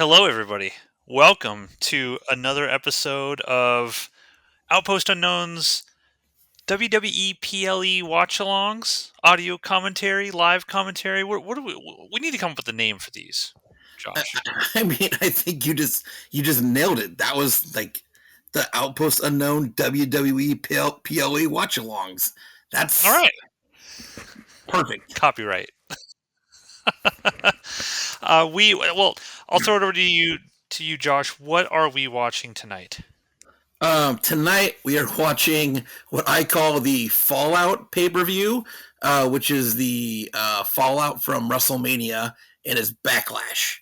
Hello, everybody. Welcome to another episode of Outpost Unknown's WWE PLE watch-alongs, audio commentary, live commentary. What do we need to come up with a name for these, I, Josh? I mean, I think you just nailed it. That was like the Outpost Unknown WWE PLE watch-alongs. All That's right, perfect. copyright. I'll throw it over to you, Josh. What are we watching tonight? Tonight we are watching what I call the Fallout pay-per-view, which is the Fallout from WrestleMania and is Backlash.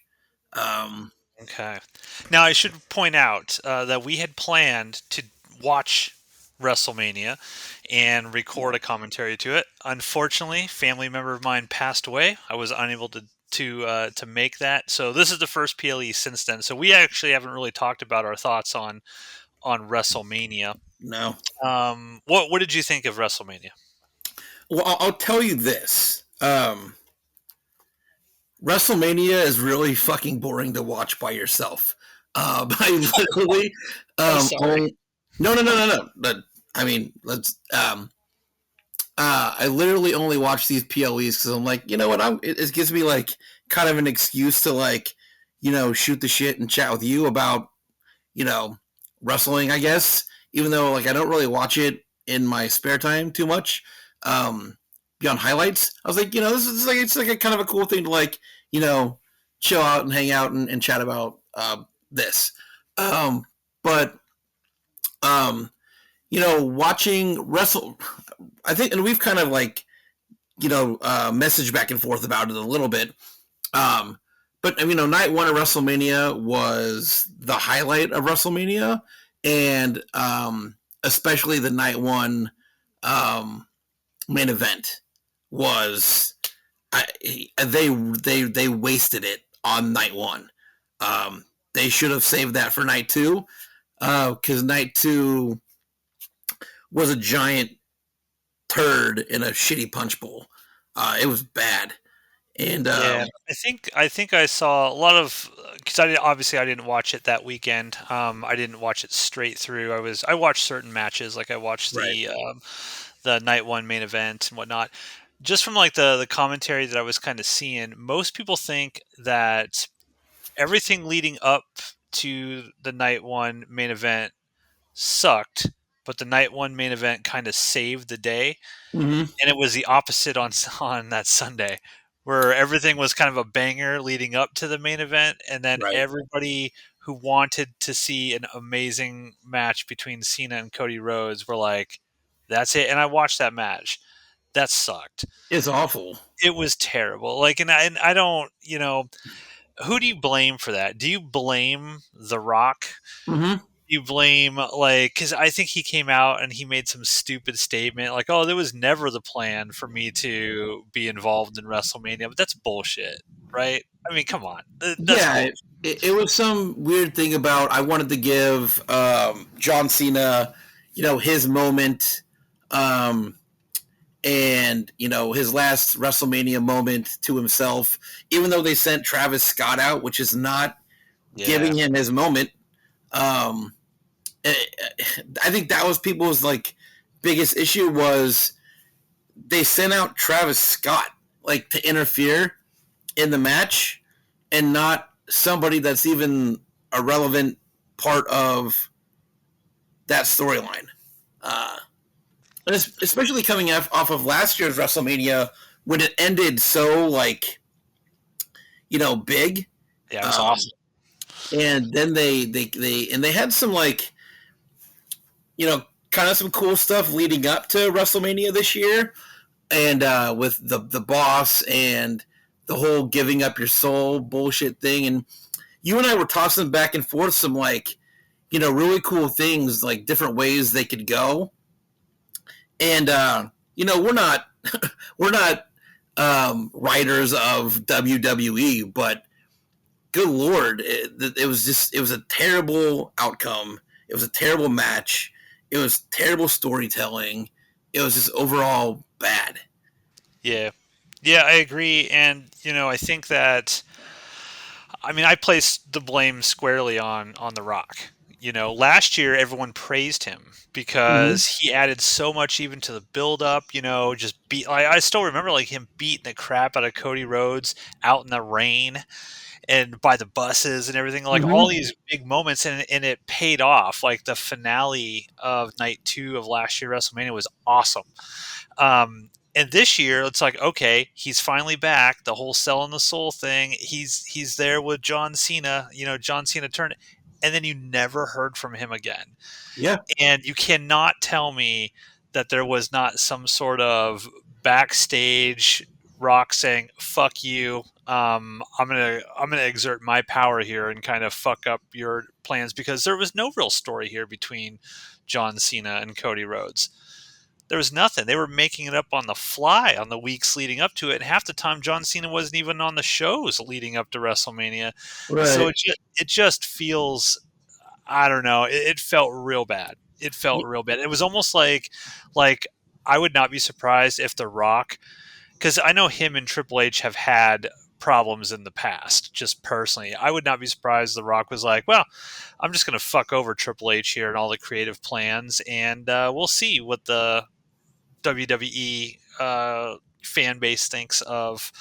Um, Okay. Now, I should point out that we had planned to watch WrestleMania and record a commentary to it. Unfortunately, family member of mine passed away. I was unable to make that. So this is the first PLE since then. So we actually haven't really talked about our thoughts on WrestleMania. no, What did you think of WrestleMania? well, I'll tell you this. WrestleMania is really fucking boring to watch by yourself. I literally, I'm sorry. no, no, no, no, no. But I mean, I literally only watch these PLEs because I'm like, you know what? It gives me like kind of an excuse to like, shoot the shit and chat with you about, you know, wrestling. I guess, even though like I don't really watch it in my spare time too much. Beyond highlights, I was like, this is like it's like a kind of a cool thing to like, you know, chill out and hang out and chat about this. Um, but watching wrestle, I think, and we've kind of like, messaged back and forth about it a little bit. Um, but night one of WrestleMania was the highlight of WrestleMania, and especially the night one main event was they wasted it on night one. They should have saved that for night two, because night two was a giant turd in a shitty punch bowl. It was bad, and Yeah, I think I saw a lot of because I didn't watch it that weekend. I didn't watch it straight through. I watched certain matches, like I watched right. the night one main event and whatnot. Just from like the commentary that I was kind of seeing, most people think that everything leading up to the night one main event sucked, but the night one main event kind of saved the day, Mm-hmm. and it was the opposite on on that Sunday, where everything was kind of a banger leading up to the main event, and then Right. everybody who wanted to see an amazing match between Cena and Cody Rhodes were like, "That's it." And I watched that match. That sucked. It's awful. It was terrible. Like, and I don't, who do you blame for that? Do you blame The Rock? Mm-hmm. You blame like because I think he came out and he made some stupid statement like, "Oh, there was never the plan for me to be involved in WrestleMania," but that's bullshit, right? I mean, come on, that's Yeah, bull. it was some weird thing about I wanted to give John Cena, his moment, um, and his last WrestleMania moment to himself. Even though they sent Travis Scott out, which is not Yeah, giving him his moment. Um, I think that was people's like biggest issue was they sent out Travis Scott like to interfere in the match and not somebody that's even a relevant part of that storyline. Uh, and especially coming off of last year's WrestleMania when it ended so like big, yeah, it was um, awesome. and then they had some like kind of some cool stuff leading up to WrestleMania this year, and with the boss and the whole giving up your soul bullshit thing, and you and I were tossing back and forth some like really cool things, like different ways they could go, and we're not we're not writers of WWE, but good lord, it was a terrible outcome. It was a terrible match. It was terrible storytelling. It was just overall bad. Yeah, yeah, I agree, and I think that I mean, I placed the blame squarely on The Rock. You know, last year everyone praised him Hmm. because he added so much even to the build up. You know, just beat. I still remember like him beating the crap out of Cody Rhodes out in the rain and by the buses and everything. Like all Hmm. these big moments, and it paid off. Like the finale of night 2 of last year WrestleMania was awesome. And this year, it's like, okay, he's finally back. The whole selling the soul thing. He's there with John Cena. You know, John Cena turned, and then you never heard from him again. Yeah. And you cannot tell me that there was not some sort of backstage Rock saying "fuck you." I'm gonna exert my power here and kind of fuck up your plans because there was no real story here between John Cena and Cody Rhodes. There was nothing. They were making it up on the fly on the weeks leading up to it, and half the time John Cena wasn't even on the shows leading up to WrestleMania. So Right. it just feels, I don't know. It felt real bad. It felt real bad. It was almost like I would not be surprised if The Rock, because I know him and Triple H have had problems in the past. Just personally, I would not be surprised The Rock was like, "Well, I'm just going to fuck over Triple H here and all the creative plans, and we'll see what the WWE fan base thinks of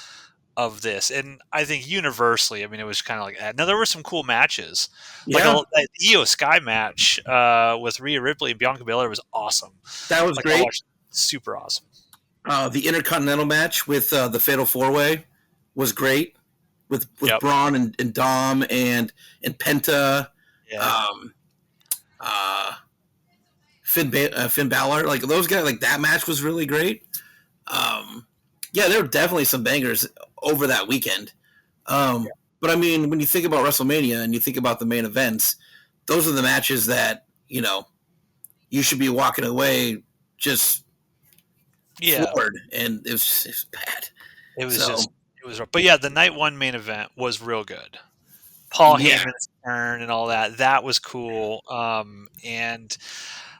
this." And I think universally, I mean, it was kind of like that. Now there were some cool matches, like Yeah. the Io Sky match with Rhea Ripley and Bianca Belair was awesome. That was Like I great. watched, super awesome. The Intercontinental match with the Fatal Four Way was great with Yep. Braun and Dom and Penta, Yeah. um, uh, Finn Balor. Like those guys, like that match was really great. Um, yeah, there were definitely some bangers over that weekend. But I mean, when you think about WrestleMania and you think about the main events, those are the matches that you should be walking away just Yeah. floored, and it was bad. It was So just it was rough. But yeah, the night one main event was real good. Paul yeah. Heyman's turn and all that. That was cool. And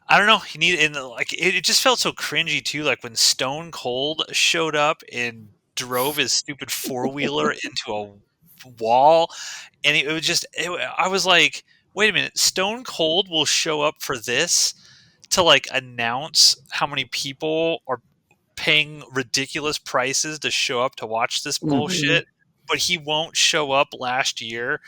I don't know. He needed, and like it just felt so cringy too. Like when Stone Cold showed up and drove his stupid 4-wheeler into a wall, and it was just. I was like, wait a minute. Stone Cold will show up for this to like announce how many people are paying ridiculous prices to show up to watch this Hmm. bullshit, but he won't show up last year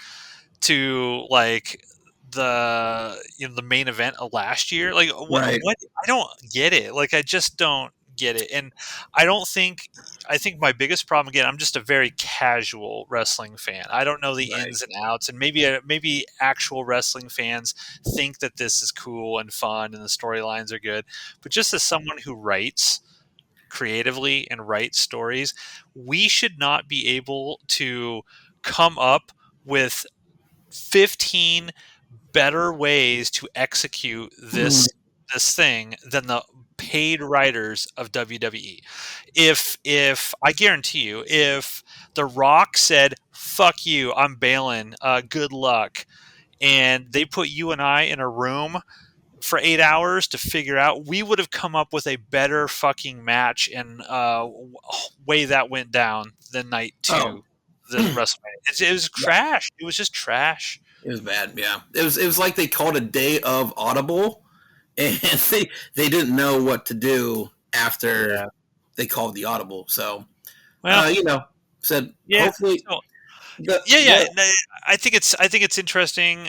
to like the main event of last year. Like Right. what I don't get it. Like I just don't get it. And I don't think I think my biggest problem again, I'm just a very casual wrestling fan. I don't know the Right. ins and outs, and maybe actual wrestling fans think that this is cool and fun and the storylines are good. But just as someone who writes creatively and write stories, we should not be able to come up with 15 better ways to execute Mhm. this thing than the paid writers of WWE. If I guarantee you, if The Rock said, "Fuck you, I'm bailing. Good luck," and they put you and I in a room for 8 hours to figure out, we would have come up with a better fucking match and way that went down than night Oh, 2, the it WrestleMania. It was trash. It was just trash. was bad. Yeah, it was like they called a day of audible, and they didn't know what to do after Yeah. they called the audible. So Well, said yeah. hopefully So yeah. the No, I think it's interesting.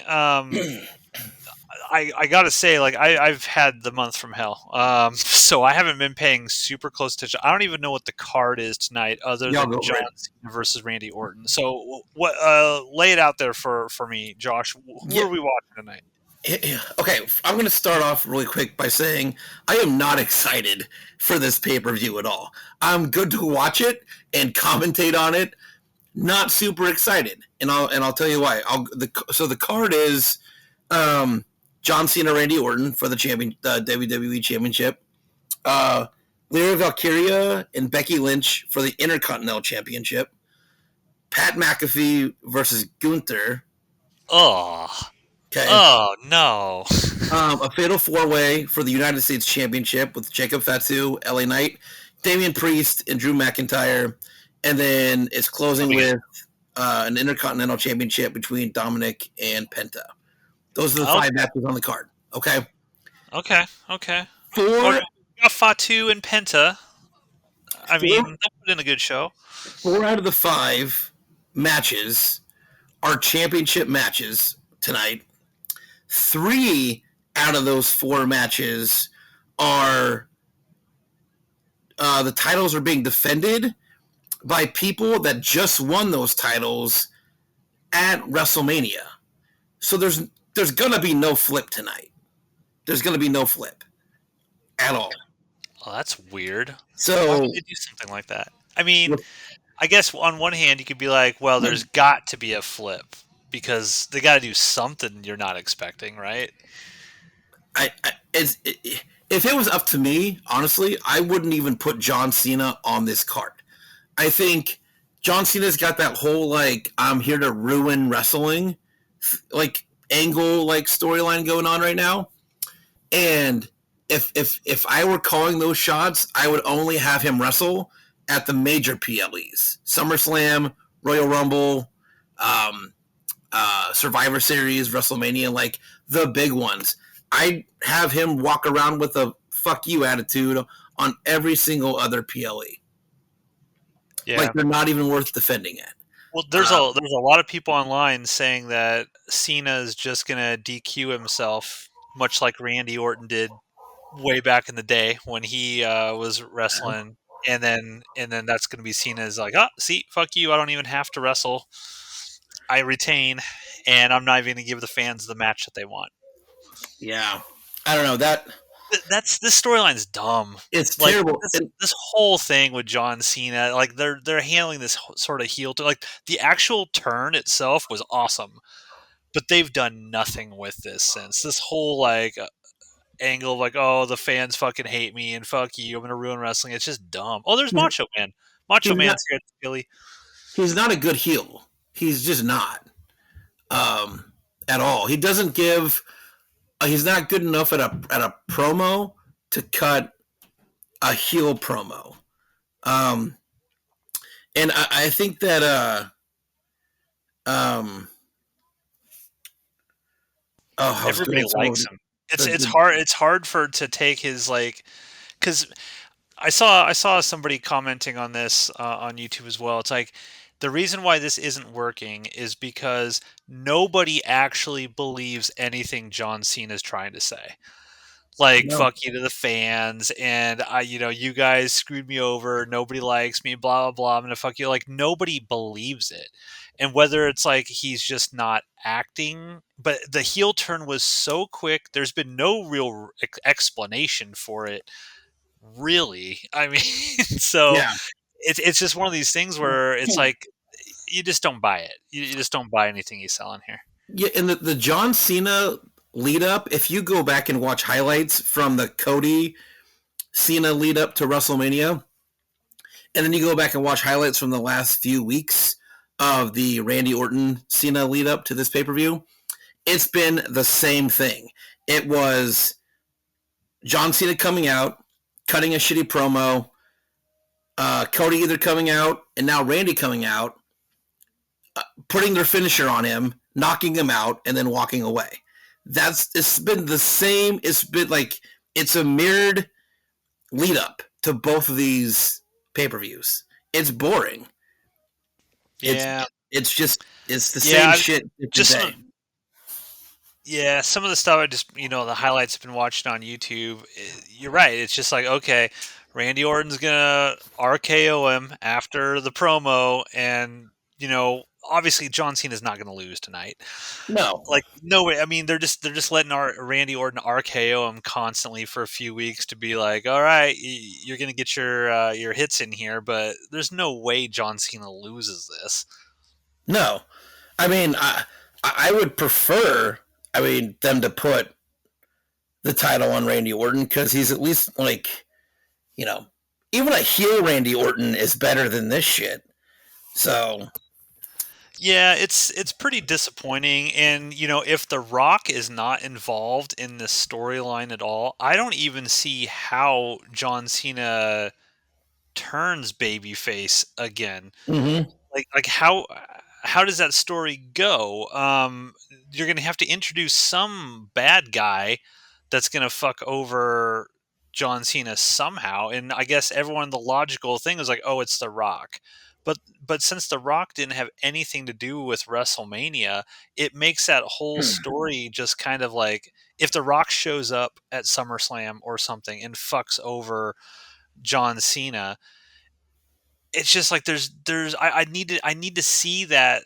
I gotta say, like I've had the month from hell, so I haven't been paying super close attention. I don't even know what the card is tonight, other y'all than go John over it. Cena versus Randy Orton. So what? Lay it out there for me, Josh. Who Yeah. are we watching tonight? Okay, I'm going to start off really quick by saying I am not excited for this pay per view at all. I'm good to watch it and commentate on it. Not super excited, and I'll tell you why. So the card is um, John Cena, Randy Orton for the WWE Championship. Uh, Lyra Valkyria and Becky Lynch for the Intercontinental Championship. Pat McAfee versus Gunther. Oh, Okay. oh no. A fatal four way for the United States Championship with Jacob Fatu, LA Knight, Damian Priest, and Drew McIntyre. And then it's Let closing me guess. with an Intercontinental Championship between Dominic and Penta. Those are the Oh, 5 matches on the card. Okay, okay, okay. Well, four we got Fatu and Penta. I mean, four they'll put in a good show. 4 out of the 5 matches are championship matches tonight. 3 out of those 4 matches are the titles are being defended by people that just won those titles at WrestleMania. So there's gonna be no flip tonight. There's gonna be no flip at all. Oh, that's weird. Why would So they do something like that? I mean, I guess on one hand you could be like, well, there's got to be a flip because they got to do something you're not expecting, right? if it was up to me, honestly, I wouldn't even put John Cena on this card. I think John Cena's got that whole like I'm here to ruin wrestling like angle like storyline going on right now. And if I were calling those shots, I would only have him wrestle at the major PLEs: SummerSlam, Royal Rumble, um, Survivor Series, WrestleMania, like the big ones. I have him walk around with a "fuck you" attitude on every single other PLE. Yeah. Like they're not even worth defending it. Well, there's a lot of people online saying that Cena is just gonna DQ himself, much like Randy Orton did way back in the day when he was wrestling, and then that's gonna be seen as like, oh, see, fuck you, I don't even have to wrestle, I retain, and I'm not even gonna give the fans the match that they want. Yeah, I don't know that That's this storyline's dumb. it's Like terrible. this whole thing with John Cena, like they're handling this sort of heel turn. Like the actual turn itself was awesome, but they've done nothing with this since. This whole like angle of like, oh, the fans fucking hate me and fuck you, I'm gonna ruin wrestling. It's just dumb. Oh, there's He's, Macho Man. Macho he's not Man's here at Philly. he's not a good heel. He's just not at all. He doesn't give. He's not good enough at a promo to cut a heel promo. Um, and I think that um, oh, I was Everybody doing some of likes him. It's the, it's the hard it's hard for to take his like because I saw somebody commenting on this on YouTube as well. It's like the reason why this isn't working is because nobody actually believes anything John Cena is trying to say. Like no, fuck you to the fans, and you guys screwed me over. Nobody likes me. Blah blah blah. I'm gonna fuck you. Like nobody believes it, and whether it's like he's just not acting, but the heel turn was so quick. There's been no real explanation for it really. I mean, so yeah, it's just one of these things where it's like you just don't buy it. You just don't buy anything he's selling here. yeah. And the John Cena lead up, if you go back and watch highlights from the Cody Cena lead up to WrestleMania, and then you go back and watch highlights from the last few weeks of the Randy Orton Cena lead up to this pay per view, it's been the same thing. It was John Cena coming out, cutting a shitty promo, Cody either coming out, and now Randy coming out, putting their finisher on him, knocking him out, and then walking away. It's been the same. It's been like it's a mirrored lead up to both of these pay per views. It's boring. It's Yeah, it's the yeah. same shit Just today. yeah, some of the stuff I just the highlights I've been watching on YouTube. You're right. It's just like okay, Randy Orton's gonna RKO him after the promo, and obviously John Cena's not gonna lose tonight. No, Like no way. I mean, they're just letting Randy Orton RKO him constantly for a few weeks to be like, all right, you're gonna get your hits in here, but there's no way John Cena loses this. no. I mean, I would prefer. I mean, them to put the title on Randy Orton because he's at least like you know, even a heel Randy Orton is better than this shit. So Yeah, it's pretty disappointing, and if The Rock is not involved in this storyline at all, I don't even see how John Cena turns babyface again. mm-hmm. Like how? how does that story go? You're going to have to introduce some bad guy that's going to fuck over John Cena somehow. And I guess everyone, the logical thing is like, oh, it's The Rock. But since The Rock didn't have anything to do with WrestleMania, it makes that whole story just kind of like if The Rock shows up at SummerSlam or something and fucks over John Cena, it's just like I need to see that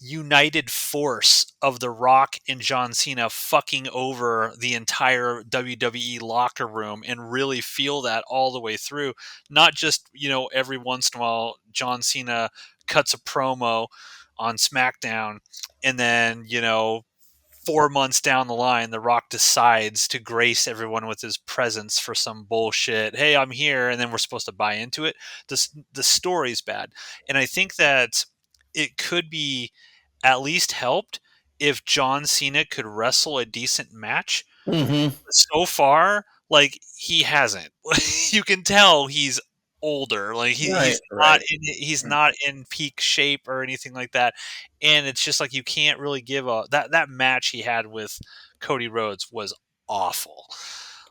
united force of The Rock and John Cena fucking over the entire WWE locker room and really feel that all the way through. Not just, every once in a while John Cena cuts a promo on SmackDown and then, 4 months down the line, The Rock decides to grace everyone with his presence for some bullshit. Hey, I'm here, and then we're supposed to buy into it. The story's bad, and I think that it could be at least helped if John Cena could wrestle a decent match. Mm-hmm. So far, like he hasn't. You can tell he's older. Like Right, he's not in peak shape or anything like that. And it's just like you can't really give a that match he had with Cody Rhodes was awful.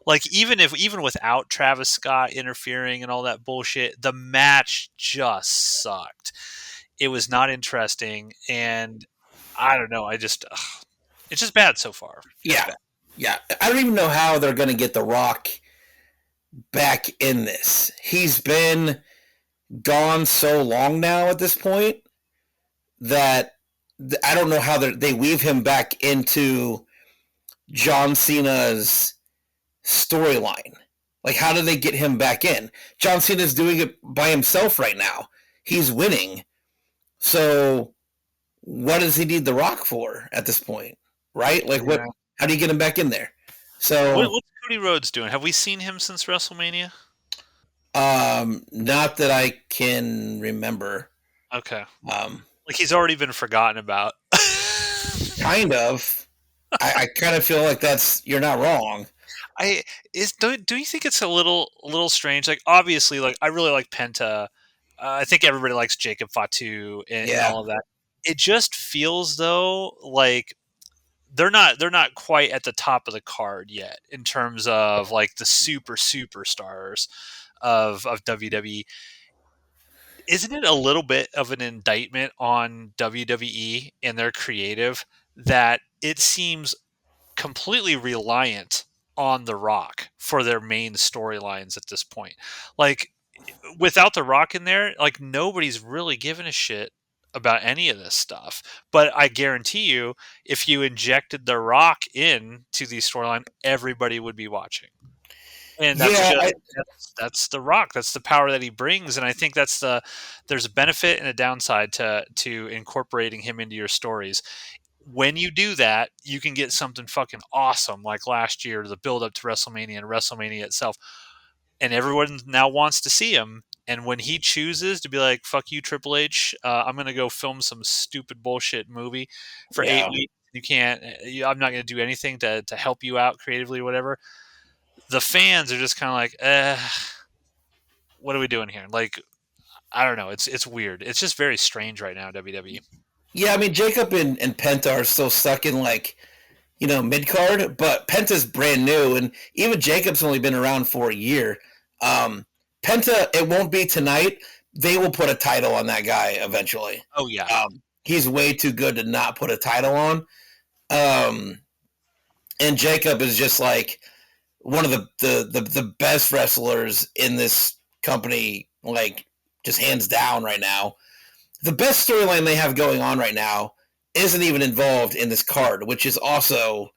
Like even without Travis Scott interfering and all that bullshit, the match just sucked. It was not interesting, and I don't know. It's just bad so far. Just Yeah, bad. yeah. I don't even know how they're going to get The Rock back in this. He's been gone so long now at this point that I don't know how they weave him back into John Cena's storyline. Like, how do they get him back in? John Cena's doing it by himself right now. He's winning. So, what does he need The Rock for at this point? Right? Like, what? Yeah. How do you get him back in there? So, What's Cody Rhodes doing? Have we seen him since WrestleMania? not that I can remember. Okay. Um, Like he's already been forgotten about. kind of. I kind of feel like you're not wrong. I is do you think it's a little strange? Like obviously, like I really like Penta. I think everybody likes Jacob Fatu and Yeah. all of that. It just feels though like they're not quite at the top of the card yet in terms of like the superstars of WWE. Isn't it a little bit of an indictment on WWE and their creative that it seems completely reliant on The Rock for their main storylines at this point? Like without The Rock in there, like nobody's really giving a shit about any of this stuff. But I guarantee you, if you injected The Rock in to the storyline, everybody would be watching. And Yeah. that's The Rock. That's the power that he brings, and I think there's a benefit and a downside to incorporating him into your stories. When you do that, you can get something fucking awesome, like last year, the build up to WrestleMania and WrestleMania itself, and everyone now wants to see him. And when he chooses to be like, "Fuck you, Triple H, I'm gonna go film some stupid bullshit movie for Yeah. 8 weeks. You can't. I'm not gonna do anything to help you out creatively, or whatever." The fans are just kind of like, what are we doing here? Like, I don't know. It's weird. It's just very strange right now, WWE. Yeah. I mean, Jacob and Penta are still stuck in mid card, but Penta's brand new, and even Jacob's only been around for a year. Penta, it won't be tonight. They will put a title on that guy eventually. Oh yeah, He's way too good to not put a title on. Um, and Jacob is just like one of the best wrestlers in this company, like just hands down right now. The best storyline they have going on right now isn't even involved in this card, which is also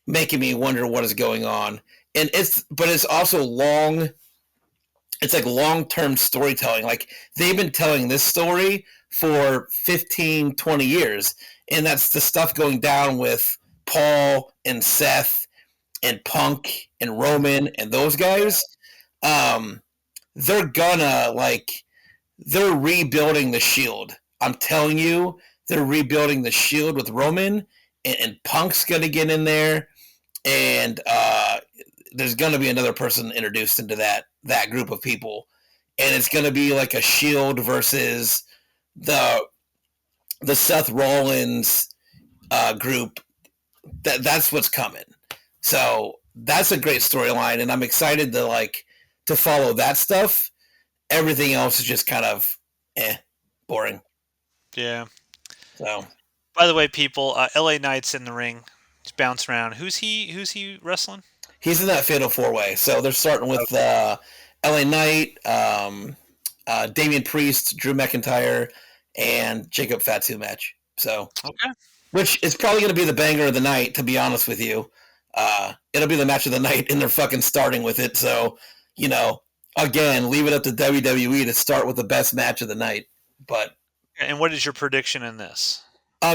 making me wonder what is going on. And it's also long. It's like long-term storytelling. Like they've been telling this story for 15, 20 years. And that's the stuff going down with Paul and Seth and Punk and Roman and those guys. Um, they're gonna they're rebuilding the Shield. I'm telling you, they're rebuilding the Shield with Roman, and Punk's gonna get in there, and there's gonna be another person introduced into that group of people, and it's gonna be like a Shield versus the the Seth Rollins group, that's what's coming. So that's a great storyline, and I'm excited to to follow that stuff. Everything else is just kind of boring. Yeah. So By the way, people, LA Knight's in the ring. He's bouncing around. Who's he? Who's he wrestling? he's in that fatal four way. So they're starting with Okay. LA Knight, Damian Priest, Drew McIntyre, and Jacob Fatu match. So Okay. which is probably going to be the banger of the night, to be honest with you. It'll be the match of the night, and they're fucking starting with it. So, you know, again, leave it up to WWE to start with the best match of the night. But And what is your prediction in this?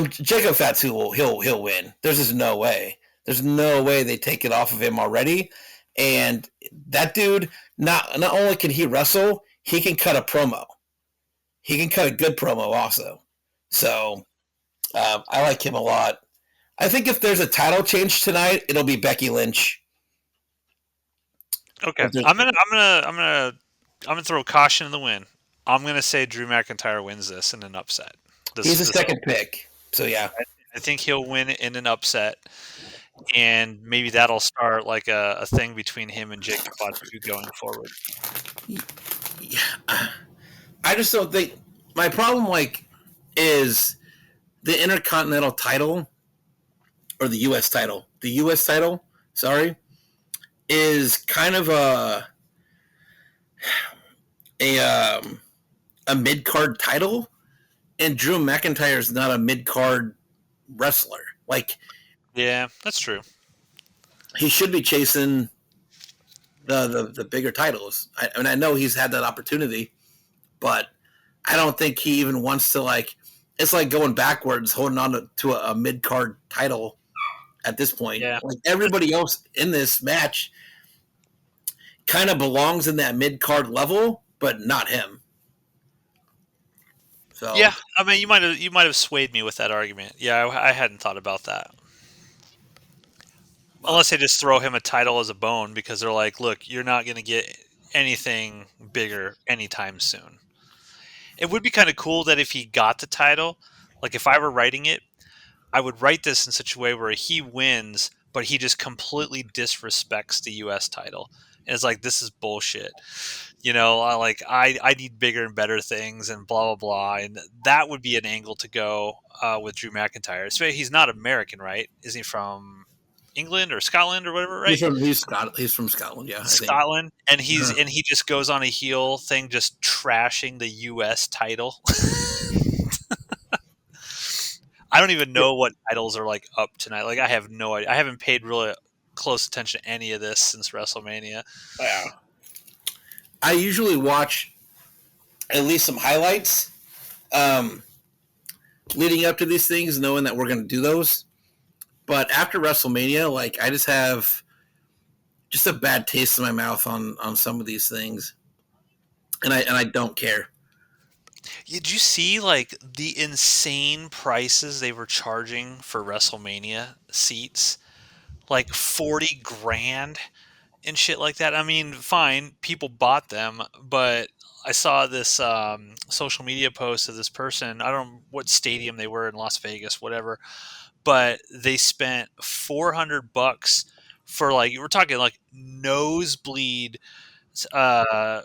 Jacob Fatu will he'll win. There's just no way. There's no way they take it off of him already. And that dude, not only can he wrestle, he can cut a promo. He can cut a good promo also. So I like him a lot. I think if there's a title change tonight, it'll be Becky Lynch. Okay. I'm gonna throw caution in the wind. I'm gonna say Drew McIntyre wins this in an upset. This He's a this second pick, so yeah, I think he'll win in an upset, and maybe that'll start like a thing between him and Jacob Fatu going forward. yeah. I just don't think my problem is the Intercontinental title or the U.S. title. The U.S. title, sorry, is kind of a a mid card title, and Drew McIntyre is not a mid card wrestler. Like Yeah, that's true. he should be chasing the bigger titles. I know he's had that opportunity, but I don't think he even wants to It's like going backwards, holding on to a mid card title at this point. Yeah. Like everybody else in this match kind of belongs in that mid card level, but not him. Yeah, So I mean, you might have swayed me with that argument. Yeah, I hadn't thought about that. but Unless they just throw him a title as a bone because they're like, look, you're not going to get anything bigger anytime soon. It would be kind of cool that if he got the title, like if I were writing it, I would write this in such a way where he wins, but he just completely disrespects the U.S. title. And it's like, this is bullshit. I need bigger and better things and blah, blah, blah. And that would be an angle to go with Drew McIntyre. So he's not American, right? Is he from England or Scotland or whatever, right? he's from Scotland, yeah, I think. Scotland, and he's Uh-huh. and he just goes on a heel thing, just trashing the U.S. title. I don't even know what titles are like up tonight. Like I have no idea. I haven't paid really close attention to any of this since WrestleMania. Yeah. I usually watch at least some highlights um, leading up to these things, knowing that we're going to do those. But after WrestleMania, I just have just a bad taste in my mouth on some of these things, and I don't care. Did you see like the insane prices they were charging for WrestleMania seats? Like 40 grand and shit like that. I mean, fine, people bought them, but I saw this social media post of this person. I don't know what stadium they were in, Las Vegas, whatever, but they spent $400 for like we're talking like nosebleed uh,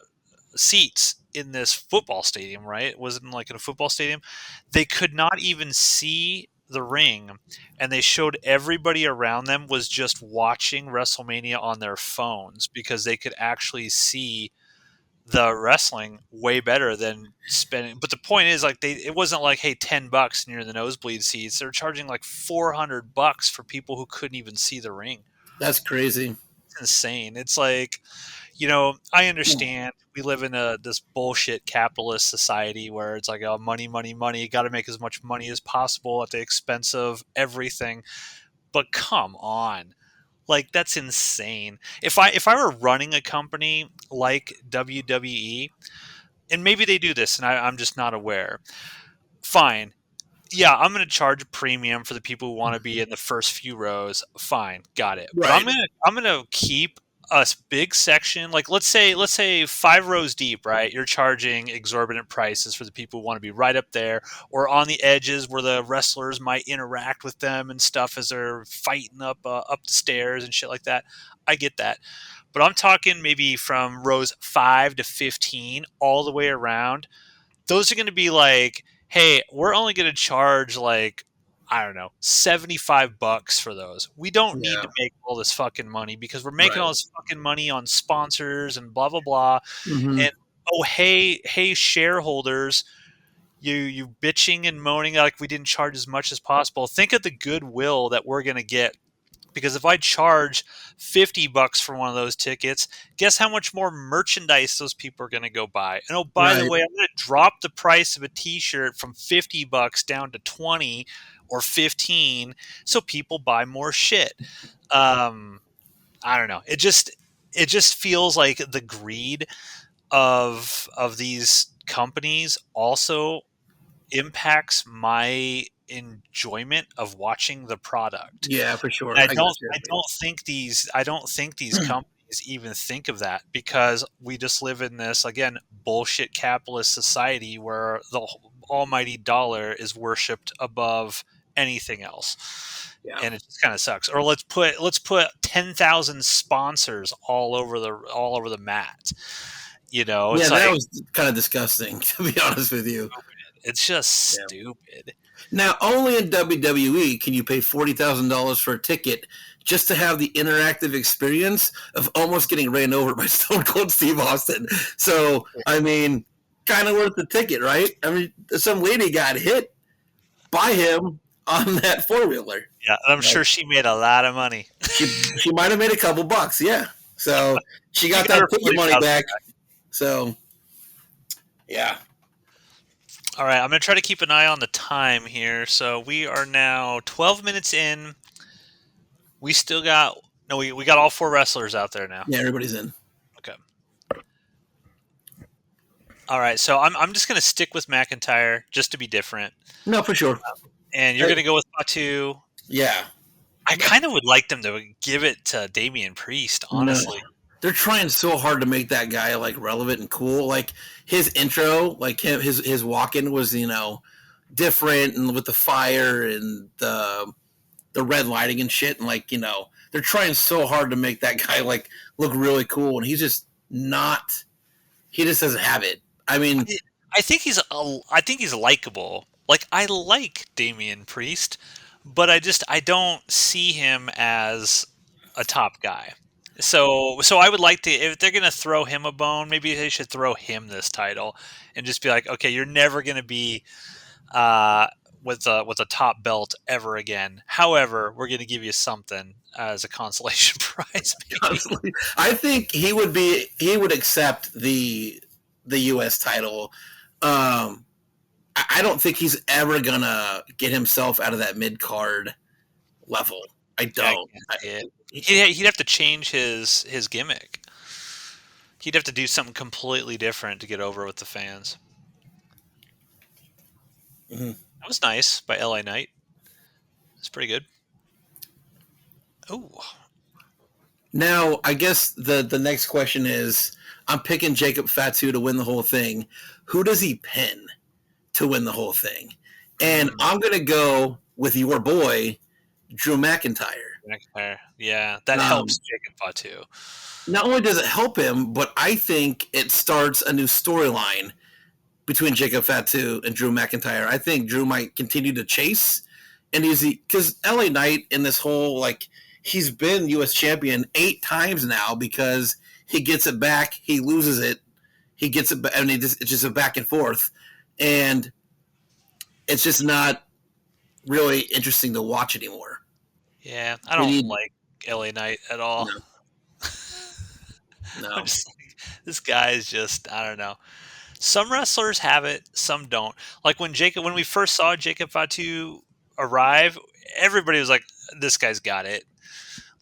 seats in this football stadium, right? It wasn't like in a football stadium. They could not even see the ring, and they showed everybody around them was just watching WrestleMania on their phones because they could actually see the wrestling way better than spending. But the point is, like, it wasn't like, hey, $10 near the nosebleed seats. They're charging like $400 for people who couldn't even see the ring. That's crazy. It's insane. It's like, I understand we live in this bullshit capitalist society where it's like, oh, money, money, money. You got to make as much money as possible at the expense of everything. But come on, like that's insane. If I were running a company like WWE, and maybe they do this, and I'm just not aware. Fine, yeah, I'm going to charge a premium for the people who want to be in the first few rows. Fine, got it. But I'm Right. gonna I'm gonna keep a big section, like let's say 5 rows deep, right? You're charging exorbitant prices for the people who want to be right up there or on the edges where the wrestlers might interact with them and stuff as they're fighting up the stairs and shit like that. I get that. But I'm talking maybe from rows 5 to 15 all the way around. Those are going to be like, hey, we're only going to charge like, I don't know, $75 for those. We don't need Yeah. to make all this fucking money because we're making Right. all this fucking money on sponsors and blah blah blah. Hmm. And oh, hey shareholders, you bitching and moaning like we didn't charge as much as possible. Think of the goodwill that we're going to get because if I charge $50 for one of those tickets, guess how much more merchandise those people are going to go buy? And oh, by the Right. way, I'm going to drop the price of a T-shirt from $50 down to 20 or 15, so people buy more shit. Um, I don't know. It just feels like the greed of these companies also impacts my enjoyment of watching the product. Yeah, for And sure. I I got don't you. I don't think these companies even think of that because we just live in this again bullshit capitalist society where the almighty dollar is worshipped above anything else. Yeah. And it just kind of sucks. Or let's put 10,000 sponsors all over the mat. Yeah, It's that like was kind of disgusting, to be honest with you. it's just Yeah. stupid. Now, only in WWE can you pay $40,000 for a ticket just to have the interactive experience of almost getting ran over by Stone Cold Steve Austin. So, I mean, kind of worth the ticket, right? I mean, some lady got hit by him on that four wheeler. Yeah, and I'm Like, sure she made a lot of money. she might have made a couple bucks, yeah. So she She got got that her ticket money 40,000. back. So yeah, All right, I'm going to try to keep an eye on the time here. So we are now 12 minutes in. We still got no, we got all 4 wrestlers out there now. yeah, everybody's in. Okay. All right, so I'm just going to stick with McIntyre just to be different, No, for sure. and you're Uh, going to go with Fatu. yeah, I kind of would like them to give it to Damian Priest, no, honestly. they're trying so hard to make that guy like relevant and cool. Like his intro, like his walk in was different and with the fire and the red lighting and shit, and like they're trying so hard to make that guy like look really cool, and he's just not. He just doesn't have it. I mean, I think he's likable. Like I like Damian Priest, but I don't see him as a top guy. So I would like to if they're gonna throw him a bone, maybe they should throw him this title and just be like, okay, you're never gonna be uh, with a top belt ever again. However, we're gonna give you something as a consolation prize, maybe. honestly, I think he would accept the U.S. title. I don't think he's ever gonna get himself out of that mid card level. I Yeah, I don't. can't see it. He'd have to change his gimmick. He'd have to do something completely different to get over with the fans. Mhm. That was nice by LA Knight. It's pretty good. Oh, Now, I guess the next question is, I'm picking Jacob Fatu to win the whole thing. Who does he pin to win the whole thing? And mm, I'm gonna go with your boy, Drew McIntyre. McIntyre. Yeah, that Um, helps Jacob Fatu. Not only does it help him, but I think it starts a new storyline between Jacob Fatu and Drew McIntyre. I think Drew might continue to chase, and because LA Knight in this whole he's been U.S. champion 8 times now because he gets it back, he loses it, he gets it back, and it's just a back and forth, and it's just not really interesting to watch anymore. Yeah, I We don't need like LA Knight at all. no, I'm no, just like, this guy is just I don't know. Some wrestlers have it, some don't. Like when we first saw Jacob Fatu arrive, everybody was like, "This guy's got it."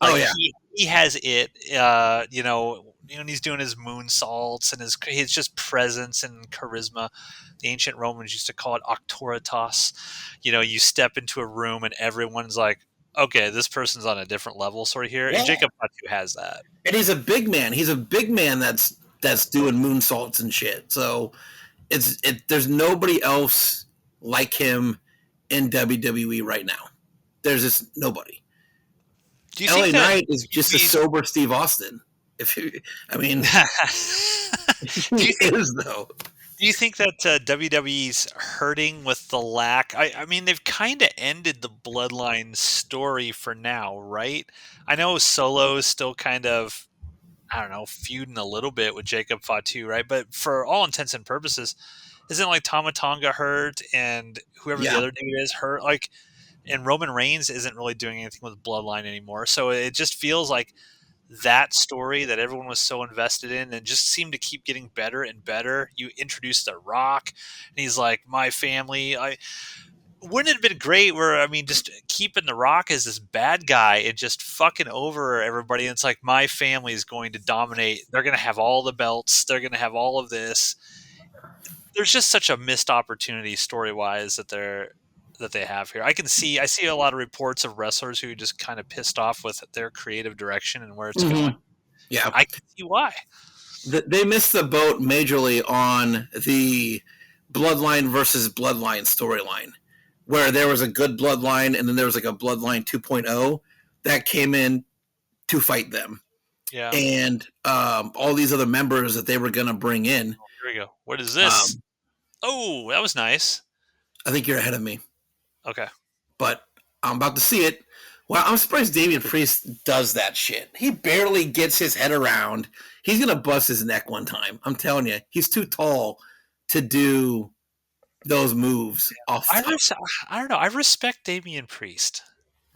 oh Like yeah, he has it. And he's doing his moonsaults and his just presence and charisma. The ancient Romans used to call it auctoritas. You step into a room and everyone's like, okay, this person's on a different level sort of here, and Yeah, Jacob Fatu has that. and he's a big man. He's a big man that's doing moonsaults and shit. So there's nobody else like him in WWE right now. There's just nobody. Do you think LA that Knight is just a WWE's sober Steve Austin. If you, I mean, do you he think is though. do you think that WWE's hurting with the lack? I mean, they've kind of ended the Bloodline story for now, right? I know Solo is still kind of, I don't know, feuding a little bit with Jacob Fatu, right? But for all intents and purposes, isn't like Tama Tonga hurt and whoever the Yeah. other dude is hurt? Like, and Roman Reigns isn't really doing anything with Bloodline anymore. So it just feels like that story that everyone was so invested in and just seemed to keep getting better and better. You introduced The Rock, and he's like, my family. I wouldn't it have been great where, I mean, just keeping The Rock as this bad guy and just fucking over everybody. And it's like, my family is going to dominate. They're going to have all the belts. They're going to have all of this. There's just such a missed opportunity story wise that they have here. I see a lot of reports of wrestlers who just kind of pissed off with their creative direction and where it's going. Mm-hmm. Yeah. I can see why. They missed the boat majorly on the Bloodline versus Bloodline storyline, where there was a good Bloodline and then there was like a Bloodline 2.0 that came in to fight them. Yeah. And all these other members that they were going to bring in. Here we go. What is this? Oh, that was nice. I think you're ahead of me, Okay. but I'm about to see it. Well, I'm surprised Damian Priest does that shit. He barely gets his head around. He's going to bust his neck one time. I'm telling you, he's too tall to do those moves off top. I don't know. I respect Damian Priest.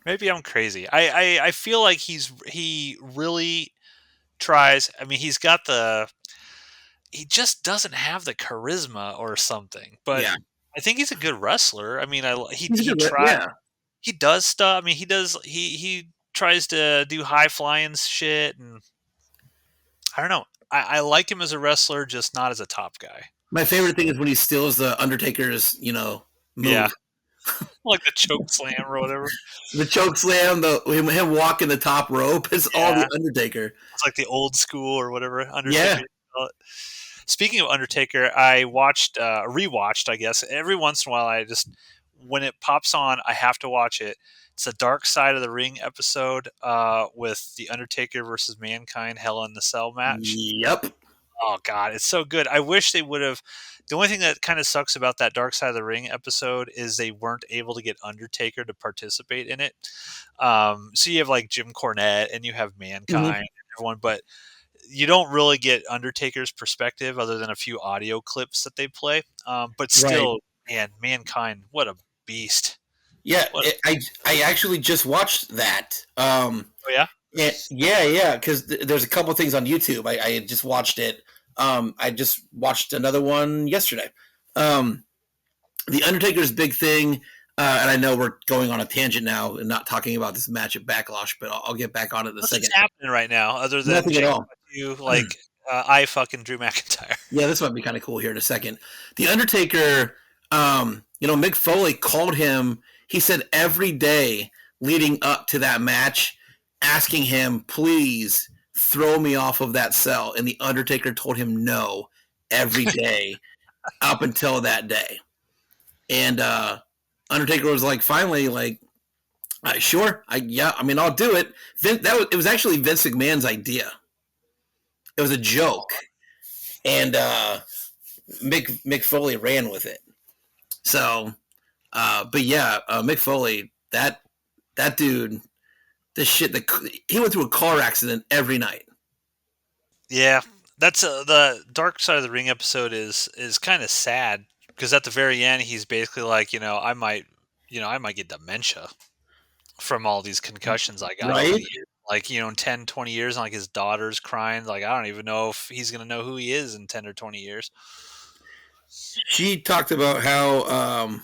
Maybe I'm crazy. I feel like he really tries. I mean, he just doesn't have the charisma or something. But Yeah. I think he's a good wrestler. I mean, He's a he good, tries. yeah. He does stuff. I mean, he tries to do high flying shit, and I don't know. I like him as a wrestler, just not as a top guy. My favorite thing is when he steals the Undertaker's, Yeah, move. like the choke slam or whatever. The choke slam, him walking the top rope. It's all Yeah, the Undertaker. it's like the old school or whatever Yeah. Undertaker. Speaking of Undertaker, I rewatched. I guess every once in a while, I just when it pops on, I have to watch it. It's a Dark Side of the Ring episode with the Undertaker versus Mankind Hell in the Cell match. Yep. Oh God, it's so good. I wish they would have. The only thing that kind of sucks about that Dark Side of the Ring episode is they weren't able to get Undertaker to participate in it. So you have like Jim Cornette and you have Mm-hmm. Mankind and everyone, but you don't really get Undertaker's perspective other than a few audio clips that they play. But Right. still, man, Mankind, what a beast! Yeah. What? I actually just watched that. Oh yeah, Yeah. Because there's a couple things on YouTube. I just watched it. I just watched another one yesterday. Um, the Undertaker's big thing, and I know we're going on a tangent now and not talking about this match at Backlash, but I'll get back on it in a nothing's second. happening right now other than Nothing at Jacob all. you like I fucking Drew McIntyre. Yeah, this might be kind of cool here in a second. The Undertaker, Mick Foley called him. He said every day leading up to that match, asking him, please throw me off of that cell. And the Undertaker told him no every day up until that day. And Undertaker was like, finally, like, sure, I'll do it. It was actually Vince McMahon's idea. It was a joke, and Mick Foley ran with it. So, but yeah, Mick Foley, that dude, he went through a car accident every night. Yeah, that's the Dark Side of the Ring episode is kind of sad because at the very end he's basically like, I might get dementia from all these concussions I got over Right? the years. Like, in 10, 20 years, and like his daughter's crying. Like, I don't even know if he's going to know who he is in 10 or 20 years. She talked about how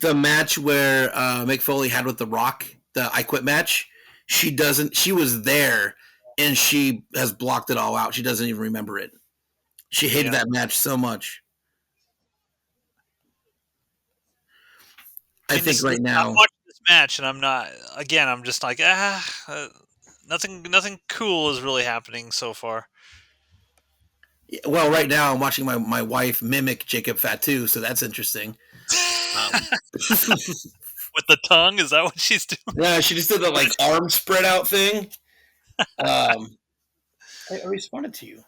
the match where Mick Foley had with The Rock, the I Quit match, she was there and she has blocked it all out. She doesn't even remember it. She hated that match so much. I think right now. match, and I'm not. Again, I'm just like nothing cool is really happening so far. Well, right now I'm watching my wife mimic Jacob Fatu, so that's interesting. Um, With the tongue, is that what she's doing? yeah, she just did the like arm spread out thing. Um, I responded to you.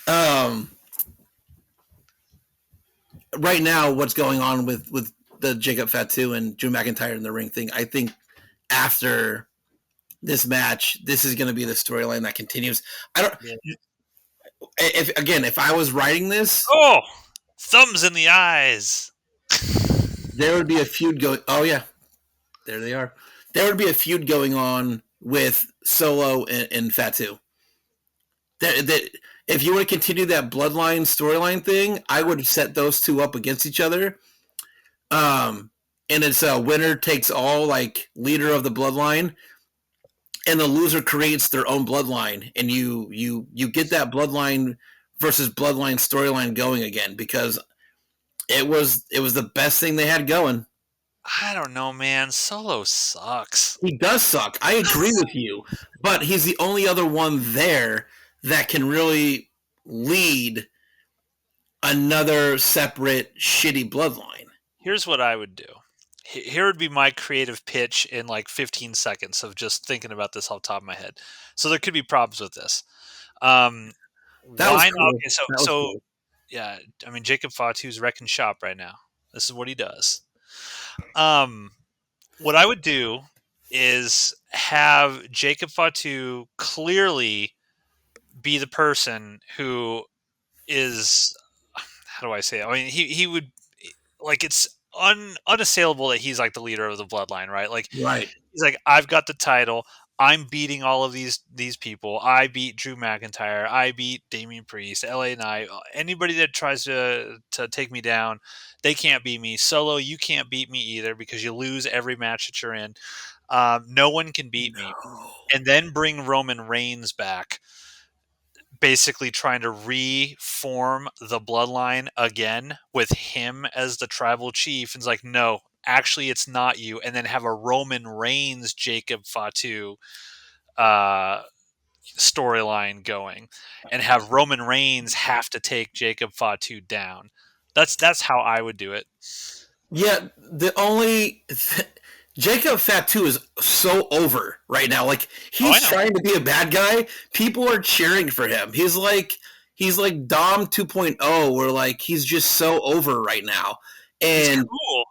um, right now, what's going on with the Jacob Fatu and Drew McIntyre in the ring thing? I think after this match, this is going to be the storyline that continues. I don't. Yeah. If I was writing this, Oh, thumbs in the eyes. there would be a feud going. Oh yeah, there they are. There would be a feud going on with Solo and Fatu. That if you want to continue that bloodline storyline thing, I would set those two up against each other. And it's a winner takes all, like leader of the bloodline, and the loser creates their own bloodline, and you get that bloodline versus bloodline storyline going again because it was the best thing they had going. I don't know, man. Solo sucks. He does suck. I agree with you, but he's the only other one there that can really lead another separate shitty bloodline. Here's what I would do. Here would be my creative pitch in like 15 seconds of just thinking about this off the top of my head. So there could be problems with this. Um, That was why not? cool. Okay, so That was so cool. yeah, I mean Jacob Fatu's wrecking shop right now. This is what he does. Um, what I would do is have Jacob Fatu clearly be the person who is, how do I say it? I mean he would, like, it's unassailable that he's like the leader of the bloodline, right? Like Right. he's like, I've got the title. I'm beating all of these people. I beat Drew McIntyre. I beat Damian Priest, LA Knight. Anybody that tries to take me down, they can't beat me. Solo, you can't beat me either because you lose every match that you're in. No one can beat me. And then bring Roman Reigns back, basically trying to reform the bloodline again with him as the tribal chief. And it's like, no, actually, it's not you. And then have a Roman Reigns Jacob Fatu uh, storyline going, and have Roman Reigns have to take Jacob Fatu down. That's how I would do it. Yeah, the only Jacob Fatu is so over right now. Like Oh, I he's know. trying to be a bad guy. People are cheering for him. He's like Dom 2.0 where like he's just so over right now. He's And cool.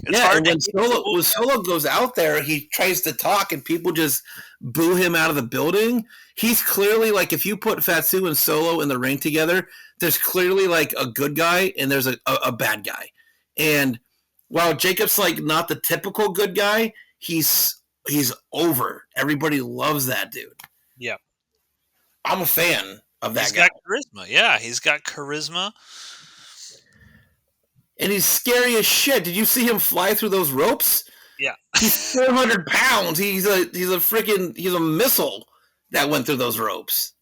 It's yeah, hard and to when hate a Solo cool when guy. Solo goes out there, he tries to talk, and people just boo him out of the building. He's clearly like, if you put Fatsu and Solo in the ring together, there's clearly like a good guy and there's a bad guy. And while Jacob's like not the typical good guy, he's over. Everybody loves that dude. Yeah, I'm a fan of he's that guy, got charisma. Yeah, he's got charisma. and he's scary as shit. Did you see him fly through those ropes? Yeah, He's 400 pounds. He's a missile that went through those ropes.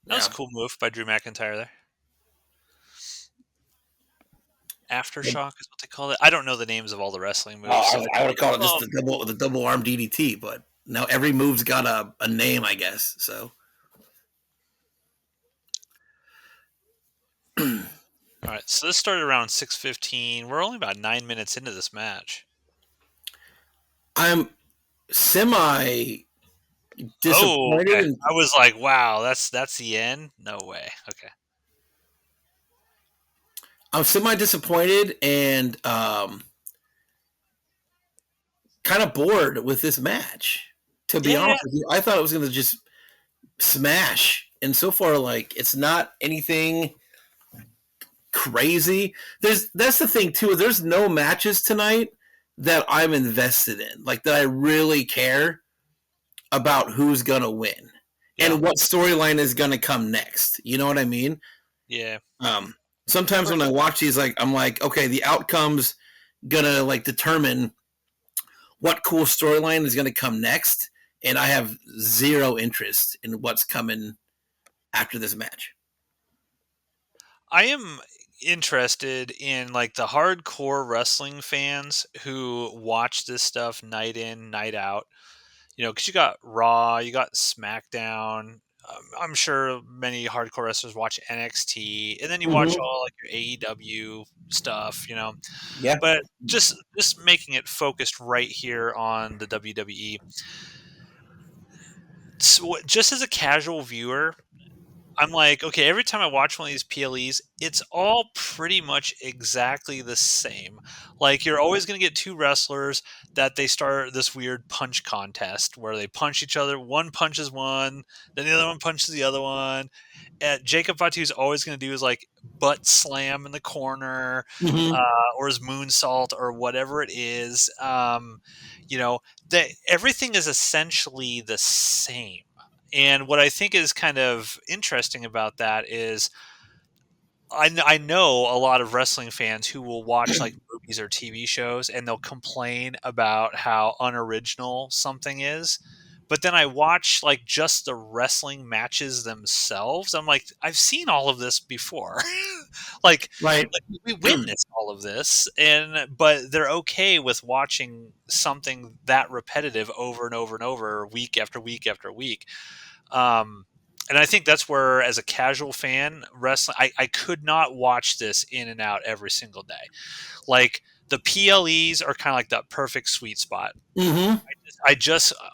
that was Yeah. a cool move by Drew McIntyre there. Aftershock is what they call it. I don't know the names of all the wrestling moves, so I would have called it just oh, the double arm DDT, but now every move's got a name, I guess. So all right. So this started around 6:15. We're only about 9 minutes into this match. I'm semi Oh, disappointed, okay. and I was like, wow, that's the end. No way. Okay. I'm semi disappointed and kind of bored with this match. To be Yeah, yeah. honest with you, I thought it was going to just smash, and so far, like it's not anything crazy. That's the thing too. There's no matches tonight that I'm invested in, like that I really care about who's gonna win Yeah. and what storyline is gonna come next. You know what I mean? Yeah. Um, Sometimes when I watch these, like I'm like, okay, the outcome's gonna like determine what cool storyline is gonna come next, and I have zero interest in what's coming after this match. I am. interested in like the hardcore wrestling fans who watch this stuff night in, night out. Because you got Raw, you got SmackDown. I'm sure many hardcore wrestlers watch NXT, and then you watch Hmm. all like your AEW stuff. Yeah. But just making it focused right here on the WWE. So, just as a casual viewer, I'm like, okay, every time I watch one of these PLEs, it's all pretty much exactly the same. Like, you're always going to get two wrestlers that they start this weird punch contest where they punch each other. One punches one, then the other one punches the other one. Jacob Fatu's always going to do is like butt slam in the corner, Hmm. uh, or his moonsault or whatever it is. You know, that everything is essentially the same. And what I think is kind of interesting about that is I know a lot of wrestling fans who will watch like movies or TV shows and they'll complain about how unoriginal something is. But then I watch like just the wrestling matches themselves. I'm like, I've seen all of this before. like, Right. like we witnessed all of this, and but they're okay with watching something that repetitive over and over and over, week after week after week. Um, and I think that's where, as a casual fan, wrestling, I could not watch this in and out every single day. Like the PLEs are kind of like that perfect sweet spot. Hmm.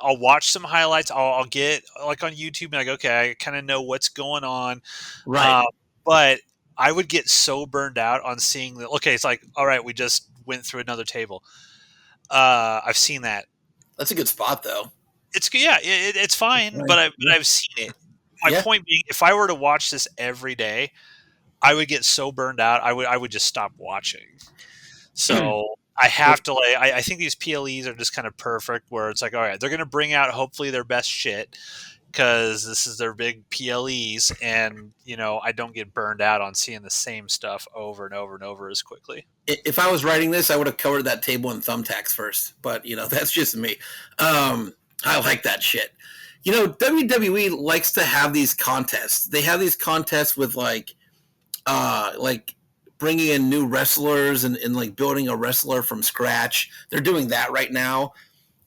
I'll watch some highlights. I'll get like on YouTube and like, okay, I kind of know what's going on. Right. Uh, but I would get so burned out on seeing that. Okay, it's like, all right, we just went through another table. I've seen that. That's a good spot, though. Yeah, it's fine, Right. but Yeah. I've seen it. My Yeah. point being, if I were to watch this every day, I would get so burned out. I would just stop watching. So I have to like. I think these PLEs are just kind of perfect, where it's like, all right, they're going to bring out hopefully their best shit because this is their big PLEs, and I don't get burned out on seeing the same stuff over and over and over as quickly. If I was writing this, I would have covered that table in thumbtacks first. But that's just me. I like that shit. WWE likes to have these contests. They have these contests with like bringing in new wrestlers and like building a wrestler from scratch. They're doing that right now.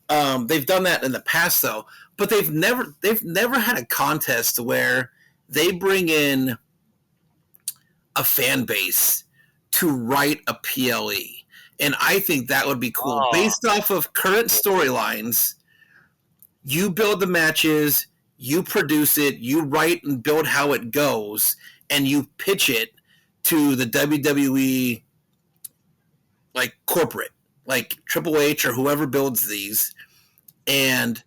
They've done that in the past though, but they've never had a contest where they bring in a fan base to write a PLE. And I think that would be cool. Oh, Based off of current storylines, you build the matches, you produce it, you write and build how it goes, and you pitch it to the WWE like corporate, like Triple H or whoever builds these, and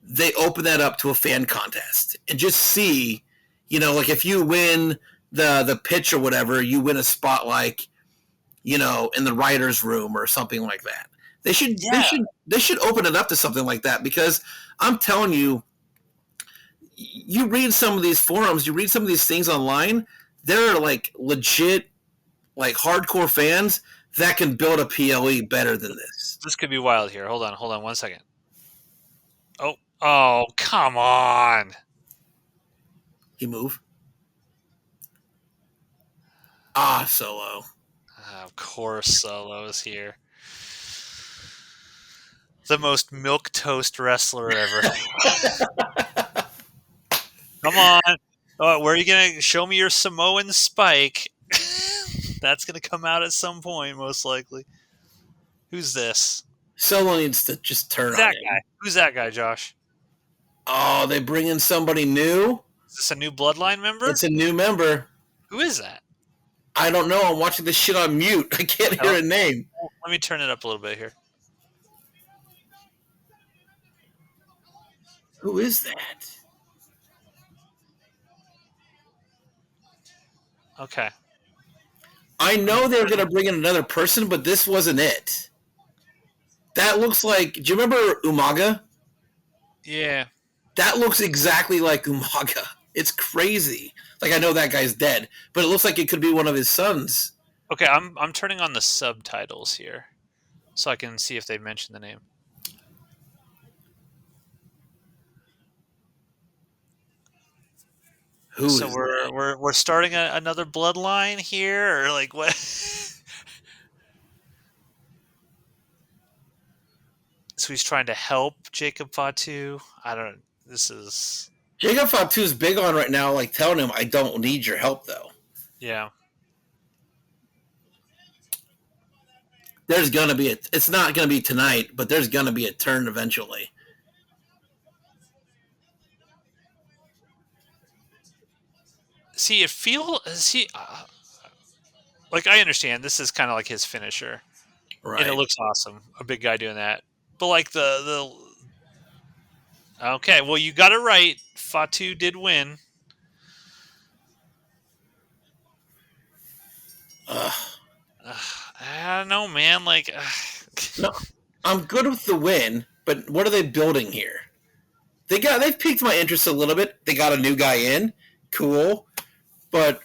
they open that up to a fan contest and just see, like if you win the pitch or whatever, you win a spot like in the writers' room or something like that. They should they yeah. should they should open it up to something like that because I'm telling you, you read some of these forums, you read some of these things online, there are like legit like hardcore fans that can build a PLE better than this. This could be wild here. Hold on 1 second. Oh, come on. You move. Solo. Of course, Solo's here. The most milk toast wrestler ever. Come on. Where are you going to show me your Samoan spike? That's going to come out at some point, most likely. Who's this? Solo needs to just turn Who's on that guy? him. Who's that guy, Josh? Oh, they bring in somebody new. Is this a new Bloodline member? It's a new member. Who is that? I don't know. I'm watching this shit on mute. I can't hear Oh, a name. let me turn it up a little bit here. Who is that? Okay. I know they're gonna bring in another person, but this wasn't it. That looks like. Do you remember Umaga? Yeah. That looks exactly like Umaga. It's crazy. Like I know that guy's dead, but it looks like it could be one of his sons. Okay, I'm turning on the subtitles here so I can see if they mention the name. Who So is that? we're starting another bloodline here, or like what? So he's trying to help Jacob Fatu. I don't. This is Jacob Fatu's big on right now, like telling him, "I don't need your help, though." yeah. There's gonna be a. It's not gonna be tonight, but there's gonna be a turn eventually. See, it feel see like I understand this is kind of like his finisher, and it Right. looks awesome. A big guy doing that, but like the okay, well you got it right. Fatu did win. Ugh. I don't know, man. Like, No, I'm good with the win, but what are they building here? They've piqued my interest a little bit. They got a new guy in, cool, but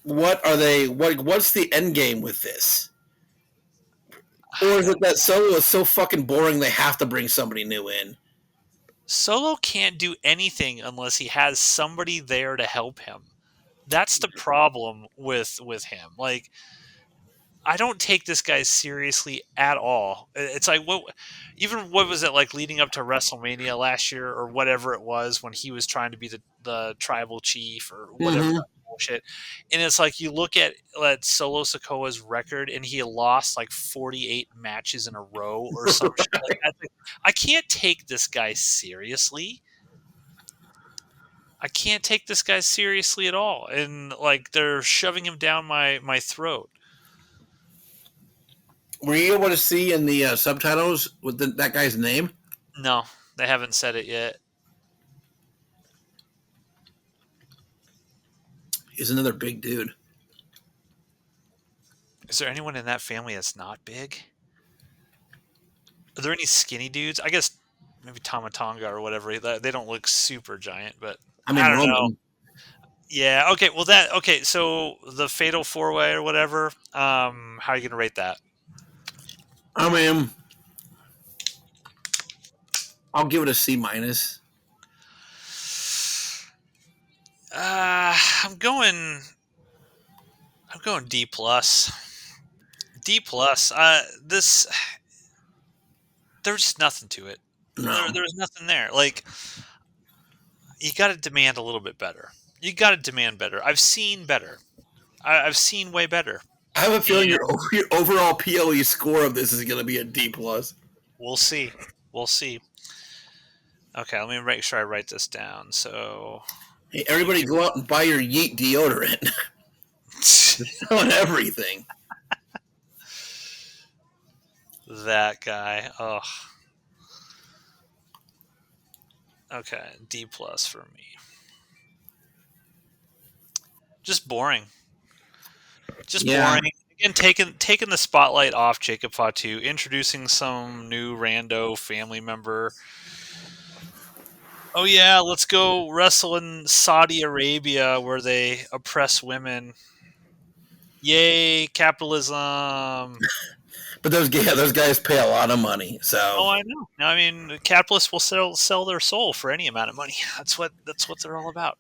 what are they? What's the end game with this? Or I is it don't. that Solo is so fucking boring they have to bring somebody new in? Solo can't do anything unless he has somebody there to help him. That's the problem with him. Like, I don't take this guy seriously at all. It's like what was it like leading up to WrestleMania last year or whatever it was when he was trying to be the tribal chief or whatever Mm-hmm. that bullshit. And it's like you look at Solo Sikoa's record and he lost like 48 matches in a row or some shit like that. Like, I can't take this guy seriously. I can't take this guy seriously at all. And like they're shoving him down my throat. Were you able to see in the subtitles with that guy's name? No, they haven't said it yet. He's another big dude. Is there anyone in that family that's not big? Are there any skinny dudes? I guess maybe Tamatonga or whatever. They don't look super giant, but I I mean, don't know. Roman. Yeah. Okay. Well, that okay. So the Fatal Four Way or whatever. How are you gonna rate that? I mean, I'll give it a C minus. Uh, I'm going. I'm going D plus. D plus. This there's just nothing to it. No, There's nothing there. Like you got to demand a little bit better. You got to demand better. I've seen better. I've seen way better. I have a feeling And your overall PLE score of this is going to be a D plus. we'll see. We'll see. Okay, let me make sure I write this down. So Hey, you everybody, give go out and buy your Yeet deodorant. On everything. that guy. Oh, okay. D plus for me. Just boring. Just Yeah, boring. Again, taking the spotlight off Jacob Fatu, introducing some new rando family member. Oh yeah, let's go wrestle in Saudi Arabia where they oppress women. Yay, capitalism. but those guys pay a lot of money. So Oh, I know. I mean, capitalists will sell their soul for any amount of money. That's what they're all about.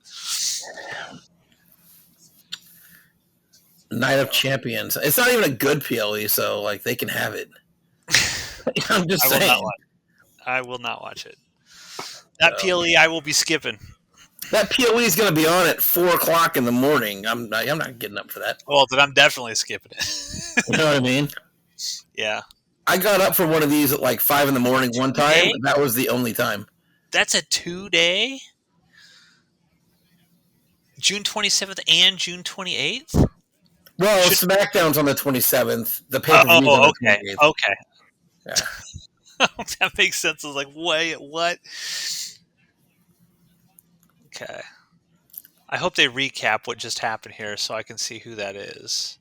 Night of Champions. It's not even a good PLE, so like they can have it. I'm just I will not saying. watch. I will not watch it. That So PLE I will be skipping. that PLE is going to be on at 4 o'clock in the morning. I'm not getting up for that. Well, then I'm definitely skipping it. You know what I mean? Yeah, I got up for one of these at like 5 in the morning one time. 2 day. That was the only time. That's a 2 day. June 27th and June 28th. Well, Should. SmackDown's on the 27th. The pay per view's on Oh, the okay, 28th. okay. Yeah. That makes sense. I was like, wait, what? Okay. I hope they recap what just happened here so I can see who that is.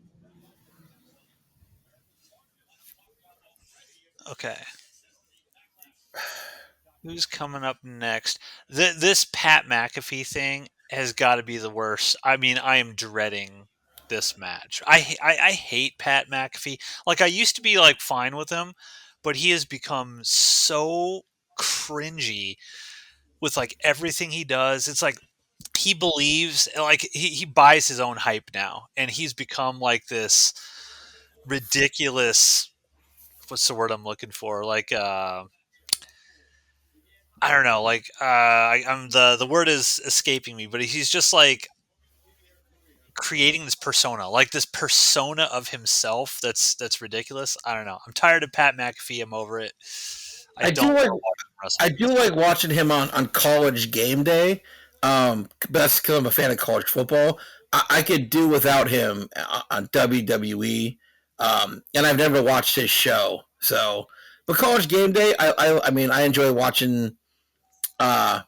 Okay. Who's coming up next? This Pat McAfee thing has got to be the worst. I mean, I am dreading this match. I hate Pat McAfee. Like I used to be like fine with him, but he has become so cringy with like everything he does. It's like he believes, like, he buys his own hype now, and he's become like this ridiculous, what's the word I'm looking for? Like, I don't know, like, I'm the word is escaping me, but he's just like creating this persona, like this persona of himself that's ridiculous. I don't know. I'm tired of Pat McAfee. I'm over it. I I don't do want like to watch him I wrestle. do like watching him on College Game Day. But that's because I'm a fan of college football. I could do without him on WWE. And I've never watched his show. So, but College Game Day, I mean, I enjoy uh,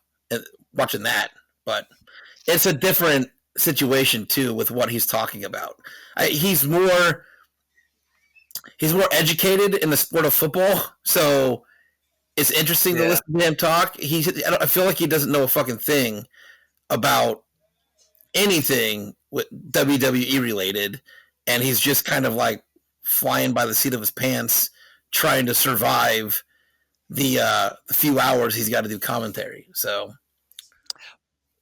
watching that. But it's a different situation too with what he's talking about. He's more educated in the sport of football, so it's interesting to Yeah. listen to him talk. I feel like he doesn't know a fucking thing about anything with WWE related, and he's just kind of like flying by the seat of his pants, trying to survive the few hours he's got to do commentary. So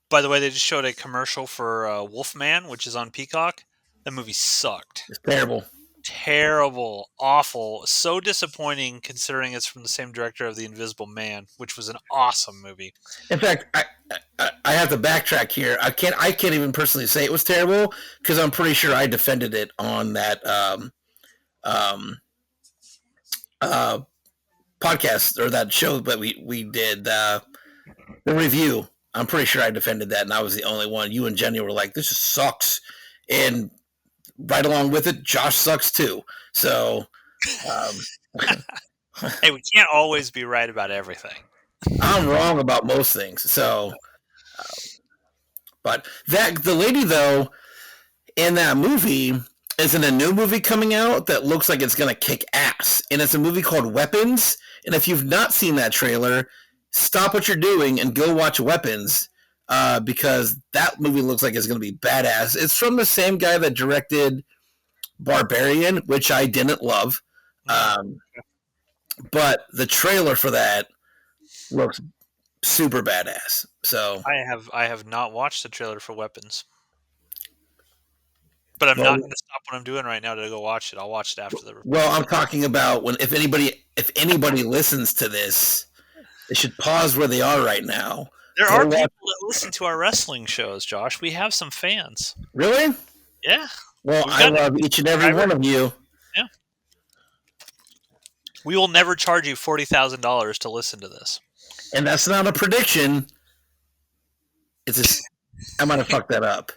By the way, they just showed a commercial for Wolfman, which is on Peacock. That movie sucked. it's terrible. Terrible, awful, so disappointing considering it's from the same director of The Invisible Man, which was an awesome movie. In fact, I have to backtrack here. I can't even personally say it was terrible because I'm pretty sure I defended it on that um, uh, podcast or that show that we did the review. I'm pretty sure I defended that, and I was the only one. You and Jenny were like, "This just sucks," and right along with it, Josh sucks too. So um, Hey, we can't always be right about everything. I'm wrong about most things. So, but that the lady though in that movie is in a new movie coming out that looks like it's gonna kick ass, and it's a movie called Weapons. And if you've not seen that trailer, stop what you're doing and go watch Weapons. Because that movie looks like it's going to be badass. It's from the same guy that directed Barbarian, which I didn't love. Mm. But the trailer for that looks super badass. So, I have not watched the trailer for Weapons, but I'm not well, going to stop what I'm doing right now to go watch it. I'll watch it after the well, I'm recording. talking about when if anybody listens to this, they should pause where they are right now. There Go are watch. people that listen to our wrestling shows, Josh. We have some fans. Really? Yeah, Well, we've I got a love each and every subscriber. one of you, Yeah, we will never charge you $40,000 to listen to this. and that's not a prediction. It's a. I might have fucked that up.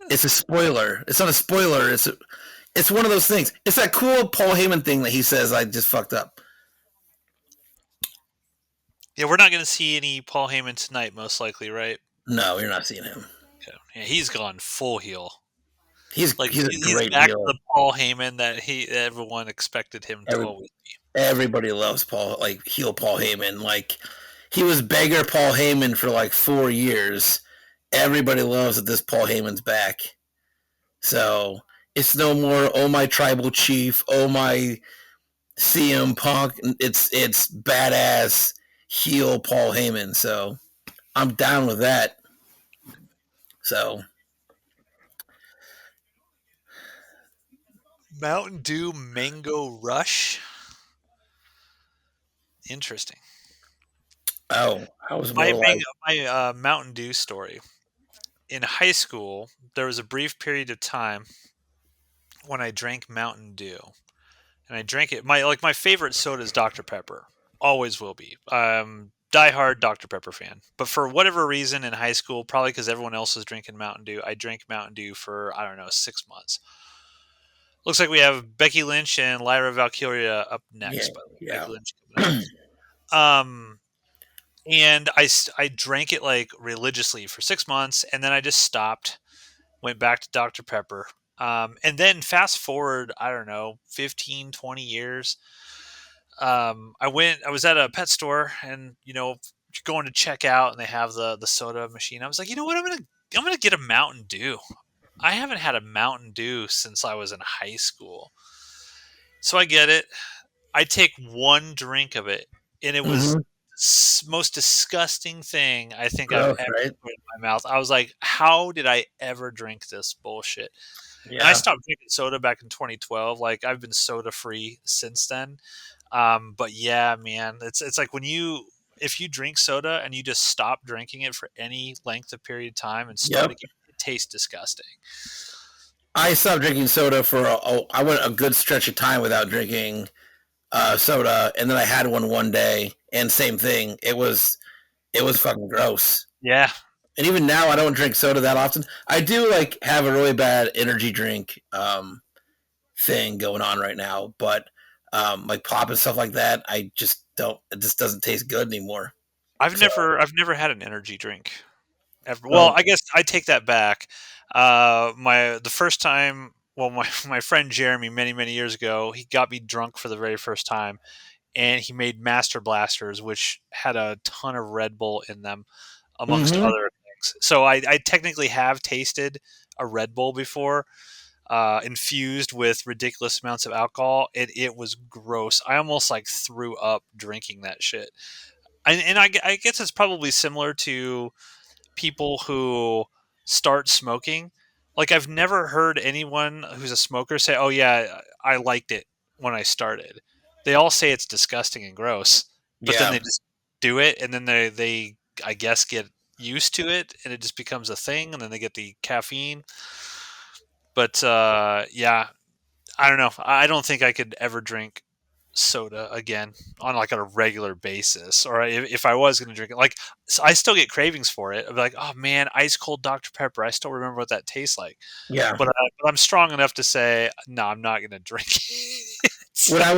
It's a spoiler. It's not a spoiler. It's one of those things. It's that cool Paul Heyman thing that he says I just fucked up. Yeah, we're not going to see any Paul Heyman tonight, most likely, right? No, you're not seeing him. Okay. Yeah, he's gone full heel. He's Like he's a he's great back to heel. the Paul Heyman that everyone expected him to Every, always be. everybody loves Paul, like heel Paul Heyman. Like he was beggar Paul Heyman for like 4 years. Everybody loves that this Paul Heyman's back. So it's no more oh my tribal chief, oh my CM Punk. It's badass heel Paul Heyman. So I'm down with that. So Mountain Dew Mango Rush. Interesting. I was My more like Mountain Dew story. In high school, there was a brief period of time when I drank Mountain Dew, and I drank it. My favorite soda is Dr Pepper. Always will be. Diehard Dr Pepper fan. But for whatever reason in high school, probably because everyone else was drinking Mountain Dew, I drank Mountain Dew for I don't know 6 months. Looks like we have Becky Lynch and Lyra Valkyria up yeah, next. By the way, yeah. Becky Lynch coming up. And I drank it like religiously for 6 months, and then I just stopped. Went back to Dr Pepper. And then fast forward, I don't know, 15, 20 years. I was at a pet store, and going to check out, and they have the soda machine. I was like, you know what, I'm gonna get a Mountain Dew. I haven't had a Mountain Dew since I was in high school. So I get it. I take one drink of it, and it was Hmm. most disgusting thing I think I've Gross, ever right? put in my mouth. I was like, "How did I ever drink this bullshit?" And I Yeah. stopped drinking soda back in 2012. Like I've been soda free since then. But yeah, man, it's like when you if you drink soda and you just stop drinking it for any length of period of time and start Yep. again, it tastes disgusting. I stopped drinking soda for I went a good stretch of time without drinking soda, and then I had one day, and same thing. It was fucking gross. Yeah, And even now, I don't drink soda that often. I do like have a really bad energy drink thing going on right now, but like pop and stuff like that, I just don't. It just doesn't taste good anymore. So, I've never had an energy drink ever. Well, well, I guess I take that back. My the first time, well, my my friend Jeremy many years ago, he got me drunk for the very first time, and he made Master Blasters, which had a ton of Red Bull in them, amongst mm-hmm. other things. So I technically have tasted a Red Bull before, infused with ridiculous amounts of alcohol. It was gross. I almost like threw up drinking that shit. And I guess it's probably similar to people who start smoking. Like I've never heard anyone who's a smoker say, "Oh yeah, I liked it when I started." They all say it's disgusting and gross, but then Yeah. they just do it, and then they I guess get used to it, and it just becomes a thing, and then they get the caffeine. But yeah, I don't know. I don't think I could ever drink soda again on like a regular basis, or if I was going to drink it, like I still get cravings for it. I'd be like, oh man, ice cold Dr Pepper. I still remember what that tastes like, Yeah. but I'm strong enough to say no, I'm not going to drink it. When I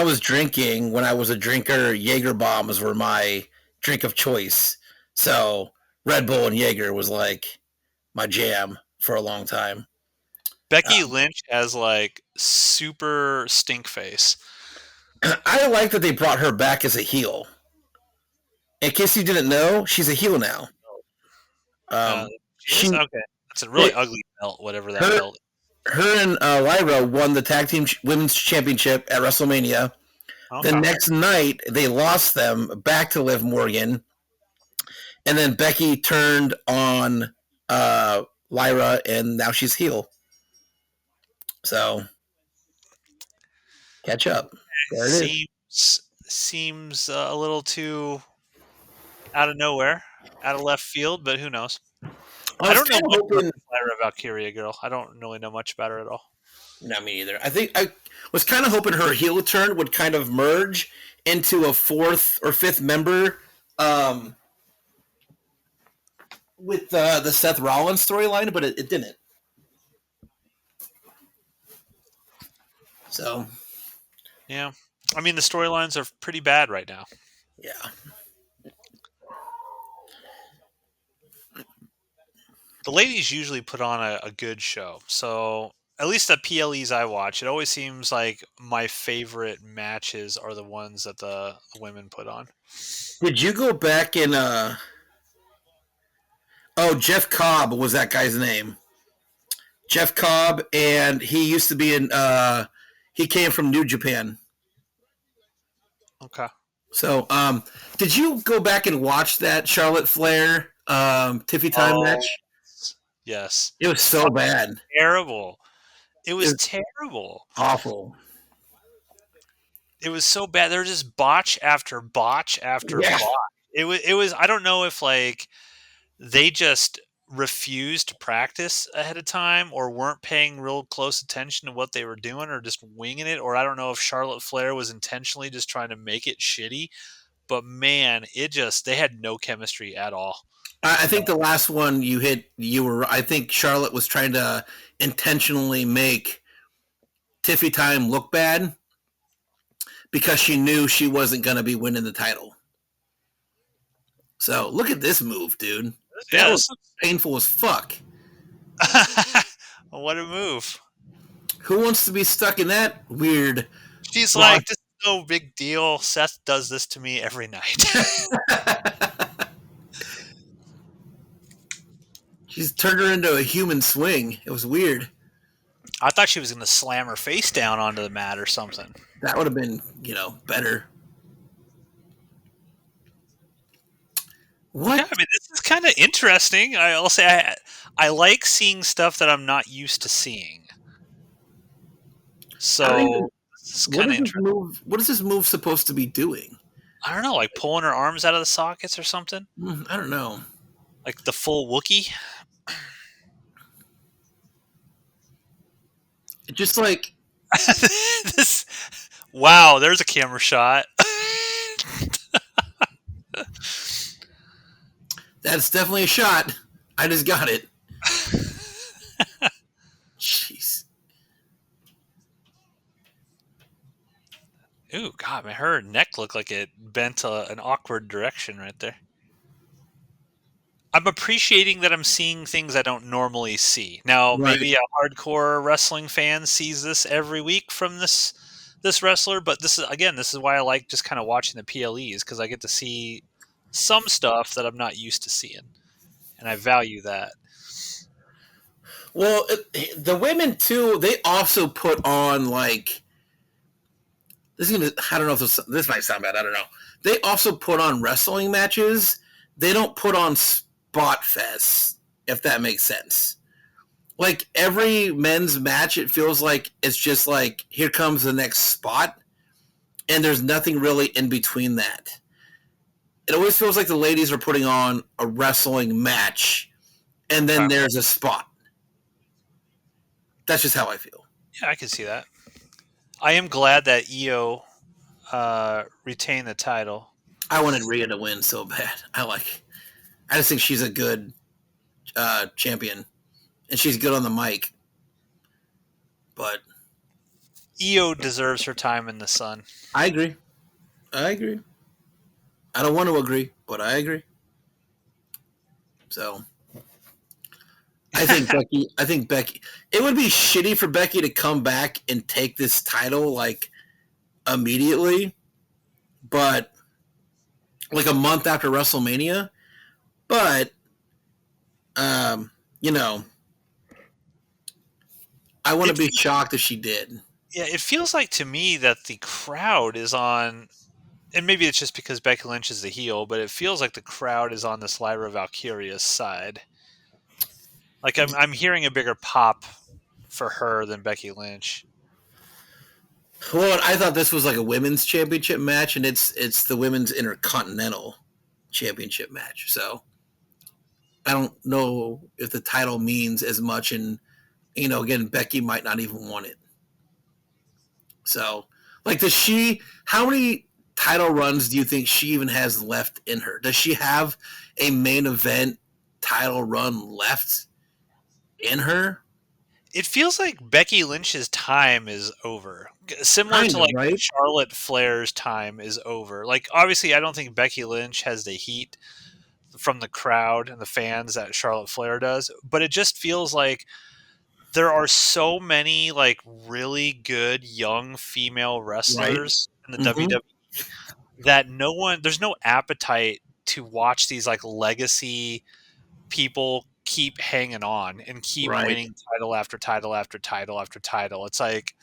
was drinking, when I was a drinker, Jaeger bombs were my drink of choice. So Red Bull and Jaeger was like my jam for a long time. Becky Lynch has like super stink face. I like that they brought her back as a heel. In case you didn't know, she's a heel now. Uh, she is She okay. That's a really they, ugly belt, whatever that her belt. her and Lyra won the tag team women's championship at WrestleMania. The Okay. next night, they lost them back to Liv Morgan, and then Becky turned on Lyra, and now she's heel. So catch up. There it is. Seems a little too out of nowhere, out of left field, but who knows? I I was don't know kind of much about hoping. the Lyra Valkyria girl. I don't really know much about her at all. Not me either. I think I was kind of hoping her heel turn would kind of merge into a fourth or fifth member um, with the Seth Rollins storyline, but it didn't. So Yeah, I mean the storylines are pretty bad right now. yeah, The ladies usually put on a good show, so at least the PLEs I watch, it always seems like my favorite matches are the ones that the women put on. did you go back and oh, Jeff Cobb was that guy's name. Jeff Cobb, and he used to be in. He came from New Japan. Okay. So, did you go back and watch that Charlotte Flair Tiffy Time Oh match? yes, It was so fucking bad. terrible. It It was was terrible. awful. It was so bad. There was just botch after botch after Yeah, botch. It was I don't know if like they just refused to practice ahead of time or weren't paying real close attention to what they were doing or just winging it, or I don't know if Charlotte Flair was intentionally just trying to make it shitty, but man, it just they had no chemistry at all. I No. think the last one you hit, you were. I think Charlotte was trying to intentionally make Tiffy Time look bad because she knew she wasn't going to be winning the title. So look at this move, dude. That Yeah, was painful as fuck. what a move. Who wants to be stuck in that weird She's box? like, this is no big deal. Seth does this to me every night. She's turned her into a human swing. It was weird. I thought she was going to slam her face down onto the mat or something. That would have been, better. Okay, What? I mean, this is kind of interesting. I'll say I like seeing stuff that I'm not used to seeing. I don't even. So this is kind of interesting. What is this move supposed to be doing? I don't know, like pulling her arms out of the sockets or something, I don't know. like the full Wookie. It just like This, wow, there's a camera shot. that's definitely a shot. I just got it. Jeez. Ooh, God, man, her neck looked like it bent an awkward direction right there. I'm appreciating that I'm seeing things I don't normally see. Now, Right. maybe a hardcore wrestling fan sees this every week from this wrestler, but this is why I like just kind of watching the PLEs because I get to see some stuff that I'm not used to seeing, and I value that. Well, the women too. They also put on like this is gonna. I don't know if this might sound bad. I don't know. They also put on wrestling matches. They don't put on spot fests, if that makes sense. Like every men's match, it feels like it's just like here comes the next spot, and there's nothing really in between that. It always feels like the ladies are putting on a wrestling match, and then Okay. there's a spot. That's just how I feel. Yeah, I can see that. I am glad that Io retained the title. I wanted Rhea to win so bad. I just think she's a good champion, and she's good on the mic. But Io deserves her time in the sun. I agree. I agree. I don't want to agree, but I agree. So I think Becky. I think Becky. It would be shitty for Becky to come back and take this title like immediately, but like a month after WrestleMania. But you know, I wouldn't It be shocked if she did. Yeah, it feels like to me that the crowd is on, and maybe it's just because Becky Lynch is the heel, but it feels like the crowd is on this Lyra Valkyria's side. Like I'm hearing a bigger pop for her than Becky Lynch. Well, I thought this was like a women's championship match, and it's the women's intercontinental championship match. So I don't know if the title means as much, and again, Becky might not even want it. So, like, does she? How many title runs do you think she even has left in her? Does she have a main event title run left in her? It feels like Becky Lynch's time is over. Similar Kind to of, like right? Charlotte Flair's time is over. Like obviously I don't think Becky Lynch has the heat from the crowd and the fans that Charlotte Flair does, but it just feels like there are so many like really good young female Right. wrestlers in the Mm-hmm. WWE that there's no appetite to watch these like legacy people keep hanging on and keep Right. winning title after title after title after title. It's like,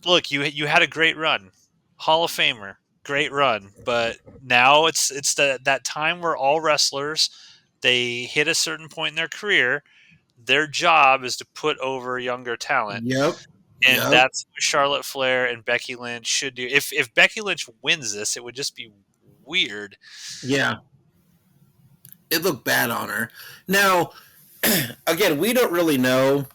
look, you had a great run, Hall of Famer, great run, but now it's that time where all wrestlers they hit a certain point in their career. Their job is to put over younger talent, Yep. and Yep. that's what Charlotte Flair and Becky Lynch should do. If Becky Lynch wins this, it would just be weird. Yeah. It looked bad on her. Now, again, we don't really know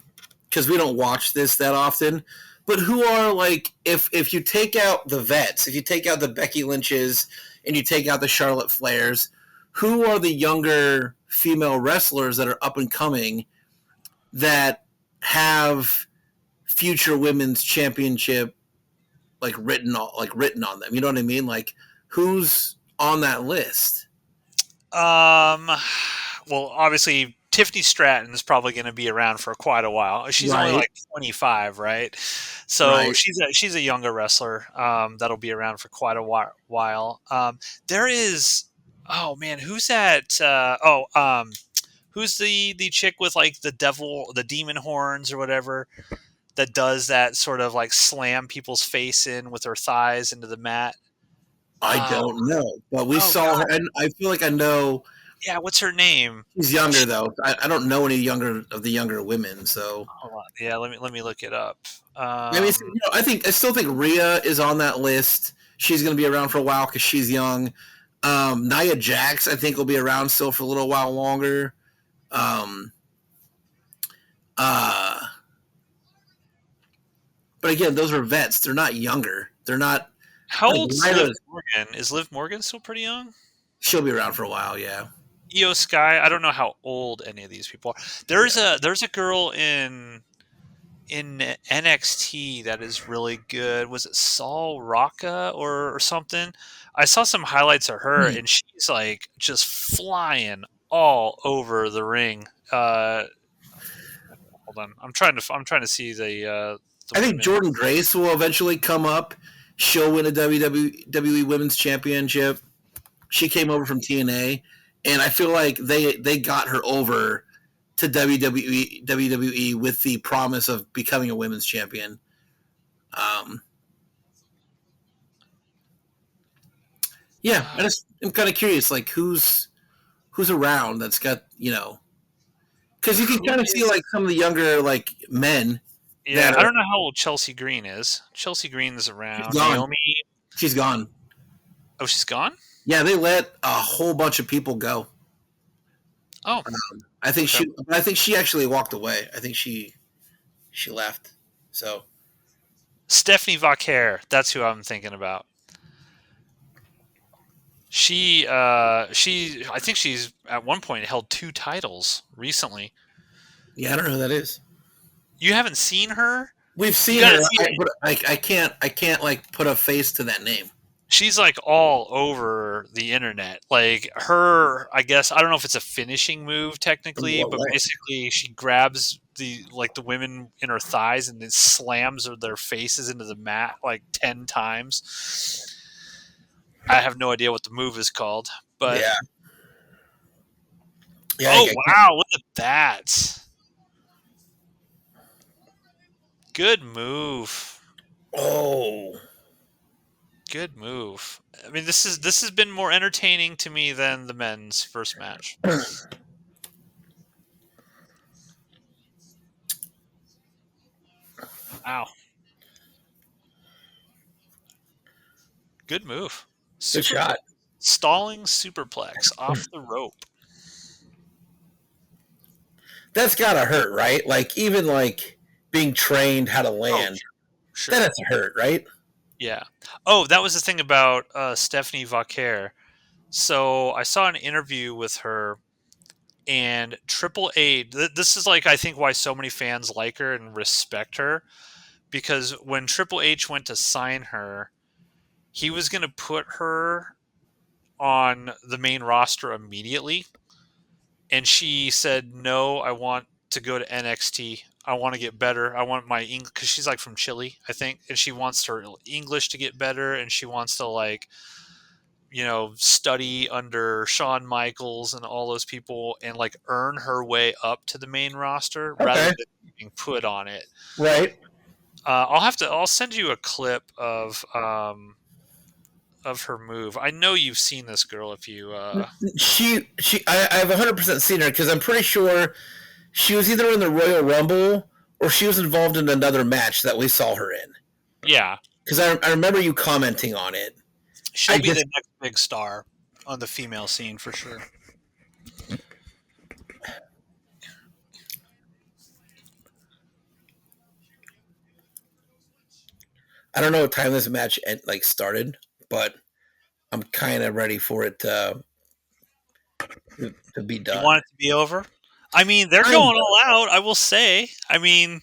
because we don't watch this that often. But who are like if you take out the vets, if you take out the Becky Lynches and you take out the Charlotte Flairs, who are the younger female wrestlers that are up and coming that have future women's championship written on them? You know what I mean? Like who's on that list? Um, well, obviously Tiffany Stratton is probably going to be around for quite a while. She's only Right, like 25, right? So right. she's a younger wrestler that'll be around for quite a while. There is, oh man, who's that? Who's the chick with like the demon horns or whatever that does that sort of like slam people's face in with her thighs into the mat? I Oh, don't know, but we oh saw her, God. and I feel like I know Yeah, what's her name? she's younger She, though. I don't know any younger of the younger women, so hold on. Yeah, let me look it up. I mean, I still think Rhea is on that list. She's going to be around for a while because she's young. Nia Jax, I think, will be around still for a little while longer. Um, uh, but again, those are vets. They're not younger. They're not How like old's Liv Lyra's. Morgan? Is Liv Morgan still pretty young? She'll be around for a while. Yeah, Io Sky. I don't know how old any of these people are. yeah. There's a girl in NXT that is really good. Was it Saul Rocca or something? I saw some highlights of her, Hmm. and she's like just flying all over the ring. Hold on, I'm trying to see the I think women. Jordan Grace will eventually come up. She'll win a WWE Women's Championship. She came over from TNA, and I feel like they got her over to WWE with the promise of becoming a women's champion. Um, yeah, I'm kind of curious, like who's around that's got because you can Who kind of see is? like some of the younger like men Yeah, that I are don't know how old Chelsea Green is. Chelsea Green is she's around. gone. Naomi. She's gone. Oh, she's gone. Yeah, they let a whole bunch of people go. Oh, okay. I think she actually walked away. I think she left. So Stephanie Vaquer. That's who I'm thinking about. I think she's at one point held two titles recently. yeah, I don't know who that is. You haven't seen her? We've You seen got her, to see her. but I can't like put a face to that name. She's like all over the internet. Like her, I guess I don't know if it's a finishing move In technically, what but way? basically she grabs the women in her thighs and then slams their faces into the mat like 10 times. I have no idea what the move is called, but Yeah, yeah, oh I can't. wow, look at that! Good move. Oh, Good move. I mean, this has been more entertaining to me than the men's first match. Wow, good move. good Superplex, shot. stalling superplex off the rope. That's gotta hurt, right? Like even like being trained how to Oh, land. That sure. has to hurt, right? Yeah. Oh, that was the thing about Stephanie Vaquer. So I saw an interview with her, and Triple A. This is like I think why so many fans like her and respect her, because when Triple H went to sign her, he was going to put her on the main roster immediately, and she said, "No, I want to go to NXT. I want to get better. I want my English because she's like from Chile, I think, and she wants her English to get better, and she wants to like study under Shawn Michaels and all those people, and like earn her way up to the main roster rather Okay, than being put on it." right. I'll send you a clip of her move. I know you've seen this girl if you I've 100% seen her because I'm pretty sure she was either in the Royal Rumble or she was involved in another match that we saw her in. yeah, Because I remember you commenting on it. she'll I be just the next big star on the female scene for sure. I don't know what time this match like started, but I'm kind of ready for it to be You done. want it to be over? I mean, they're Kind going of. all out, I will say. I mean,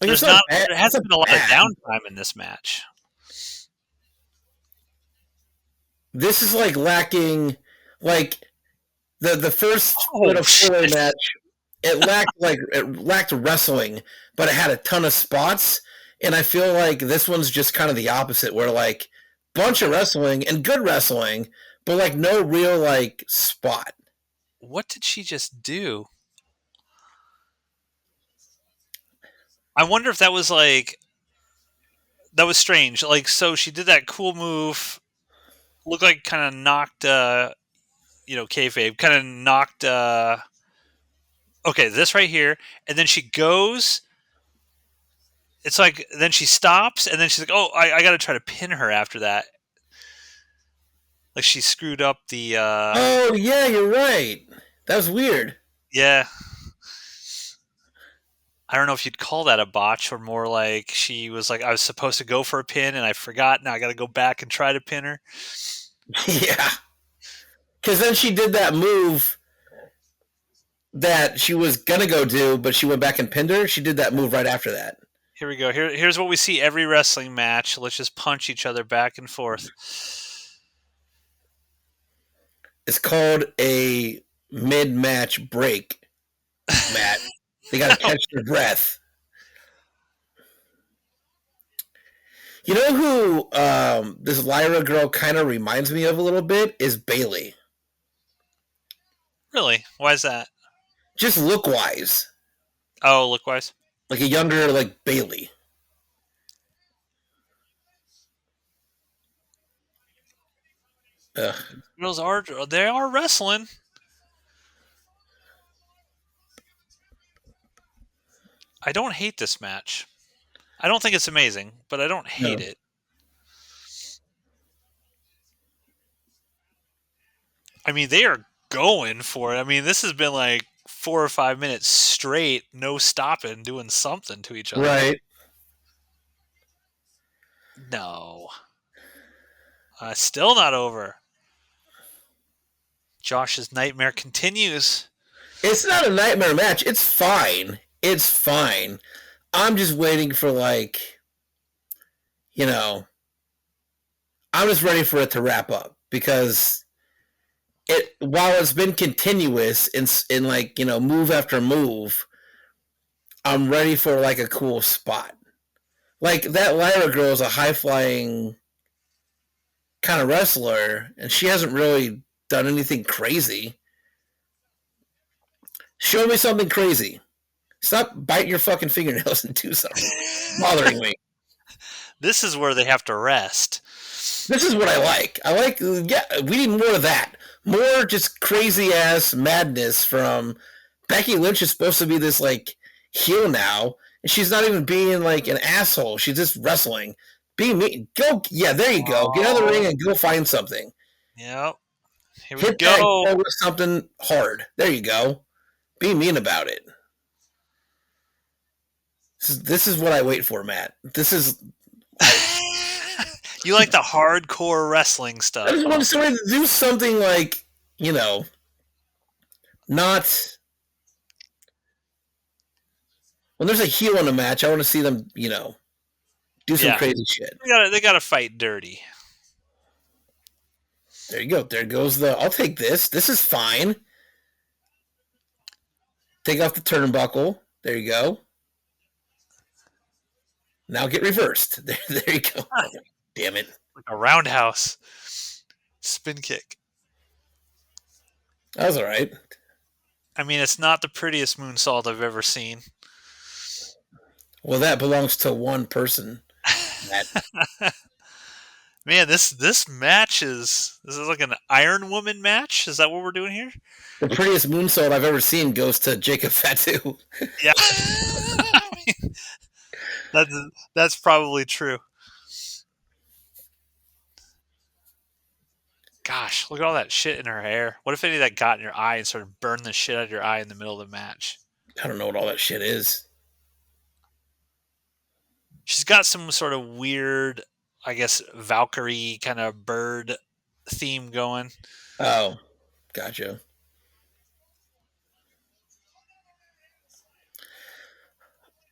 Like it's not bad. there It's hasn't not been a lot of bad. downtime in this match. This is like lacking, like the first Oh Fatal Four shit. match. It lacked wrestling, but it had a ton of spots. And I feel like this one's just kind of the opposite, where like bunch of wrestling and good wrestling, but like no real like spot. What did she just do? I wonder if that was strange. Like, so she did that cool move, looked like kind of knocked, kayfabe, kind of knocked. Okay, this right here, and then she goes. It's like then she stops, and then she's like, "Oh, I got to try to pin her after that." Like she screwed up the. Oh yeah, you're right. That was weird. Yeah, I don't know if you'd call that a botch or more like she was like, I was supposed to go for a pin and I forgot. Now I got to go back and try to pin her. Yeah, because then she did that move that she was gonna go do, but she went back and pinned her. She did that move right after that. Here we go. Here's what we see every wrestling match. Let's just punch each other back and forth. It's called a mid-match break, Matt. They got to catch their breath. You know who this Lyra girl kind of reminds me of a little bit is Bailey. Really? Why is that? Just look wise, Oh, look wise. like a younger like Bailey. Ugh. Girls are they are wrestling. I don't hate this match. I don't think it's amazing, but I don't hate No. it. I mean, they are going for it. I mean, this has been like 4 or 5 minutes straight, no stopping, doing something to each other. Right. No. Still not over. Josh's nightmare continues. It's not a nightmare match. It's fine. It's fine. I'm just waiting for like, you know, I'm just ready for it to wrap up because it while it's been continuous in like, move after move, I'm ready for like a cool spot. Like that Lyra girl is a high flying kind of wrestler, and she hasn't really done anything crazy. Show me something crazy. Stop biting your fucking fingernails and do something. It's bothering me. This is where they have to rest. This is what I like. Yeah, we need more of that. More just crazy ass madness from Becky Lynch is supposed to be this like heel now, and she's not even being like an asshole. She's just wrestling. Be me. Go. Yeah, there you go. Get out of the ring and go find something. Yep. Here we Hit that go. girl with something hard. There you go. Be mean about it. This is what I wait for, Matt. This is. You like the hardcore wrestling stuff. I just Huh? want somebody to do something like, not. When there's a heel in a match, I want to see them, do some crazy shit. They gotta fight dirty. There you go. There goes I'll take this. This is fine. Take off the turnbuckle. There you go. Now get reversed. There you go. Damn it. Like a roundhouse. Spin kick. That was all right. I mean, it's not the prettiest moonsault I've ever seen. Well, that belongs to one person. Man, this match is like an Iron Woman match. Is that what we're doing here? The prettiest moonsault I've ever seen goes to Jacob Fatu. Yeah. I mean, that's probably true. Gosh, look at all that shit in her hair. What if any of that got in your eye and started burning the shit out of your eye in the middle of the match? I don't know what all that shit is. She's got some sort of weird, I guess, Valkyrie kind of bird theme going. Oh, gotcha.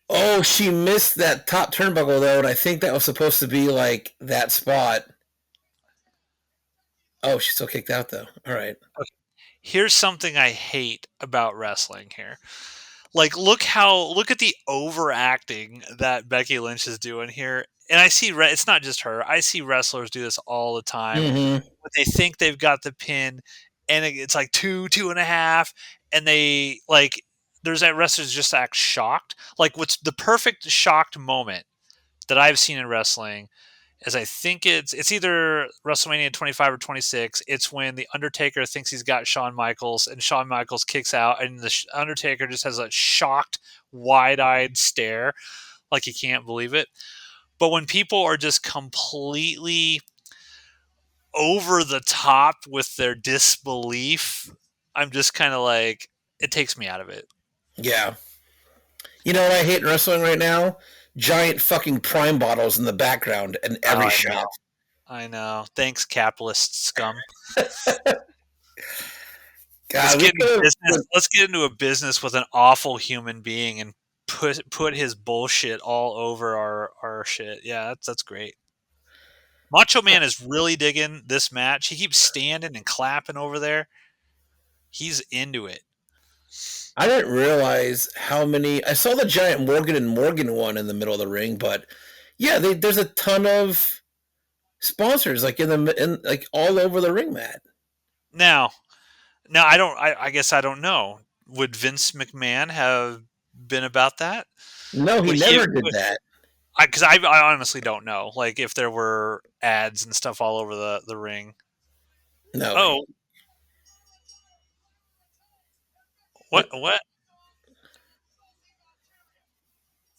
Oh, she missed that top turnbuckle though, and I think that was supposed to be like that spot. Oh, she's still kicked out though. All right. Here's something I hate about wrestling here. Like look at the overacting that Becky Lynch is doing here. And I see it's not just her. I see wrestlers do this all the time. Mm-hmm. When they think they've got the pin and it's like 2.5 and they like there's that wrestlers just act shocked. Like what's the perfect shocked moment that I've seen in wrestling is I think it's either WrestleMania 25 or 26. It's when the Undertaker thinks he's got Shawn Michaels, and Shawn Michaels kicks out, and the Undertaker just has a shocked, wide-eyed stare, like he can't believe it. But when people are just completely over the top with their disbelief, I'm just kind of like, it takes me out of it. Yeah. You know what I hate in wrestling right now? Giant fucking prime bottles in the background in Oh, every I know. shot. I know. Thanks, capitalist scum. Let's God, we get into could business. have. Let's get into a business with an awful human being and put his bullshit all over our shit. Yeah, that's great. Macho Man is really digging this match. He keeps standing and clapping over there. He's into it. I didn't realize how many. I saw the giant Morgan and Morgan one in the middle of the ring, but yeah, there's a ton of sponsors like in like all over the ring mat. Now, now I don't. I guess I don't know. Would Vince McMahon have been about that? No, he Would he? never did that. Because I honestly don't know. Like if there were ads and stuff all over the ring. No, Oh, what?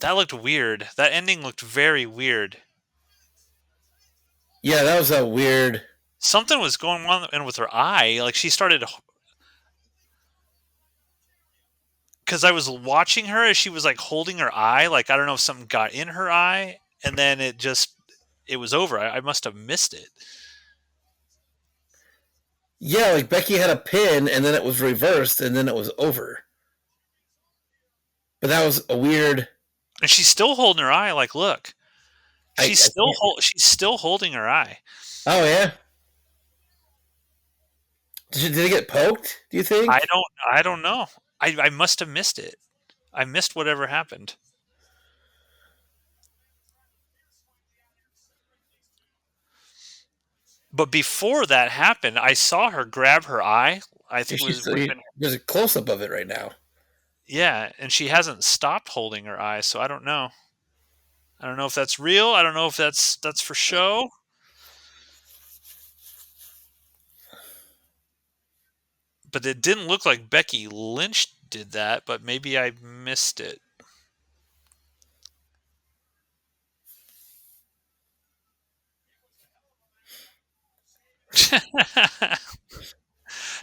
That looked weird. That ending looked very weird. yeah, that was a weird. Something was going on with her eye. Like she started, because I was watching her as she was like holding her eye. Like I don't know if something got in her eye, and then it was over. I must have missed it. Yeah, like Becky had a pin, and then it was reversed, and then it was over. But that was a weird. And she's still holding her eye. Like look, I can't. she's still holding her eye. Oh yeah. Did it get poked? Do you think? I don't know. I must have missed it. I missed whatever happened. But before that happened, I saw her grab her eye. I think it would have been, There's a close up of it right now. yeah, and she hasn't stopped holding her eye, so I don't know. I don't know if that's real. I don't know if that's for show. But it didn't look like Becky Lynch did that, but maybe I missed it.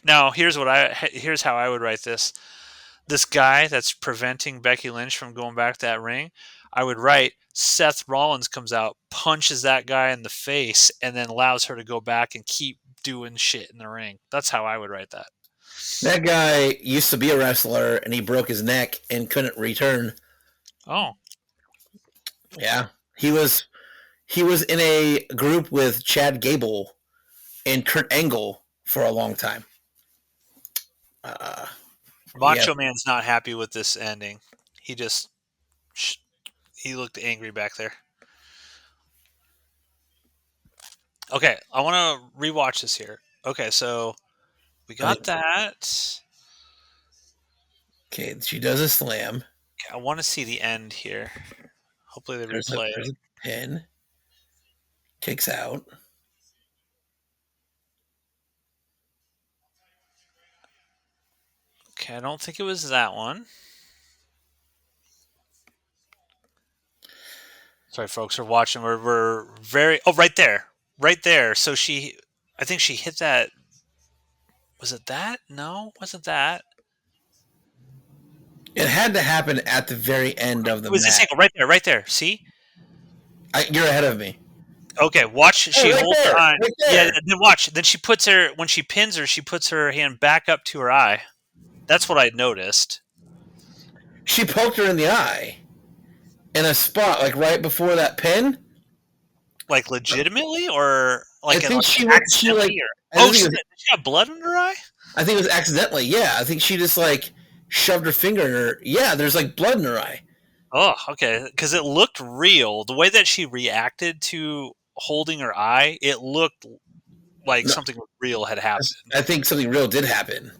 Now, here's how I would write this. This guy that's preventing Becky Lynch from going back to that ring, I would write Seth Rollins comes out, punches that guy in the face, and then allows her to go back and keep doing shit in the ring. That's how I would write that. That guy used to be a wrestler, and he broke his neck and couldn't return. Oh, Yeah, he was in a group with Chad Gable and Kurt Angle for a long time. Uh, yeah, Macho Man's not happy with this ending. He just he looked angry back there. Okay, I want to rewatch this here. Okay, so we I think. got that. Okay, she does a slam. Okay, I want to see the end here. Hopefully they replay There's it. a pin. Kicks out. Okay, I don't think it was that one. Sorry, folks, we're watching. We're very. Oh, right there, right there. So I think she hit that. Was it that? No, wasn't that? It had to happen at the very end of It the was this match. angle right there, right there. See? You're ahead of me. Okay, watch. Oh, She right holds her there, eye. right Yeah, there. and then watch. Then she puts her when she pins her. She puts her hand back up to her eye. That's what I noticed. She poked her in the eye in a spot like right before that pin. Like legitimately, or I like think she like. accidentally, or I oh, think it was. did she have blood under her eye? I think it was accidentally. Yeah, I think she just like shoved her finger in her. Yeah, there's like blood in her eye. Oh, okay. Because it looked real. The way that she reacted to holding her eye, it looked like No, something real had happened. I think something real did happen.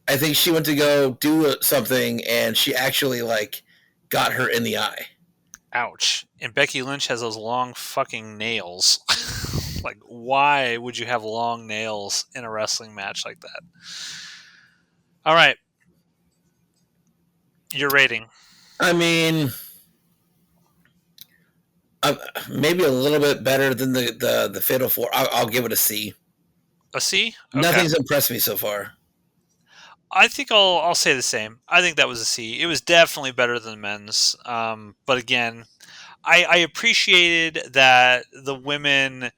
I think she went to go do something and she actually like got her in the eye. Ouch. And Becky Lynch has those long fucking nails. Like, why would you have long nails in a wrestling match like that? All right, your rating. I mean, uh, maybe a little bit better than the Fatal Four. I'll give it a C. A C? Okay. Nothing's impressed me so far. I think I'll say the same. I think that was a C. It was definitely better than men's. But again, I appreciated that the women.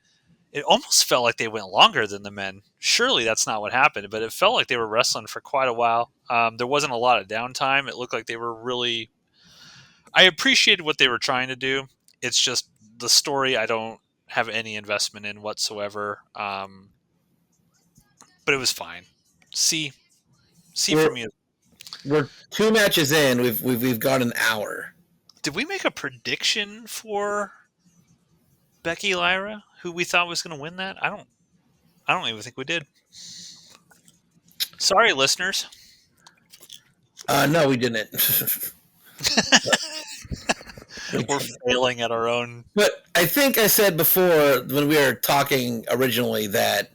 It almost felt like they went longer than the men. Surely that's not what happened, but it felt like they were wrestling for quite a while. There wasn't a lot of downtime. It looked like they were really. I appreciated what they were trying to do. It's just the story I don't have any investment in whatsoever. But it was fine. C, C for We're me. we're 2 matches in. We've got an hour. Did we make a prediction for Becky Lyra, who we thought was going to win that? I don't even think we did. Sorry, listeners. No, we didn't. We're failing at our own. But I think I said before when we were talking originally that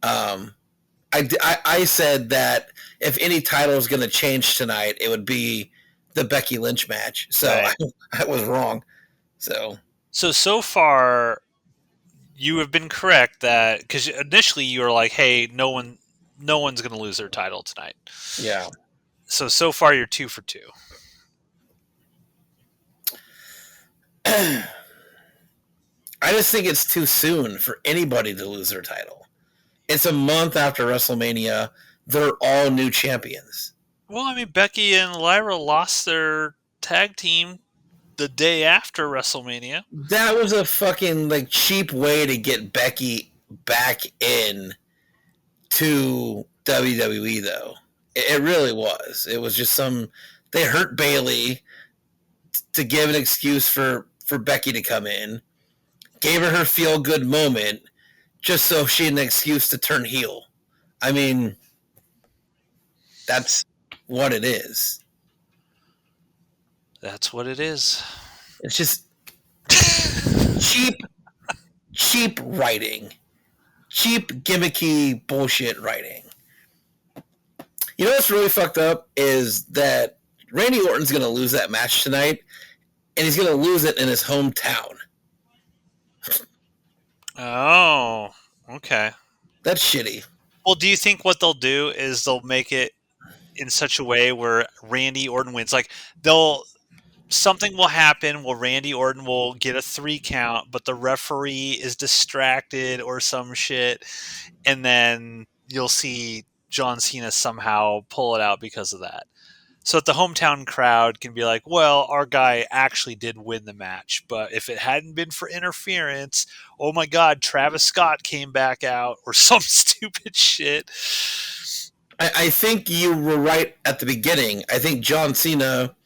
I said that if any title is going to change tonight, it would be the Becky Lynch match. So Right. I was wrong. So far, you have been correct that because initially you were like, "Hey, no one's going to lose their title tonight." Yeah. So far, you're 2 for 2. I just think it's too soon for anybody to lose their title. It's a month after WrestleMania. They're all new champions. Well, I mean, Becky and Lyra lost their tag team the day after WrestleMania. That was a fucking like cheap way to get Becky back in to WWE though. It really was. It was just they hurt Bayley to give an excuse for Becky to come in. Gave her feel good moment just so she had an excuse to turn heel. I mean, that's what it is. That's what it is. It's just cheap writing. Cheap, gimmicky bullshit writing. You know what's really fucked up is that Randy Orton's going to lose that match tonight, and he's going to lose it in his hometown. Oh, okay. That's shitty. Well, do you think what they'll do is they'll make it in such a way where Randy Orton wins? Like something will happen where Randy Orton will get a 3 count, but the referee is distracted or some shit, and then you'll see John Cena somehow pull it out because of that. So that the hometown crowd can be like, well, our guy actually did win the match, but if it hadn't been for interference, oh my God, Travis Scott came back out or some stupid shit. I think you were right at the beginning. I think John Cena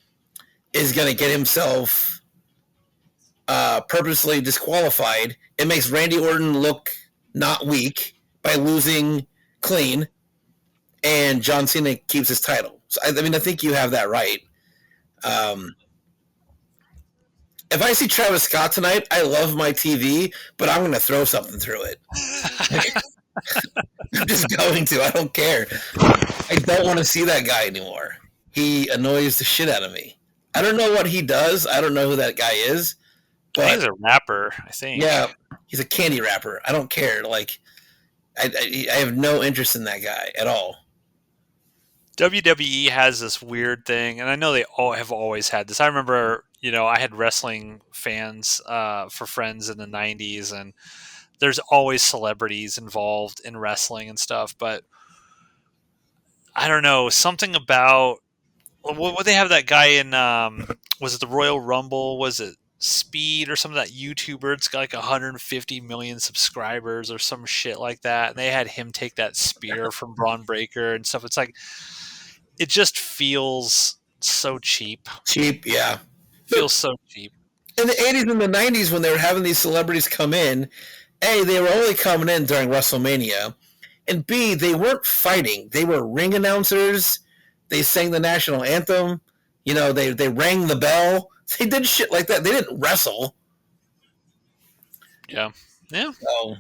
is going to get himself purposely disqualified. It makes Randy Orton look not weak by losing clean, and John Cena keeps his title. So, I mean, I think you have that right. If I see Travis Scott tonight, I love my TV, but I'm going to throw something through it. I'm just going to. I don't care. I don't want to see that guy anymore. He annoys the shit out of me. I don't know what he does. I don't know who that guy is. But I think he's a rapper, I think. Yeah, he's a candy rapper. I don't care. Like, I have no interest in that guy at all. WWE has this weird thing, and I know they all have always had this. I remember, I had wrestling fans for friends in the 90s, and there's always celebrities involved in wrestling and stuff, but I don't know, something about what they have that guy in was it the Royal Rumble, was it Speed or some of that YouTuber, it's got like 150 million subscribers or some shit like that, and they had him take that spear from Braun Breaker and stuff. It's like, it just feels so cheap. Yeah. Feels so cheap. In the 80s and the 90s, when they were having these celebrities come in, A, they were only coming in during WrestleMania, and B, they weren't fighting. They were ring announcers. They sang the national anthem. They rang the bell. They did shit like that. They didn't wrestle. Yeah. Yeah. So,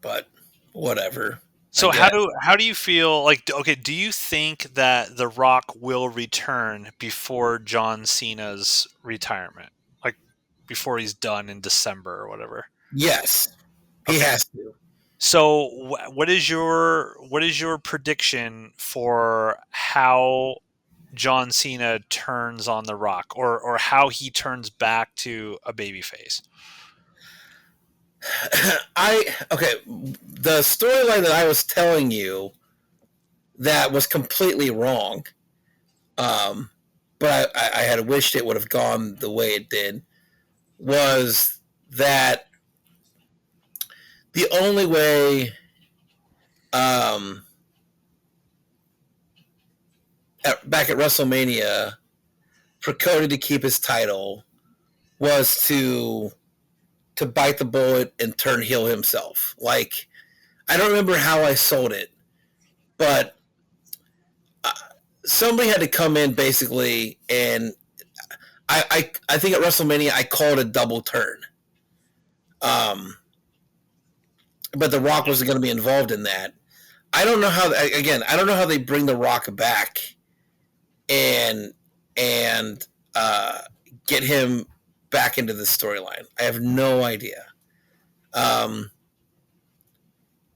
but whatever. I So guess how do you feel like okay, do you think that The Rock will return before John Cena's retirement? Like before he's done in December or whatever? yes, he Okay. has to. So what is your prediction for how John Cena turns on The Rock or how he turns back to a babyface? I okay. The storyline that I was telling you that was completely wrong. Um, but I had wished it would have gone the way it did. Was that the only way? Um, Back at WrestleMania, for Cody to keep his title was to bite the bullet and turn heel himself. Like I don't remember how I sold it, but somebody had to come in basically, and I think at WrestleMania I called a double turn. Um, but The Rock wasn't going to be involved in that. I don't know how. Again, I don't know how they bring The Rock back and and uh, get him back into the storyline. I have no idea. Um,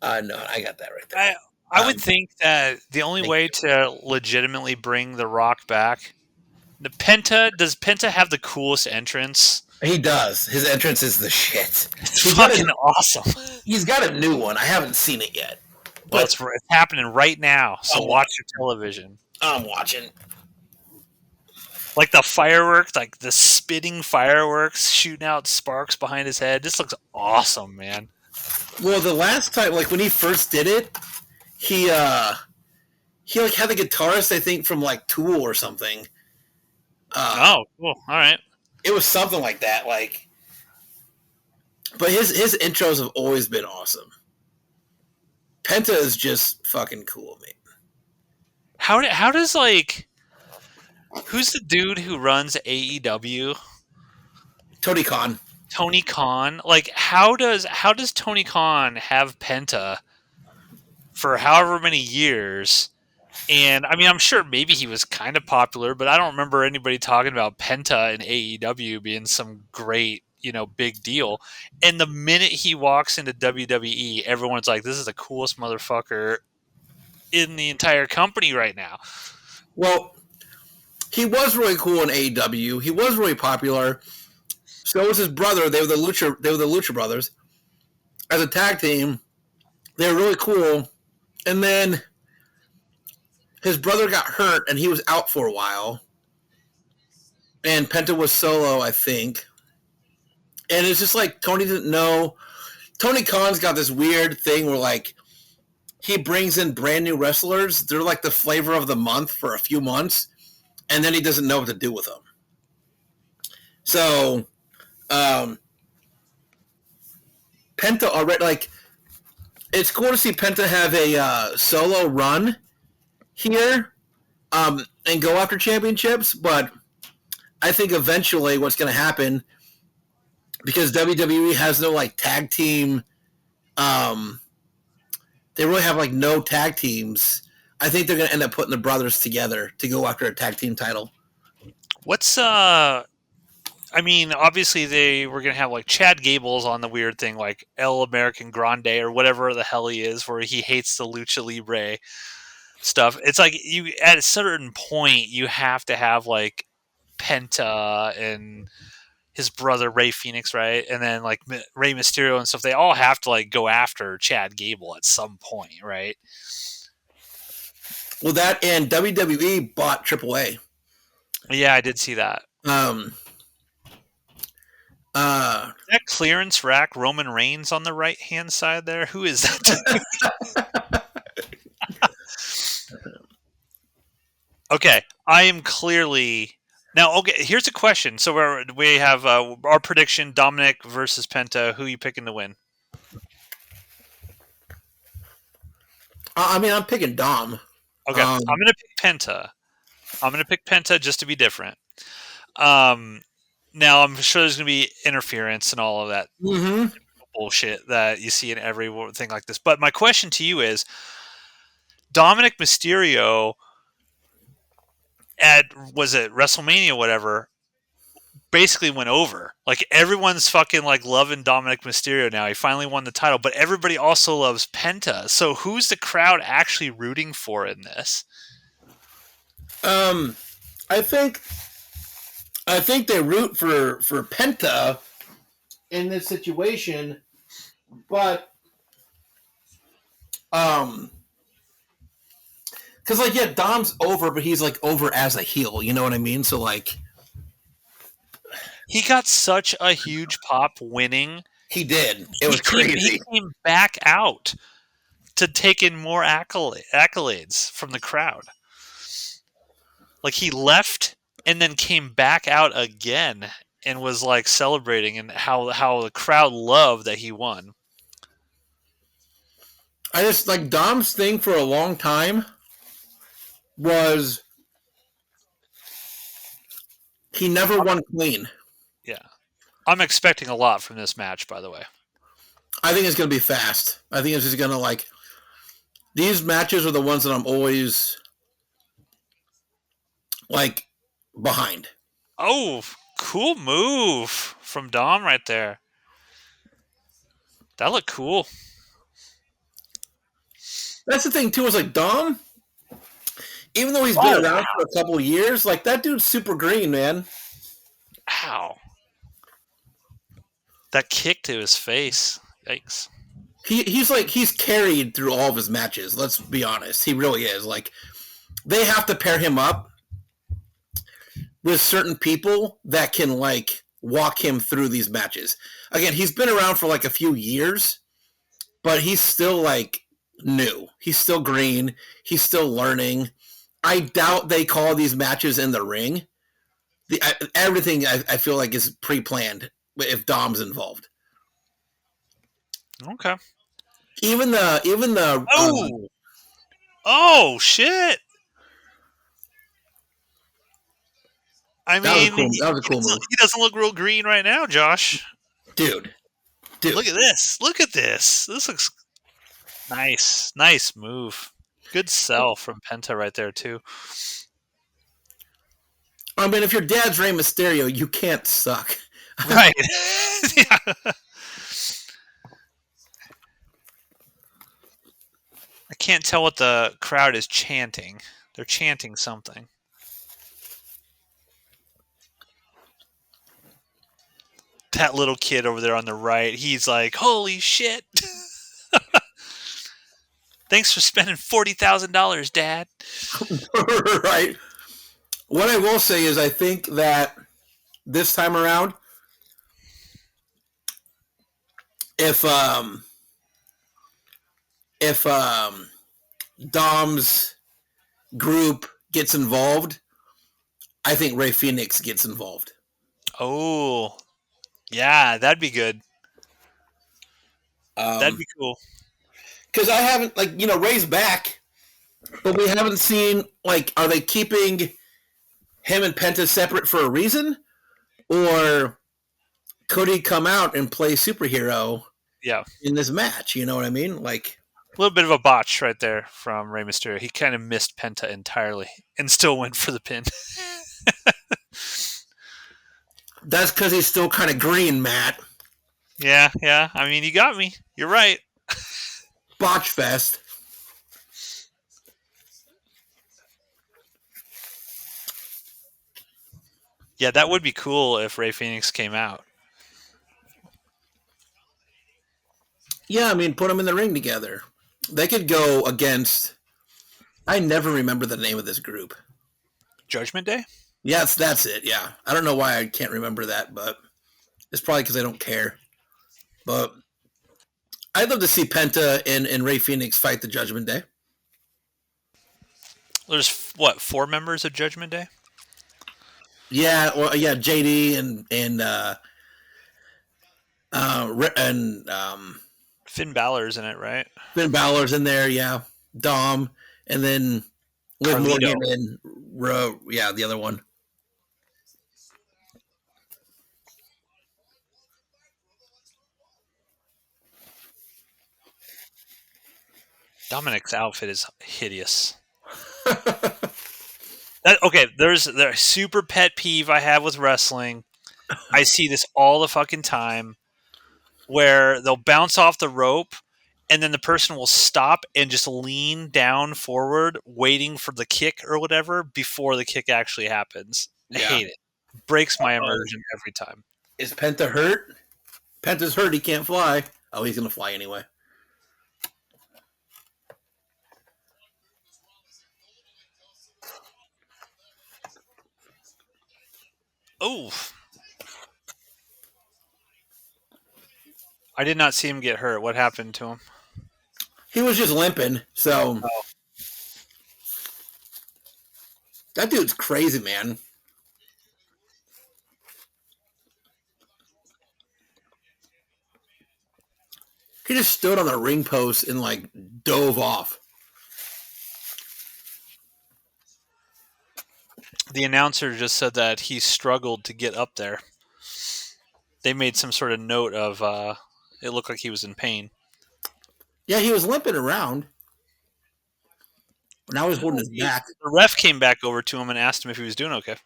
no, I got that right there. I I would Um, think that the only thank way you. to legitimately bring The Rock back, the Penta does Penta have the coolest entrance? He does. His entrance is the shit. It's He's got fucking a awesome. he's got a new one. I haven't seen it yet, Well, but it's happening right now, so I'm watch watching. your television. I'm watching. Like the fireworks, like the spitting fireworks shooting out sparks behind his head. This looks awesome, man. Well, the last time, like when he first did it, he he like had the guitarist, I think, from like Tool or something. Oh, cool. All right. It was something like that. Like, but his intros have always been awesome. Penta is just fucking cool, man. How does like who's the dude who runs AEW? Tony Khan. Tony Khan. Like how does Tony Khan have Penta for however many years? And I mean, I'm sure maybe he was kind of popular, but I don't remember anybody talking about Penta in AEW being some great, big deal. And the minute he walks into WWE, everyone's like, "This is the coolest motherfucker in the entire company right now." Well, he was really cool in AEW. He was really popular. So was his brother. They were the Lucha. They were the Lucha Brothers. As a tag team, they were really cool. And then his brother got hurt, and he was out for a while. And Penta was solo, I think. And it's just like Tony didn't know. Tony Khan's got this weird thing where like he brings in brand new wrestlers. They're like the flavor of the month for a few months, and then he doesn't know what to do with them. So um, Penta already like it's cool to see Penta have a solo run here and go after championships, but I think eventually what's going to happen because WWE has no like tag team. Um, they really have like no tag teams. I think they're going to end up putting the brothers together to go after a tag team title. What's I mean, obviously they were gonna have like Chad Gable's on the weird thing, like El American Grande or whatever the hell he is, where he hates the lucha libre stuff. It's like you at a certain point you have to have like Penta and his brother Ray Phoenix, right? And then like Ray Mysterio and stuff. They all have to like go after Chad Gable at some point, right? Well, that and WWE bought AAA. Yeah, I did see that. Um, uh, That clearance rack Roman Reigns on the right hand side there. Who is that? Okay, I am clearly now. Okay, here's a question. So we have our prediction: Dominic versus Penta. Who are you picking to win? I mean, I'm picking Dom. Okay, I'm Um, gonna pick Penta. I'm going to pick Penta just to be different. Um, Now I'm sure there's going to be interference and all of that Mm-hmm. bullshit that you see in every thing like this. But my question to you is, Dominic Mysterio at was it WrestleMania, whatever, basically went over. Like everyone's fucking like loving Dominic Mysterio now. He finally won the title, but everybody also loves Penta. So who's the crowd actually rooting for in this? Um, I think they root for Penta in this situation, but um, because like yeah, Dom's over, but he's like over as a heel. You know what I mean? So like He got such a huge pop winning. he did. It was He crazy. came back out to take in more accolades from the crowd. Like he left and then came back out again and was like celebrating and how the crowd loved that he won. I just like Dom's thing for a long time was he never won clean. Yeah. I'm expecting a lot from this match, by the way. I think it's gonna be fast. I think it's just gonna like these matches are the ones that I'm always like behind. Oh, cool move from Dom right there. That looked cool. That's the thing too. Is like Dom, even though he's been Oh, around for a couple of years, like that dude's super green, man. wow. That kick to his face. Yikes. He's like he's carried through all of his matches. Let's be honest, he really is. Like they have to pair him up with certain people that can like walk him through these matches. Again, he's been around for like a few years, but he's still like new. He's still green. He's still learning. I doubt they call these matches in the ring. Everything I feel like is pre-planned if Dom's involved. Okay. Even the Oh. Oh, shit. I that was a mean, cool that was a cool move, he doesn't look real green right now, Josh. dude. Dude, Look at this. Look at this. This looks nice. Nice move. Good sell from Penta right there, too. I mean, if your dad's Rey Mysterio, you can't suck. Right. Yeah. I can't tell what the crowd is chanting. They're chanting something. That little kid over there on the right, he's like, holy shit. Thanks for spending $40,000, Dad. Right. What I will say is, I think that this time around, if if Dom's group gets involved, I think Ray Phoenix gets involved. Oh, yeah, that'd be good. That'd Um, be cool. because I haven't like Ray's back, but we haven't seen like are they keeping him and Penta separate for a reason, or could he come out and play superhero Yeah. in this match? You know what I mean? Like A little bit of a botch right there from Rey Mysterio. He kind of missed Penta entirely and still went for the pin. that's because he's still kind of green, Matt. Yeah, yeah. I mean, you got me. You're right. Botch fest. Yeah, that would be cool if Ray Phoenix came out. Yeah, I mean, put them in the ring together. They could go against. I never remember the name of this group. Judgment Day? Yes, that's it. Yeah, I don't know why I can't remember that, but it's probably because I don't care. But I'd love to see Penta and Ray Phoenix fight the Judgment Day. There's, what, 4 members of Judgment Day? Yeah, or yeah, JD and Finn Balor's in it, right? Finn Balor's in there. Yeah, Dom, and then with Carlito. Morgan and yeah, the other one. Dominic's outfit is hideous. Okay, there's the super pet peeve I have with wrestling. I see this all the fucking time where they'll bounce off the rope and then the person will stop and just lean down forward waiting for the kick or whatever before the kick actually happens. I Yeah. hate it. Breaks my Oh, immersion every time. is Penta hurt? Penta's hurt. He can't fly. Oh, he's gonna fly anyway. Oh, I did not see him get hurt. What happened to him? He was just limping. So Oh, that dude's crazy, man. He just stood on the ring post and like dove off. the announcer just said that he struggled to get up there. They made some sort of note of it looked like he was in pain. Yeah, he was limping around. Now he's holding his back, The ref came back over to him and asked him if he was doing okay.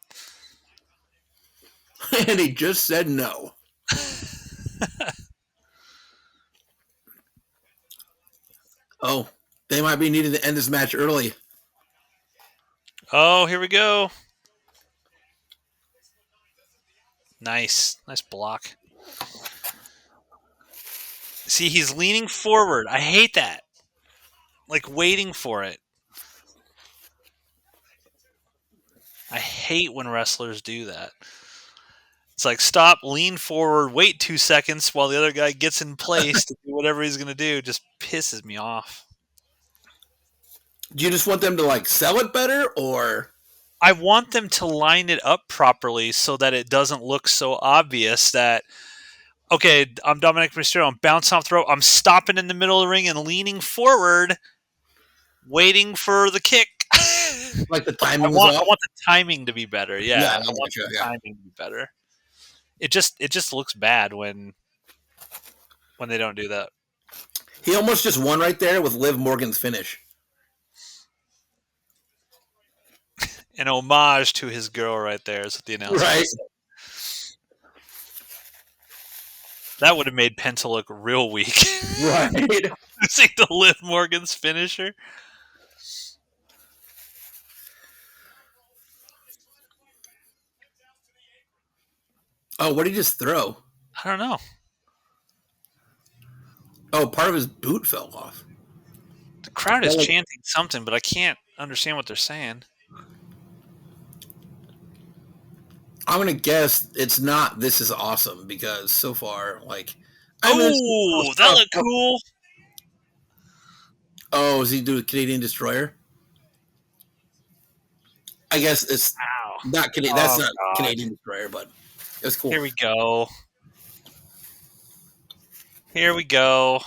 and he just said no. Oh, they might be needing to end this match early. Oh, here we go. Nice block. See, he's leaning forward. I hate that. Like waiting for it. I hate when wrestlers do that. It's like stop, lean forward, wait 2 seconds while the other guy gets in place to do whatever he's going to do. It just pisses me off. Do you just want them to like sell it better, or I want them to line it up properly so that it doesn't look so obvious that, okay, I'm Dominic Mysterio, I'm bouncing off the rope, I'm stopping in the middle of the ring and leaning forward, waiting for the kick. like the I timing was want off? the timing to be better. Yeah, Yeah, I I want gotcha, the yeah. timing to be better. It just looks bad when they don't do that. He almost just won right there with Liv Morgan's finish. An homage to his girl right there is what the announcer Right, said. That would have made Penta look real weak. right. Losing to Liv Morgan's finisher. Oh, what did he just throw? I don't know. Oh, part of his boot fell off. The crowd is Well, like, chanting something, but I can't understand what they're saying. I'm gonna guess it's not. This is awesome because so far, like, I mean, it's cool Oh, that stuff. looked cool. Oh, is he doing Canadian Destroyer? I guess it's Wow. not Canadian. That's Oh, not God. Canadian Destroyer, but it's cool. Here we go. Here we go.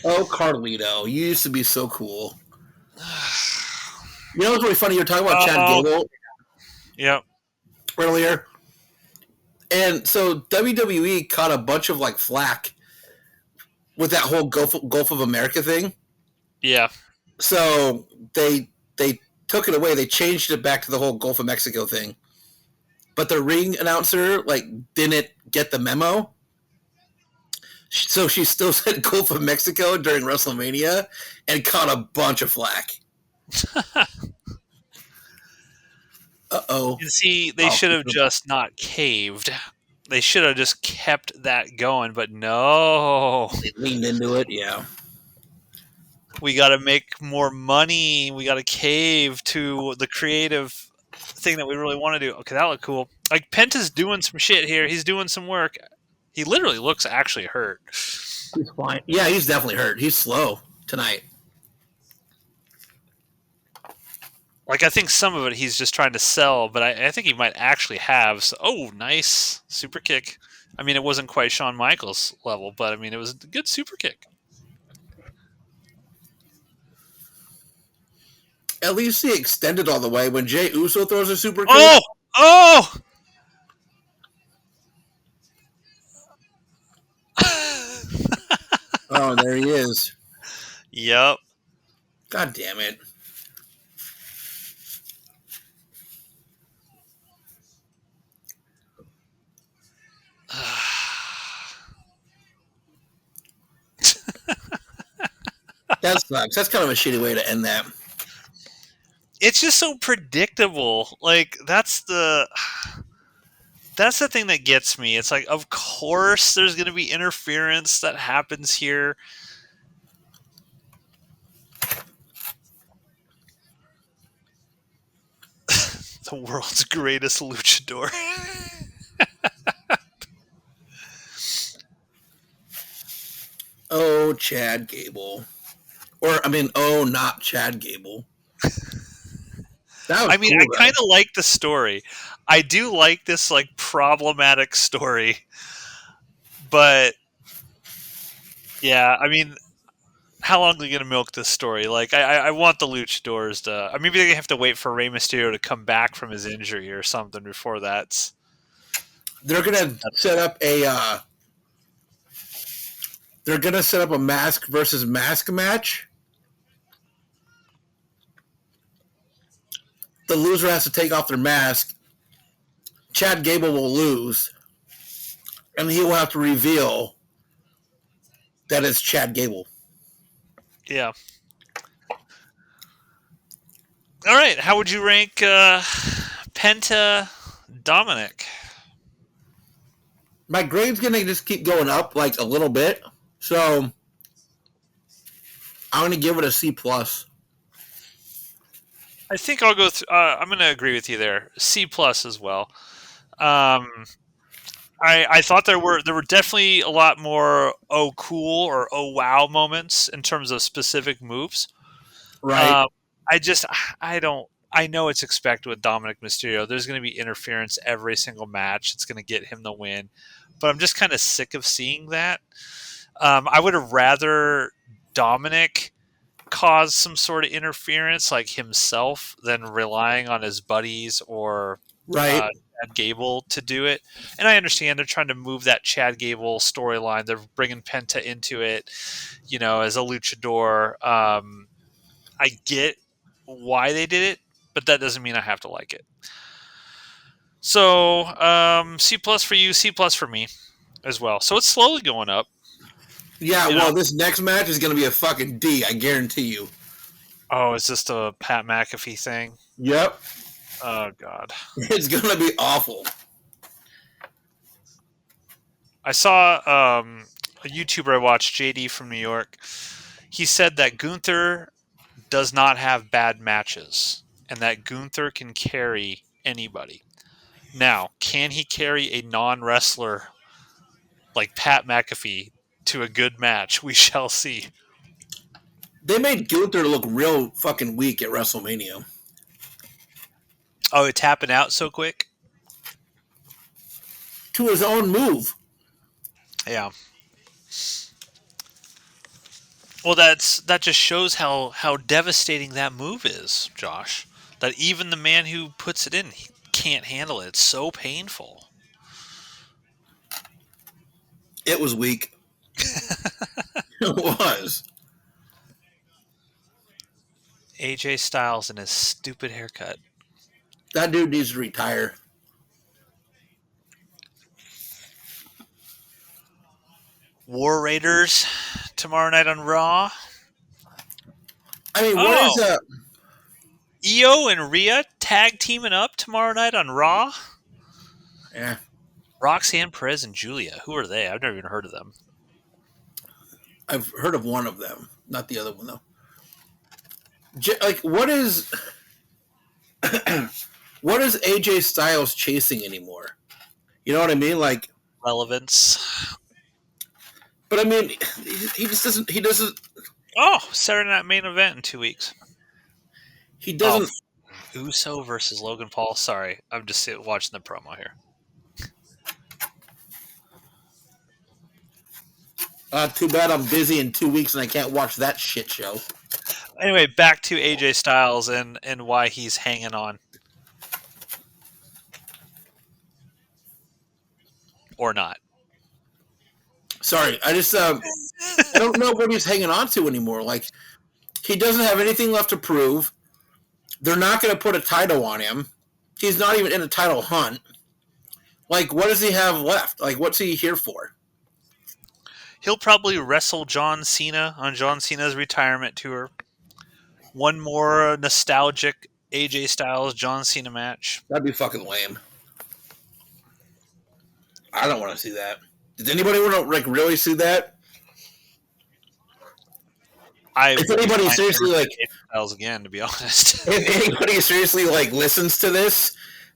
Oh, Carlito, you used to be so cool. You know what's really funny? You were talking about Chad Oh, Gable yep. earlier, and so WWE caught a bunch of like flack with that whole Gulf of America thing. Yeah. So they took it away. They changed it back to the whole Gulf of Mexico thing. But the ring announcer like didn't get the memo. So she still said Gulf of Mexico during WrestleMania and caught a bunch of flack. Uh-oh. And see, they should have just not caved. They should have just kept that going, but no. They leaned into it, yeah. We got to make more money. We got to cave to the creative thing that we really want to do. Okay, that looked cool. Like Penta's doing some shit here. He's doing some work. He literally looks actually hurt. He's fine. Yeah, he's definitely hurt. He's slow tonight. Like I think some of it he's just trying to sell, but I think he might actually have. So, oh, nice super kick. I mean, it wasn't quite Shawn Michaels level, but I mean, it was a good super kick. At least he extended all the way. When Jey Uso throws a super kick, Oh! Oh! oh, there he is. Yep. God damn it. That sucks. That's kind of a shitty way to end that. It's just so predictable. Like that's the thing that gets me. It's like, of course there's going to be interference that happens here. The world's greatest luchador. Oh, Chad Gable. Or, I mean, oh, not Chad Gable. That was I mean, cool, I though. kind of like the story. I do like this like problematic story, but yeah, I mean, how long are they going to milk this story? Like, I want the luchadors to. Maybe they have to wait for Rey Mysterio to come back from his injury or something before that's. They're gonna set up a. They're gonna set up a mask versus mask match. The loser has to take off their mask. Chad Gable will lose, and he will have to reveal that it's Chad Gable. Yeah. All right. How would you rank Penta Dominic? My grade's gonna just keep going up like a little bit, so I'm gonna give it a C plus. I think I'll go. I'm going to agree with you there. C plus as well. Um, I thought there were definitely a lot more oh cool or oh wow moments in terms of specific moves. Right, Um, I just I don't I know it's expected with Dominic Mysterio. There's going to be interference every single match. It's going to get him the win, but I'm just kind of sick of seeing that. I would have rather Dominic cause some sort of interference like himself than relying on his buddies or right. Chad Gable to do it. And I understand they're trying to move that Chad Gable storyline. They're bringing Penta into it, as a luchador. I get why they did it, but that doesn't mean I have to like it. So C plus for you, C plus for me as well. So it's slowly going up. Yeah, You know. well, this next match is gonna be a fucking D, I guarantee you. Oh, is this the Pat McAfee thing? Yep, Oh God. it's gonna be awful. I saw a YouTuber I watched, JD from New York. He said that Gunther does not have bad matches and that Gunther can carry anybody. Now, can he carry a non wrestler like Pat McAfee to a good match? We shall see. They made Gunther look real fucking weak at WrestleMania. Oh, it's tapping out so quick? To his own move. Yeah. Well, that just shows how devastating that move is, Josh. That even the man who puts it in can't handle it. It's so painful. It was weak. It was. AJ Styles and his stupid haircut. That dude needs to retire. War Raiders tomorrow night on Raw. I mean, what is Oh, Io and Rhea tag teaming up tomorrow night on Raw. Yeah, Roxanne Perez and Julia. Who are they? I've never even heard of them. I've heard of one of them, not the other one though. Like, what is what is AJ Styles chasing anymore? You know what I mean? Like, Relevance. but I mean, he just doesn't. He doesn't. Oh, Saturday Night Main Event in 2 weeks. He Oh, doesn't. Uso versus Logan Paul. Sorry, I'm just watching the promo here. Too bad I'm busy in 2 weeks and I can't watch that shit show. Anyway, back to AJ Styles and why he's hanging on or not. Sorry, I don't know what he's hanging on to anymore. Like he doesn't have anything left to prove. They're not going to put a title on him. He's not even in a title hunt. Like, what does he have left? Like, what's he here for? He'll probably wrestle John Cena on John Cena's retirement tour. One more nostalgic AJ Styles John Cena match. That'd be fucking lame. I don't want to see that. Does anybody want to like really see that? I If would be anybody fine seriously never like, seeing AJ Styles again, to be honest. if anybody seriously like listens to this,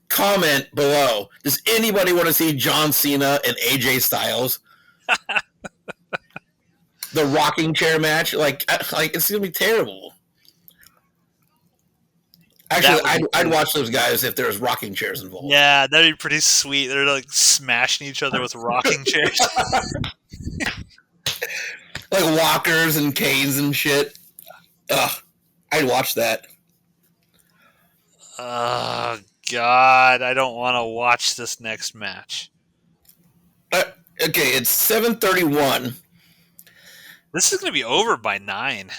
comment below. Does anybody want to see John Cena and AJ Styles? The rocking chair match, like it's gonna be terrible. Actually, That would be I'd pretty. watch those guys if there was rocking chairs involved. Yeah, that'd be pretty sweet. They're like smashing each other with rocking chairs. Like walkers and canes and shit. Ugh, I'd watch that. Oh God, I don't want to watch this next match. Uh, okay, it's 7:31. This is going to be over by 9.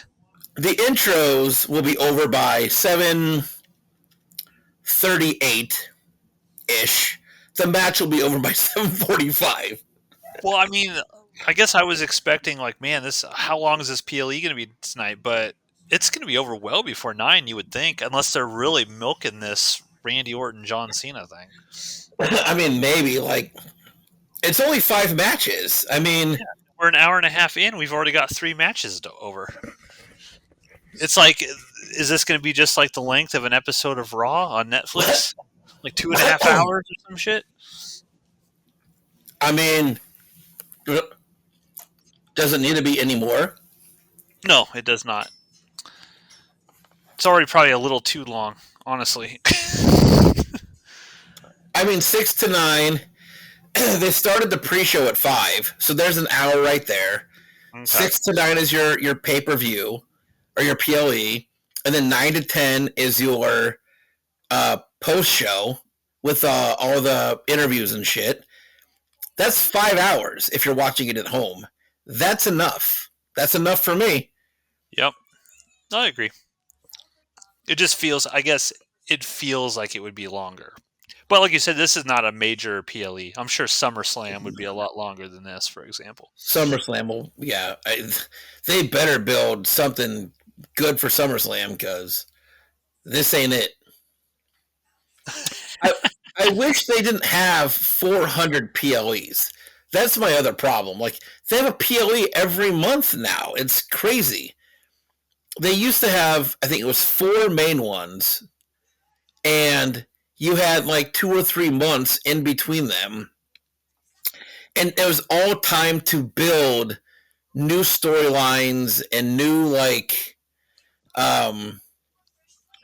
The intros will be over by 7:38 ish. The match will be over by 7:45. Well, I mean, I guess I was expecting like, man, this how long is this PLE going to be tonight? But it's going to be over well before 9, you would think, unless they're really milking this Randy Orton John Cena thing. I mean, maybe like it's only 5 matches. I mean, We're an hour and a half in. We've already got 3 matches over. It's like, is this going to be just like the length of an episode of Raw on Netflix? Like 2.5 hours or some shit? I mean, does it need to be any more? No, it does not. It's already probably a little too long, honestly. I mean, 6 to 9. They started the pre-show at 5, so there's an hour right there. Okay. 6 to 9 is your pay-per-view or your PLE, and then 9 to 10 is your post-show with all the interviews and shit. That's 5 hours if you're watching it at home. That's enough. That's enough for me. Yep. I agree. It just feels, I guess, it feels like it would be longer. But like you said, this is not a major PLE. I'm sure SummerSlam would be a lot longer than this, for example. SummerSlam will, yeah. They better build something good for SummerSlam because this ain't it. I, I wish they didn't have 400 PLEs. That's my other problem. Like, they have a PLE every month now. It's crazy. They used to have, I think it was 4 main ones, and you had like 2 or 3 months in between them. And it was all time to build new storylines and new, like,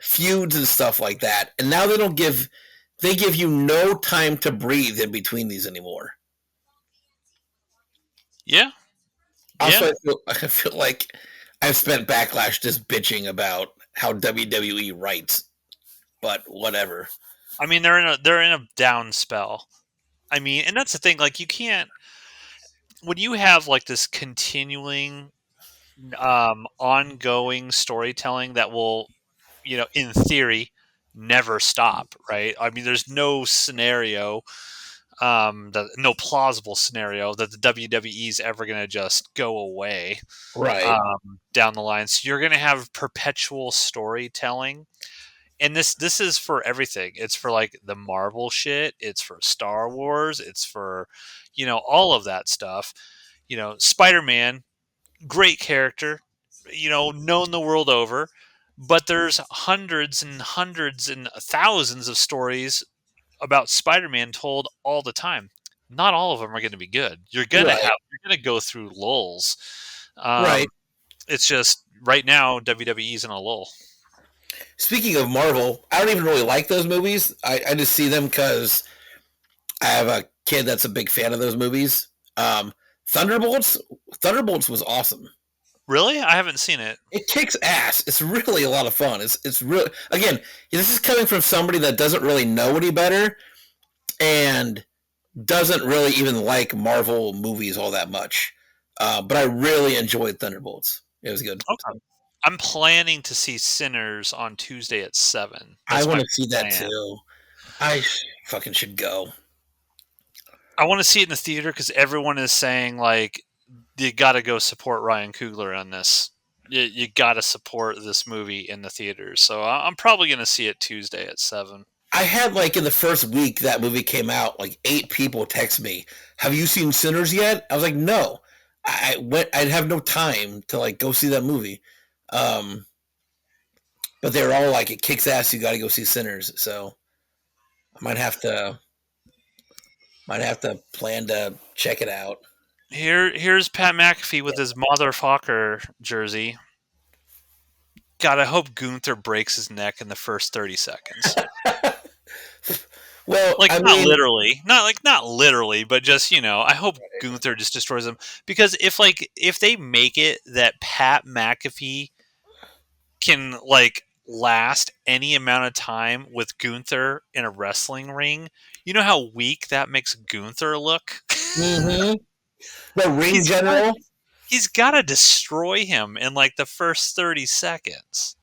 feuds and stuff like that. And now they give you no time to breathe in between these anymore. Yeah. Also, Yeah. I feel like I've spent Backlash just bitching about how WWE writes, but whatever. I mean, they're in a down spell. I mean, and that's the thing. Like, you can't when you have like this continuing, ongoing storytelling that will, in theory, never stop. Right? I mean, there's no scenario, no plausible scenario that the WWE is ever going to just go away, Right, down the line. So you're going to have perpetual storytelling, and this is for everything. It's for like the Marvel shit. It's for Star Wars. It's for, all of that stuff. Spider-Man, great character, known the world over, but there's hundreds and hundreds and thousands of stories about Spider-Man told all the time. Not all of them are going to be good. right, You're going to go through lulls. right. Um, it's just right now WWE's in a lull. Speaking of Marvel, I don't even really like those movies. I just see them because I have a kid that's a big fan of those movies. Thunderbolts, Thunderbolts was awesome. Really? I haven't seen it. It kicks ass. It's really a lot of fun. It's really, again, this is coming from somebody that doesn't really know any better and doesn't really even like Marvel movies all that much. But I really enjoyed Thunderbolts. It was good. Okay. I'm planning to see Sinners on Tuesday at 7. I That's want my to see that plan. too. I fucking should go. I want to see it in the theater because everyone is saying like you got to go support Ryan Coogler on this. You got to support this movie in the theaters. So I'm probably going to see it Tuesday at 7. I had like in the first week that movie came out, like 8 people text me, "Have you seen Sinners yet?" I was like, "No." I went. I'd have no time to like go see that movie. Um, but they were all like, "It kicks ass. You got to go see Sinners." So I might have to plan to check it out. Here's Pat McAfee with his motherfucker jersey. God, I hope Gunther breaks his neck in the first 30 seconds. Well, Like I not mean, literally, not literally, but just I hope Gunther just destroys him because if they make it that Pat McAfee can last any amount of time with Gunther in a wrestling ring, you know how weak that makes Gunther look. mm-hmm. The ring he's got general. he's got to destroy him in like the first 30 seconds.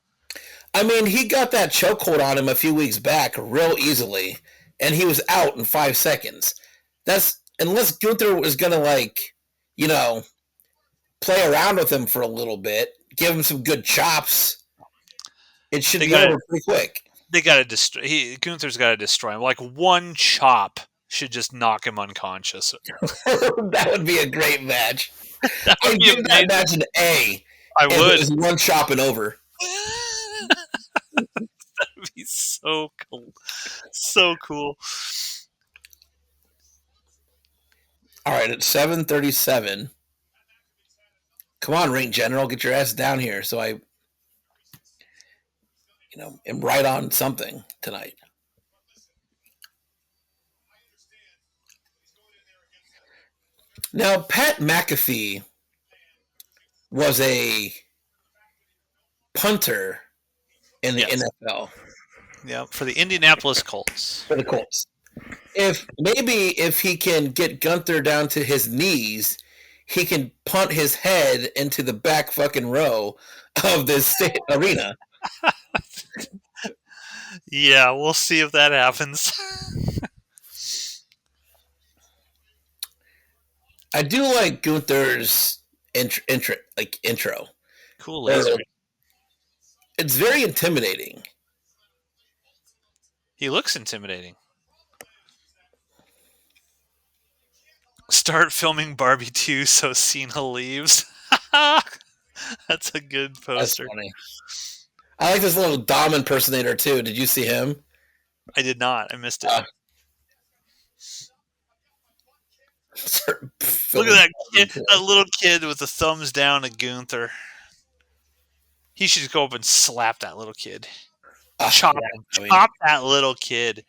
I mean, he got that chokehold on him a few weeks back real easily, and he was out in 5 seconds. That's unless Gunther was gonna you know, play around with him for a little bit, give him some good chops. It should They be got to over pretty quick. they got to destroy. Gunther's got to destroy him. Like one chop should just knock him unconscious. That would be a great match. That would I'd be give that amazing. match an A I if it would. was one chop and over. That'd be so cool. So cool. All right, at 7:37. Come on, Ring General, get your ass down here so I, am right on something tonight. Now, Pat McAfee was a punter in the Yes. NFL Yeah. For the Indianapolis Colts. for the Colts. If he can get Gunther down to his knees, he can punt his head into the back fucking row of this arena. Yeah, we'll see if that happens. I do like Gunther's intro. Cool Or, laser. it's very intimidating. He looks intimidating. Start filming Barbie 2 so Cena leaves. That's a good That's poster. funny. I like this little Dom impersonator too. Did you see him? I did not. I missed it. Uh, Look at that kid, that little kid with the thumbs down at Gunther. He should just go up and slap that little kid. Chop Yeah, him. I mean, Chop that little kid.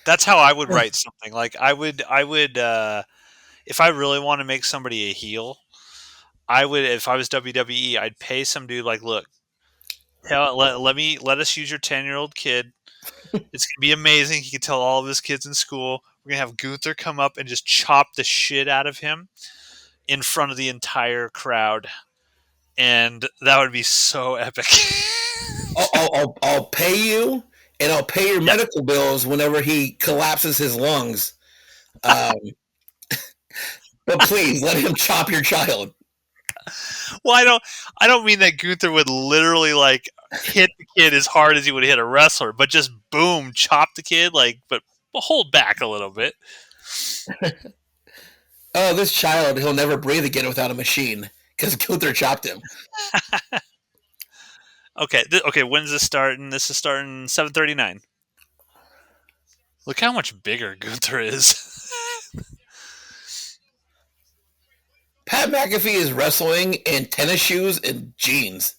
That's how I would write something. Like I would if I really want to make somebody a heel, I would if I was WWE, I'd pay some dude like, look, let us use your 10-year-old kid. It's gonna be amazing. He can tell all of his kids in school. We're gonna have Gunther come up and just chop the shit out of him in front of the entire crowd, and that would be so epic. I'll pay you, and I'll pay your Yeah. medical bills whenever he collapses his lungs. Um, but please let him chop your child. Well, I don't mean that Gunther would literally like hit the kid as hard as he would hit a wrestler, but just boom, chop the kid but hold back a little bit. Oh, this child, he'll never breathe again without a machine because Gunther chopped him. Okay, okay. When's this starting? This is starting 7:39. Look how much bigger Gunther is. Pat McAfee is wrestling in tennis shoes and jeans.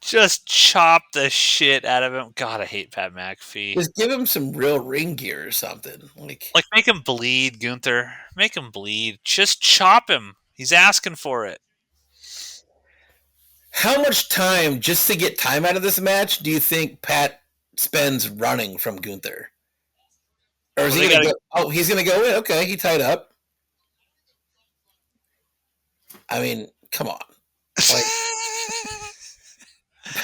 Just chop the shit out of him. God, I hate Pat McAfee. Just give him some real ring gear or something. Like, Like, make him bleed, Gunther. Make him bleed. Just chop him. He's asking for it. how much time just to get time out of this match do you think Pat spends running from Gunther? Or is Well, he they going to gotta. go? Oh, he's going to go in. Okay, he tied up. I mean, come on. Like,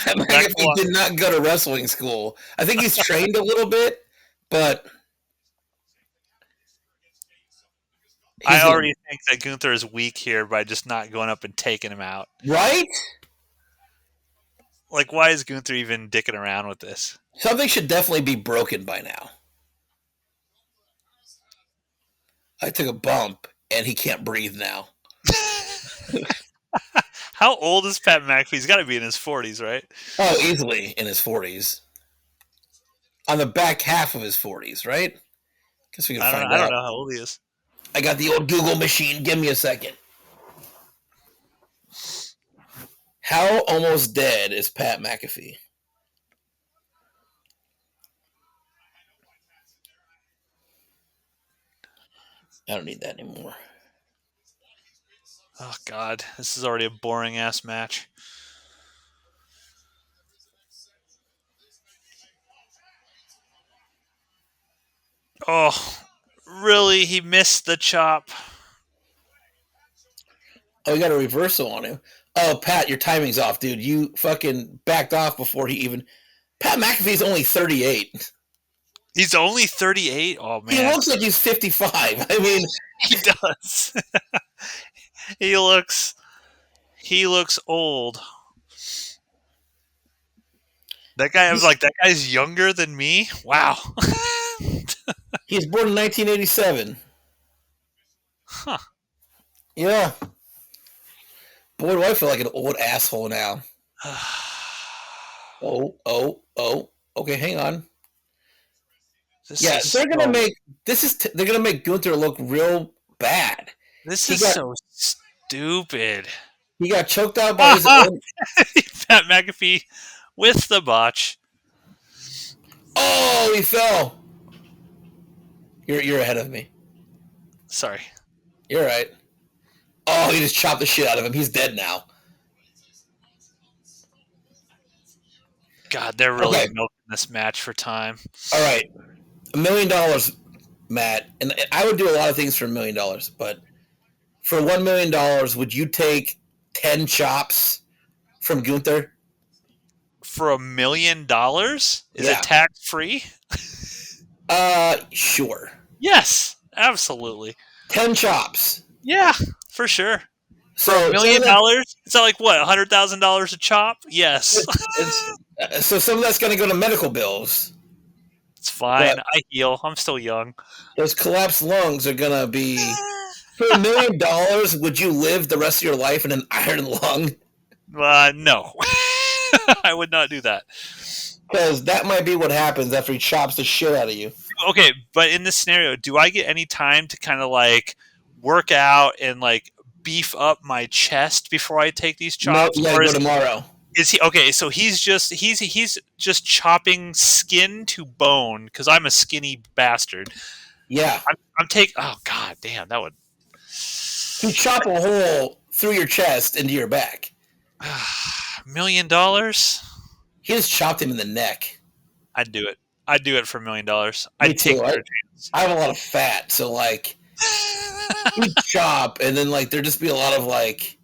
Pat Back McAfee did not go to wrestling school. I think he's trained a little bit, but I he's going to. already think that Gunther is weak here by just not going up and taking him out. Right? Like, why is Gunther even dicking around with this? Something should definitely be broken by now. I took a bump, and he can't breathe now. How old is Pat McAfee? He's got to be in his 40s, right? Oh, easily in his 40s. On the back half of his 40s, right? Guess we can find I don't out. know how old he is. I got the old Google machine. Give me a second. How almost dead is Pat McAfee? I don't need that anymore. Oh, God. This is already a boring ass match. Oh, really? He missed the chop. Oh, we got a reversal on him. Oh, Pat, your timing's off, dude. You fucking backed off before he even. Pat McAfee's only 38. He's only 38? Oh, He man. looks like he's 55. I mean, He does. he looks old. That guy, I was like, that guy's younger than me? Wow. he was born in 1987. Huh. Yeah. Boy, do I feel like an old asshole now. Oh. Okay, hang on. Yeah, they're gonna make they're gonna make Gunther look real bad. This He is got so stupid. he got choked out by his own. Pat McAfee with the botch. Oh, he fell. You're ahead of me. Sorry. You're right. Oh, he just chopped the shit out of him. He's dead now. God, they're really Okay. milking this match for time. All right, $1 million, Matt, and I would do a lot of things for $1 million, but for $1 million, would you take 10 chops from Gunther? For $1 million? Is Yeah. it tax free? Sure. Yes, absolutely. 10 chops. Yeah, for sure. For So $1 million? Is that like what, $100,000 a chop? Yes. So some of that's going to go to medical bills. It's fine. But I heal. I'm still young. those collapsed lungs are going to be. For $1 million, would you live the rest of your life in an iron lung? No. I would not do that. Because that might be what happens after he chops the shit out of you. Okay, but in this scenario, do I get any time to kind of like work out and like beef up my chest before I take these No, chops? you got to go tomorrow. Is he okay? So he's just chopping skin to bone because I'm a skinny bastard. Yeah. I'm taking. Oh god, damn, that would. You chop a hole through your chest into your back. $1 million? He just chopped him in the neck. I'd do it. I'd do it for $1 million. Me I'd take too. their chance. I have a lot of fat, so like he'd chop, and then like there'd just be a lot of like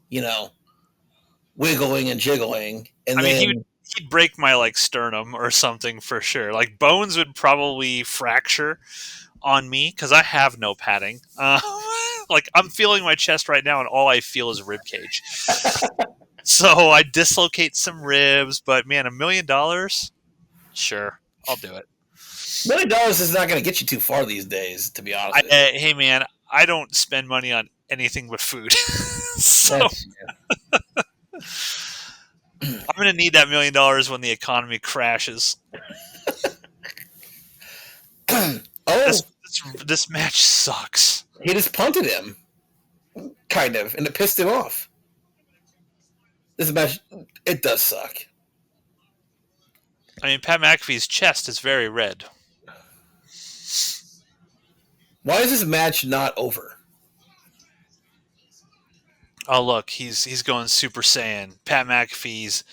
wiggling and jiggling, and I mean, then he'd break my like sternum or something for sure. Like bones would probably fracture on me because I have no padding. Like I'm feeling my chest right now, and all I feel is rib cage. So I dislocate some ribs, but man, $1 million, sure, I'll do it. $1 million is not going to get you too far these days, to be honest. Hey man, I don't spend money on anything but food, so I'm gonna need that $1 million when the economy crashes. Oh, This match sucks. he just punted him, kind of, and it pissed him off. This match, it does suck. I mean, Pat McAfee's chest is very red. Why is this match not over? Oh look, he's going Super Saiyan. Pat McAfee's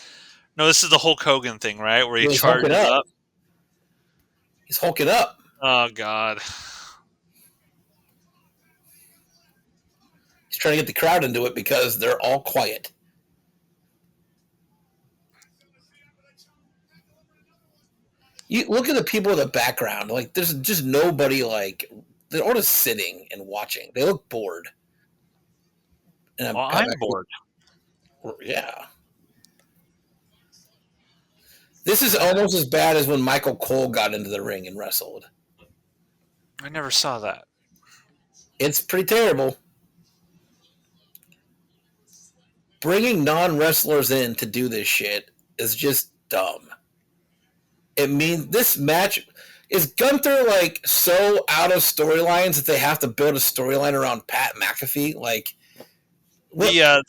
no. This is the Hulk Hogan thing, right? Where he He's hulking charges up. up. He's hulking up. Oh god. He's trying to get the crowd into it because they're all quiet. You look at the people in the background. Like, there's just nobody. Like, they're all just sitting and watching. They look bored. And Well, I'm bored. yeah. This is almost as bad as when Michael Cole got into the ring and wrestled. I never saw that. It's pretty terrible. Bringing non-wrestlers in to do this shit is just dumb. It means this match is Gunther like so out of storylines that they have to build a storyline around Pat McAfee. Like The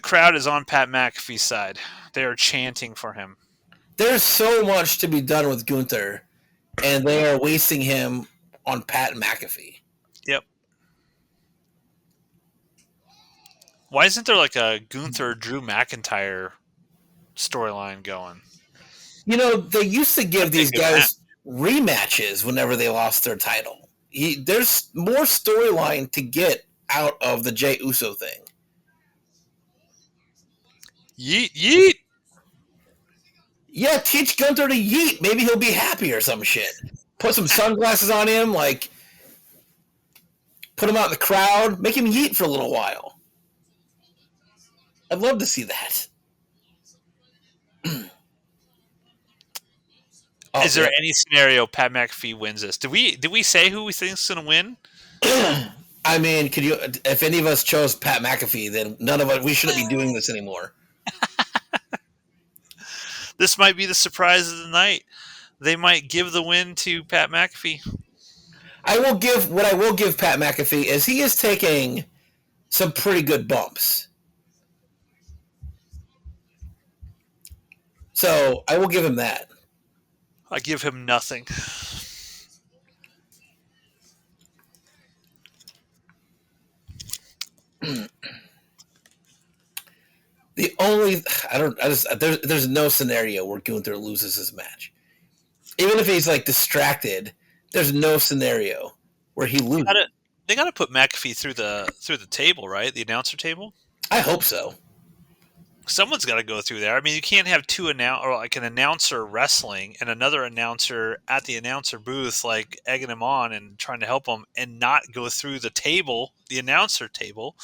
crowd is on Pat McAfee's side. They are chanting for him. there's so much to be done with Gunther, and they are wasting him on Pat McAfee. Yep. Why isn't there like a Gunther Drew McIntyre storyline going? You know, they used to give That'd be a these good match. guys rematches whenever they lost their title. There's more storyline to get out of the Jey Uso thing. Yeet yeet. Yeah, teach Gunther to yeet. Maybe he'll be happy or some shit. Put some sunglasses on him, like put him out in the crowd, make him yeet for a little while. I'd love to see that. Is there any scenario Pat McAfee wins this? Did we say who we think's gonna win? I mean, could you? If any of us chose Pat McAfee, then none of us. We shouldn't be doing this anymore. This might be the surprise of the night. They might give the win to Pat McAfee. I will give Pat McAfee is he is taking some pretty good bumps. So I will give him that. I give him nothing. The only there's no scenario where Gunther loses his match. Even if he's like distracted, there's no scenario where he loses. They gotta put McAfee through the table, right? The announcer table. I hope so. Someone's got to go through there. I mean, you can't have an announcer wrestling and another announcer at the announcer booth, like egging him on and trying to help him, and not go through the table, the announcer table.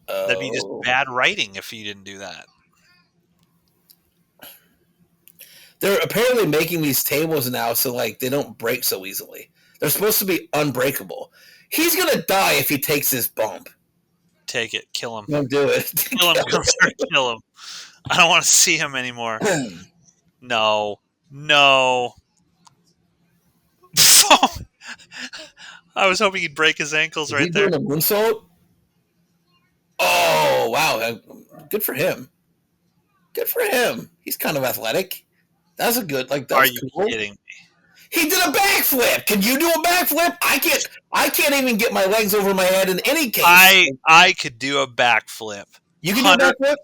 That'd be just bad writing if you didn't do that. They're apparently making these tables now so like they don't break so easily. They're supposed to be unbreakable. He's gonna die if he takes this bump. Take it, kill him. Don't do it. Kill him, kill him. I don't want to see him anymore. No. I was hoping he'd break his ankles right there. Doing a moonsault? Oh wow! Good for him. Good for him. He's kind of athletic. That's a good like. That's Are you cool. kidding me? He did a backflip. Can you do a backflip? I can't even get my legs over my head in any case. I could do a backflip. You can do a backflip?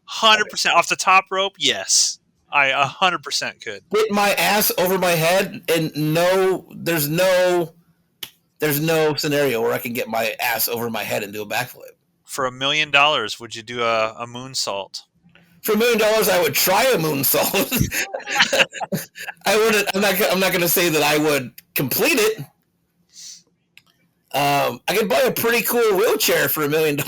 100% off the top rope. Yes, I 100% could get my ass over my head, and there's no scenario where I can get my ass over my head and do a backflip. For $1 million, would you do a moonsault? For $1 million, I would try a moonsault. I wouldn't. I'm not going to say that I would complete it. I could buy a pretty cool wheelchair for $1 million.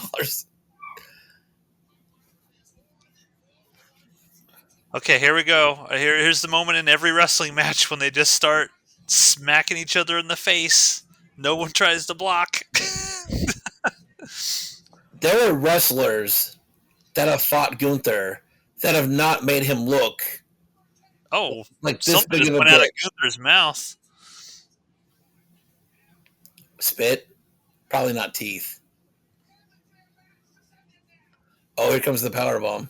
Okay, here we go. Here's the moment in every wrestling match when they just start smacking each other in the face. No one tries to block. There are wrestlers that have fought Gunther that have not made him look like this big of a went out of Gunther's mouth. Spit? Probably not teeth. Oh, here comes the powerbomb.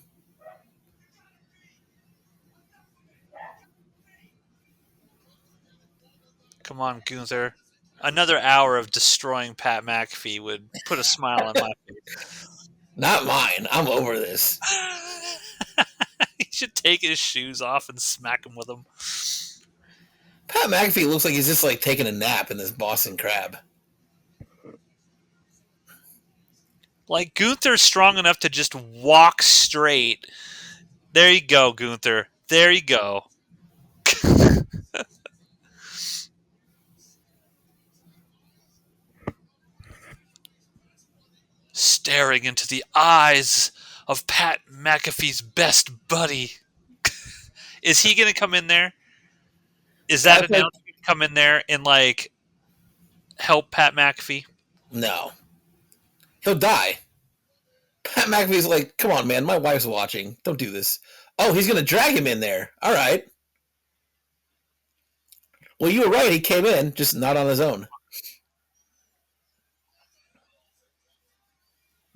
Come on, Gunther. Another hour of destroying Pat McAfee would put a smile on my Not mine. I'm over this. face. He should take his shoes off and smack him with them. Pat McAfee looks like he's just like taking a nap in this Boston Crab. Like Gunther's strong enough to just walk straight. There you go, Gunther. There you go. Staring into the eyes of Pat McAfee's best buddy. Is he going to come in there? Is that That's like announcement come in there and like help Pat McAfee? no. He'll die. Pat McAfee's like, come on, man, my wife's watching. Don't do this. Oh, he's gonna drag him in there. All right. Well, you were right. He came in, just not on his own.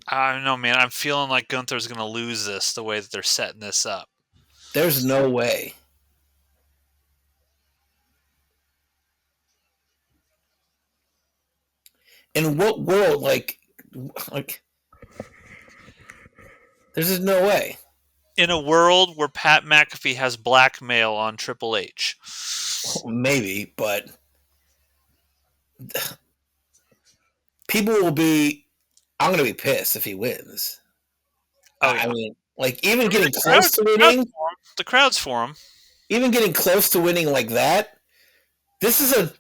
I don't know, man. I'm feeling like Gunther's going to lose this the way that they're setting this up. There's no way. In what world, like, there's just no way. In a world where Pat McAfee has blackmail on Triple H. Maybe, but people will be. I'm gonna be pissed if he wins. Oh, yeah. I mean, like even getting close to winning, The crowd's for him. even getting close to winning like that. This is a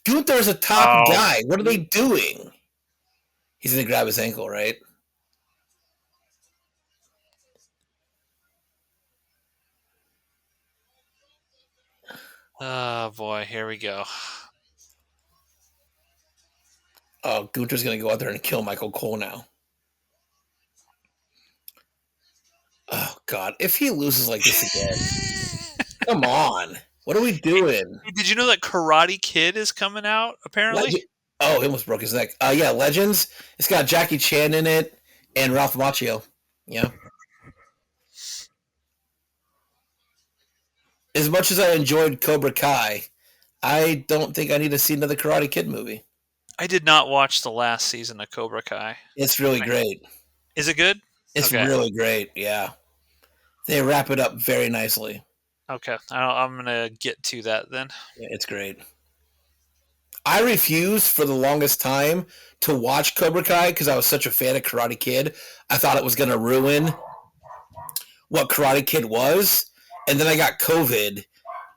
Gunther's a top Oh. guy. What are they doing? He's gonna grab his ankle, right? Oh, boy. Here we go. Oh, Gunther's gonna go out there and kill Michael Cole now. Oh God! If he loses like this again, come on! What are we doing? Did you know that Karate Kid is coming out, apparently? Oh, he almost broke his neck. Yeah, Legends. It's got Jackie Chan in it and Ralph Macchio. Yeah. As much as I enjoyed Cobra Kai, I don't think I need to see another Karate Kid movie. I did not watch the last season of Cobra Kai. It's really great. Is it good? It's Okay. really great. Yeah. They wrap it up very nicely. Okay. I'm going to get to that then. Yeah, it's great. I refused for the longest time to watch Cobra Kai because I was such a fan of Karate Kid. I thought it was going to ruin what Karate Kid was. And then I got COVID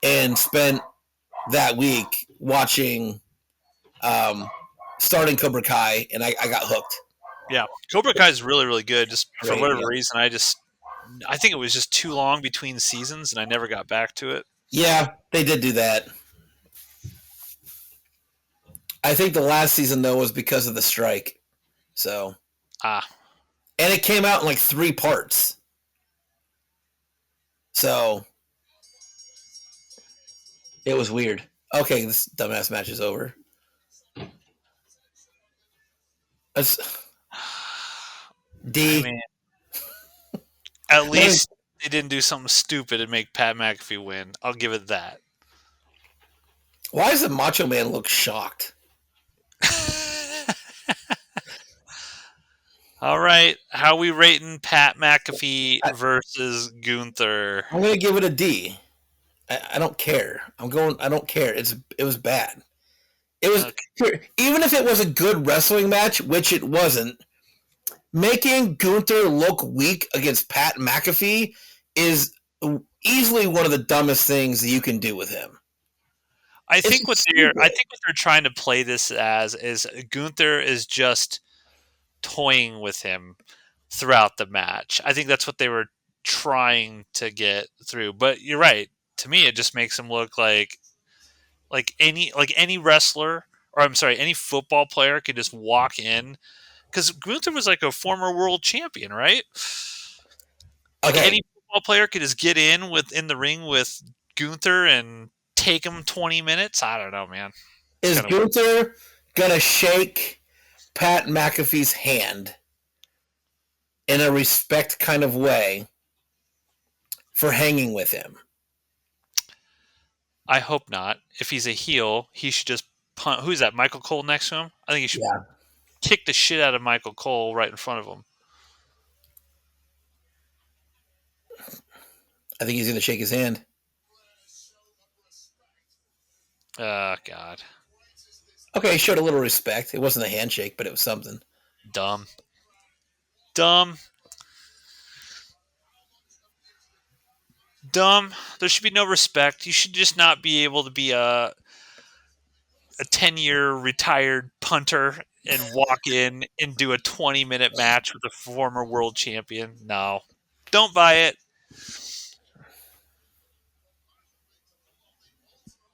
and spent that week watching, starting Cobra Kai, and I got hooked. Yeah. Cobra Kai is really, really good. Just for Great, whatever yeah. reason, I think it was just too long between seasons and I never got back to it. Yeah, they did do that. I think the last season, though, was because of the strike. So. And it came out in like 3 parts. So. It was weird. Okay, this dumbass match is over. D. I mean, at least they didn't do something stupid and make Pat McAfee win. I'll give it that. Why does the Macho Man look shocked? All right, how we rating Pat McAfee versus Gunther? I'm gonna give it a D. I don't care. I don't care. It was bad. It was even if it was a good wrestling match, which it wasn't. Making Gunther look weak against Pat McAfee is easily one of the dumbest things that you can do with him. I think what they're trying to play this as is Gunther is just toying with him throughout the match. I think that's what they were trying to get through. But you're right. To me, it just makes him look like any wrestler, or I'm sorry, any football player could just walk in. Because Gunther was like a former world champion, right? Like any football player could just get in the ring with Gunther and take him 20 minutes. I don't know, man. Is Gunther gonna shake Pat McAfee's hand in a respect kind of way for hanging with him? I hope not. If he's a heel, he should just punt. Who's that? Michael Cole next to him? I think he should Yeah, kick the shit out of Michael Cole right in front of him. I think he's going to shake his hand. God. Okay, he showed a little respect. It wasn't a handshake, but it was something. Dumb. Dumb. Dumb. There should be no respect. You should just not be able to be a 10-year retired punter and walk in and do a 20-minute match with a former world champion. No. Don't buy it.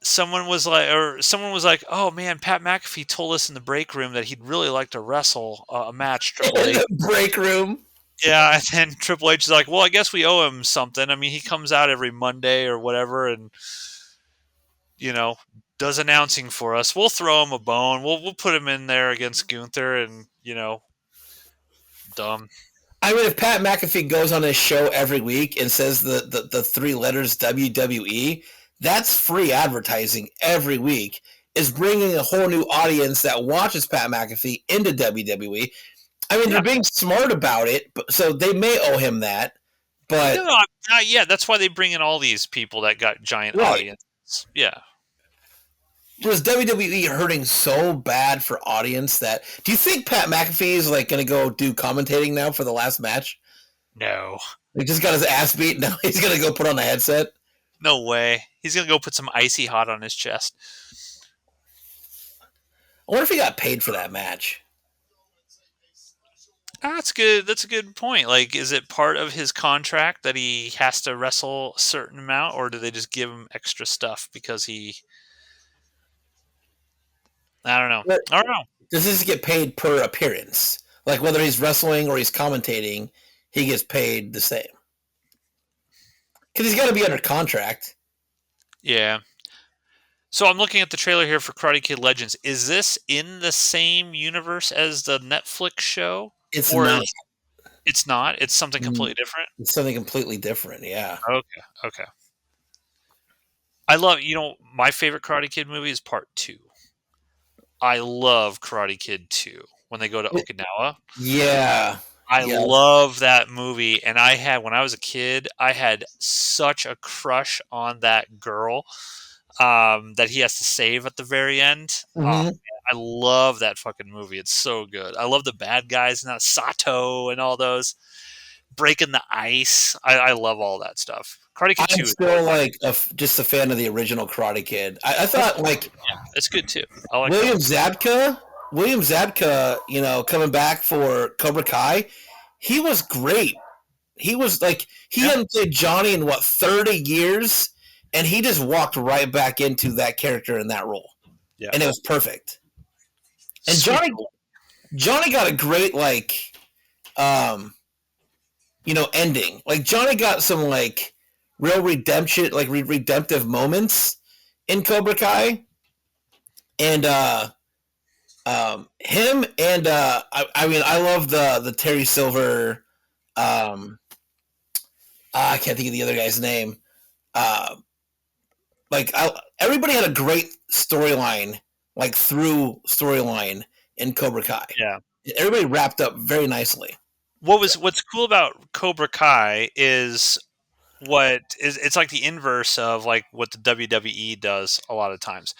Someone was like, "Oh man, Pat McAfee told us in the break room that he'd really like to wrestle a match, Triple In H." the break room. Yeah, and then Triple H is like, "Well, I guess we owe him something. I mean, he comes out every Monday or whatever, and you know, does announcing for us. We'll throw him a bone. We'll put him in there against Gunther, and dumb. I mean, if Pat McAfee goes on his show every week and says the three letters WWE, that's free advertising every week. Is bringing a whole new audience that watches Pat McAfee into WWE. I mean, they're Yeah, being smart about it, so they may owe him that. no, But not yet. That's why they bring in all these people that got giant right, audiences. Yeah, was WWE hurting so bad for audience that do you think Pat McAfee is like going to go do commentating now for the last match? no, He just got his ass beat. Now he's going to go put on a headset. no way. He's gonna go put some icy hot on his chest. I wonder if he got paid for that match. That's good. That's a good point. Like, is it part of his contract that he has to wrestle a certain amount, or do they just give him extra stuff because he? I don't know. But I don't know. does this get paid per appearance? Like whether he's wrestling or he's commentating, he gets paid the same. Because he's got to be under contract. Yeah. So I'm looking at the trailer here for Karate Kid Legends. Is this in the same universe as the Netflix show, It's or not. is it's not? It's something completely different. It's something completely different. Yeah. Okay. Okay. I love. My favorite Karate Kid movie is Part Two. I love Karate Kid 2 when they go to Okinawa. Yeah. I Yeah. love that movie, and when I was a kid, I had such a crush on that girl that he has to save at the very end. Oh, Mm-hmm. man, I love that fucking movie. It's so good. I love the bad guys and that Sato and all those breaking the ice. I love all that stuff. Karate Kid I'm 2 is always still my like just a fan of the original Karate Kid. I thought like yeah, it's good too. I like that William one. Zabka, William Zabka, coming back for Cobra Kai, he was great. He was like he Yeah, hadn't played Johnny in what 30 years, and he just walked right back into that character in that role, yeah. and it was perfect. And Sweet. Johnny got a great um, ending. Like Johnny got some like real redemption, like redemptive moments in Cobra Kai, and him and I mean I love the Terry Silver. I can't think of the other guy's name. Uh, everybody had a great storyline, like through storyline in Cobra Kai. Yeah. Everybody wrapped up very nicely. What's cool about Cobra Kai is it's like the inverse of like what the WWE does a lot of times.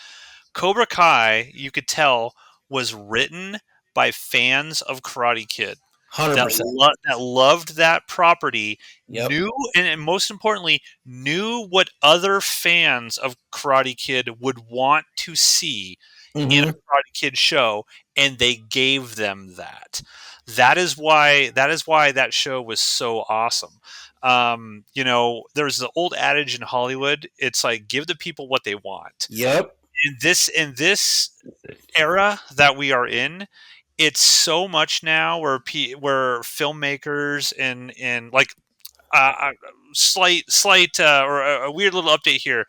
Cobra Kai, you could tell, was written by fans of Karate Kid 100%. that loved that property, Yep. knew and most importantly knew what other fans of Karate Kid would want to see in a Mm-hmm. Karate Kid show, and they gave them that. That is why that show was so awesome. There's the old adage in Hollywood. It's like give the people what they want. Yep. In this era that we are in, it's so much now where filmmakers and like slight or a weird little update here.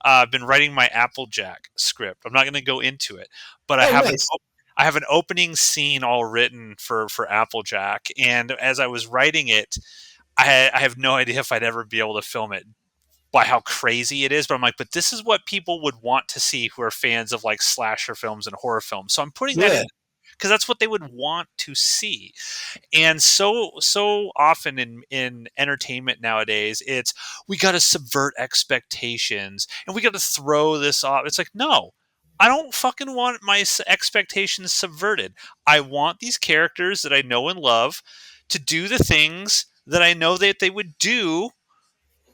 I've been writing my Applejack script. I'm not going to go into it, but Oh, nice. I have an opening scene all written for Applejack, and as I was writing it, I have no idea if I'd ever be able to film it by how crazy it is, but I'm like, but this is what people would want to see who are fans of like slasher films and horror films. So I'm putting that Yeah. in because that's what they would want to see. And so often in entertainment nowadays, it's we got to subvert expectations and we got to throw this off. It's like, no, I don't fucking want my expectations subverted. I want these characters that I know and love to do the things that I know that they would do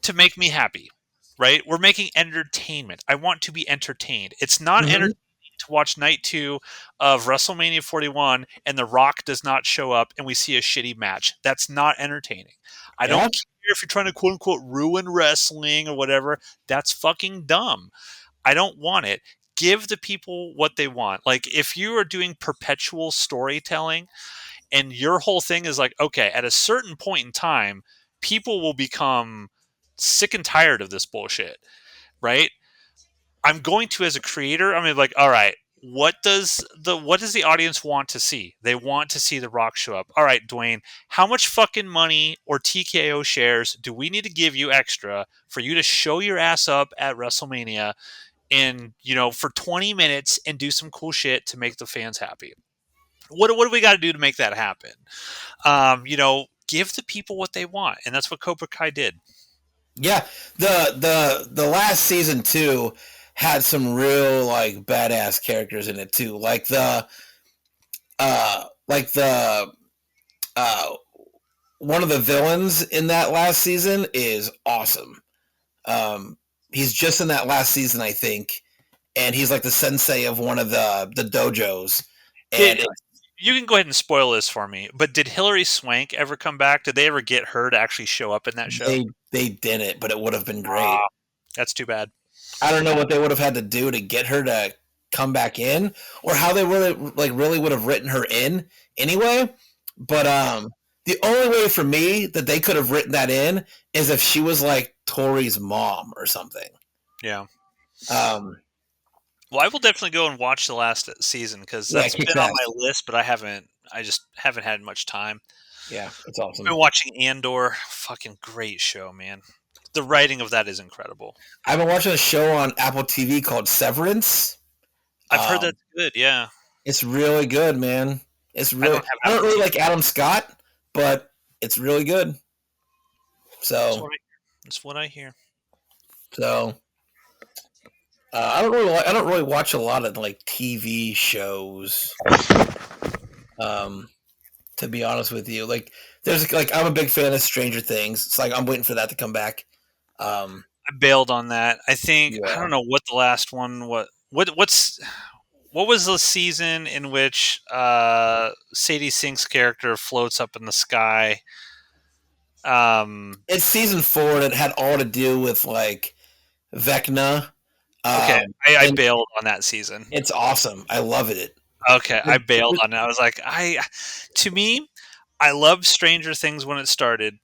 to make me happy. Right? We're making entertainment. I want to be entertained. It's not Hmm. entertaining to watch night 2 of WrestleMania 41 and The Rock does not show up and we see a shitty match. That's not entertaining. I don't Yeah. care if you're trying to quote unquote ruin wrestling or whatever. That's fucking dumb. I don't want it. Give the people what they want. Like if you are doing perpetual storytelling and your whole thing is like, okay, at a certain point in time, people will become sick and tired of this bullshit, right? I'm going to, as a creator, I'm like, all right, what does the audience want to see? They want to see The Rock show up. All right, Dwayne, how much fucking money or TKO shares do we need to give you extra for you to show your ass up at WrestleMania and for 20 minutes and do some cool shit to make the fans happy? What do we got to do to make that happen? Give the people what they want, and that's what Cobra Kai did. Yeah. The last season too had some real like badass characters in it too. Like the uh one of the villains in that last season is awesome. Um, he's just in that last season, I think, and he's like the sensei of one of the dojos. And Did You can go ahead and spoil this for me, but did Hilary Swank ever come back? Did they ever get her to actually show up in that show? they didn't, but it would have been great. Ah, that's too bad. I don't know what they would have had to do to get her to come back in, or how they really would have written her in anyway. But the only way for me that they could have written that in is if she was like Tori's mom or something. Yeah. Um, Well, I will definitely go and watch the last season because yeah, that's kicks been on ass. my list, but I just haven't had much time. Yeah, it's I've been awesome. watching Andor. Fucking great show, man. The writing of that is incredible. I've been watching a show on Apple TV called Severance. I've heard Um, that's good. Yeah. it's really good, man. It's I don't really. have I don't Apple really TV. like Adam Scott, but it's really good. That's So, what I, that's what I hear. so I don't really watch a lot of like TV shows. Um, to be honest with you, like there's like I'm a big fan of Stranger Things. It's like I'm waiting for that to come back. Um, I bailed on that. I yeah, don't know what the last one what was the season in which Sadie Sink's character floats up in the sky? Um, it's season 4, and it had all to do with like Vecna. okay, Um, I and bailed on that season. it's awesome. I love it. Okay, I bailed on it. I was like, to me, I loved Stranger Things when it started,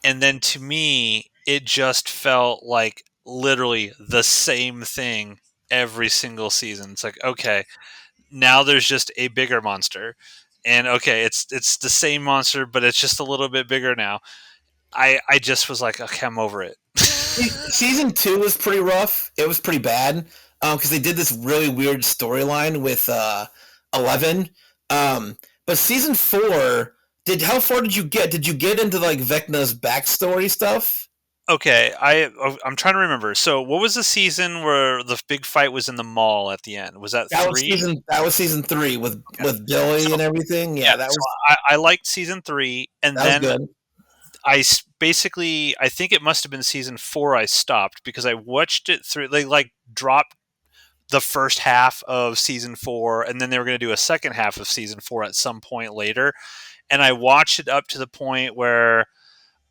and then to me, it just felt like literally the same thing every single season. It's like, okay, now there's just a bigger monster, and okay, it's the same monster, but it's just a little bit bigger now. I just was like, okay, I'm over it. Season 2 was pretty rough. It was pretty bad because they did this really weird storyline with 11. But season 4, did how far did you get? Did you get into like Vecna's backstory stuff? Okay, I'm trying to remember. So, what was the season where the big fight was in the mall at the end? Was that three? That was season 3 Okay. with Billy So, and everything. yeah, Yeah, so I liked season 3, and that was then good. basically I think it must have been season 4 I stopped because I watched it through. They like dropped the first half of season 4, and then they were going to do a second half of season 4 at some point later, and I watched it up to the point where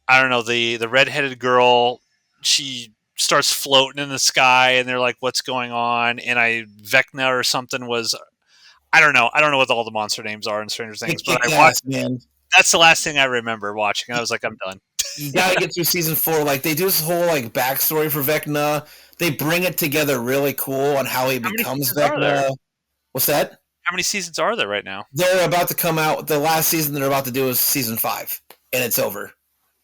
I don't know, the redheaded girl, she starts floating in the sky and they're like, what's going on? And Vecna or something was, I don't know what all the monster names are in Stranger It Things, but kicked ass, man. that's the last thing I remember watching. I was like, I'm done. You gotta get through season 4. Like they do this whole like backstory for Vecna. They bring it together really cool on how he How many becomes seasons are there? Vecna. What's that? How many seasons are there right now? They're about to come out. The last season they're about to do is season 5, and it's over.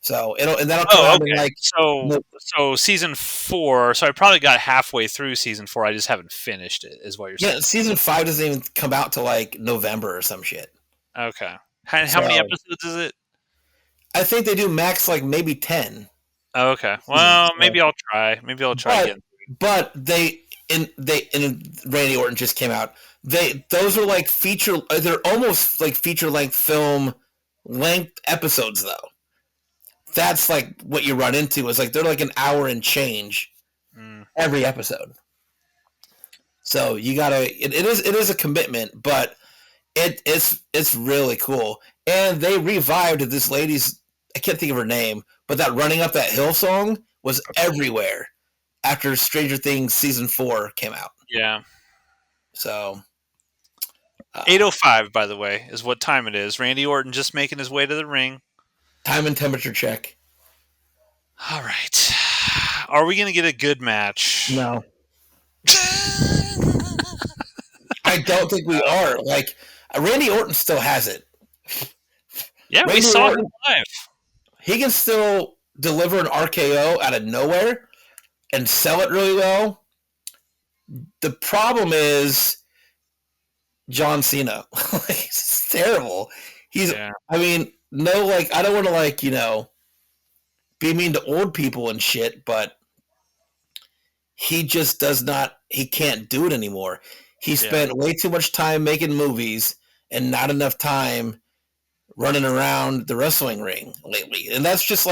So and that'll come Oh, out in okay. like So season 4. So I probably got halfway through season 4. I just haven't finished it. Is what you're yeah, saying? season 5 doesn't even come out till like November or some shit. Okay. How many So episodes is it? I think they do max like maybe 10 Oh, okay. seasons. Well, maybe I'll try. Maybe I'll try But again. Randy Orton just came out. Those are like they're almost like feature length film length episodes though. That's like what you run into is like they're like an hour and change Mm. every episode. So you gotta it is a commitment, but it's really cool. And they revived this lady's, I can't think of her name, but that running up that hill song was everywhere after Stranger Things season 4 came out. Yeah. So 8:05, by the way, is what time it is. Randy Orton just making his way to the ring. time and temperature check. All right. Are we going to get a good match? No, I don't think we are. Like Randy Orton still has it. Yeah, we Randy saw him Orton, live. he can still deliver an RKO out of nowhere and sell it really well. The problem is John Cena. It's terrible. Yeah. I mean, no, like, I don't want to, like, be mean to old people and shit, but he just he can't do it anymore. He Yeah. spent way too much time making movies and not enough time running around the wrestling ring lately. And that's just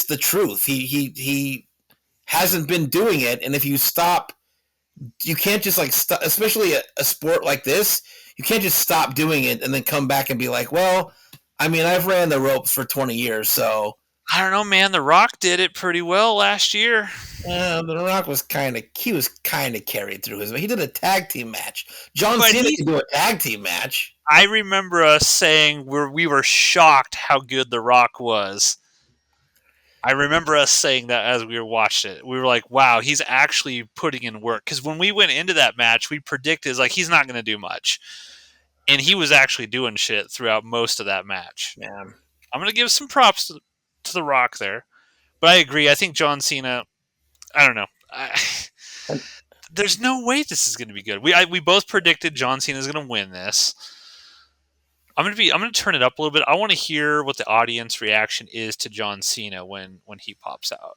the truth. He hasn't been doing it. And if you stop, you can't just like stop, especially a sport like this. You can't just stop doing it and then come back and be like, well, I mean, I've ran the ropes for 20 years, so. I don't know, man. The Rock did it pretty well last year. The Rock was kind of carried through his. He did a tag team match. John But Cena could do a tag team match. I remember us saying we were shocked how good The Rock was. I remember us saying that as we were watching it. We were like, wow, he's actually putting in work. Because when we went into that match, we predicted, like, he's not going to do much. And he was actually doing shit throughout most of that match. Yeah. I'm going to give some props to The Rock there. But I agree. I think John Cena, I don't know. There's no way this is going to be good. We both predicted John Cena is going to win this. I'm gonna turn it up a little bit. I want to hear what the audience reaction is to John Cena when he pops out.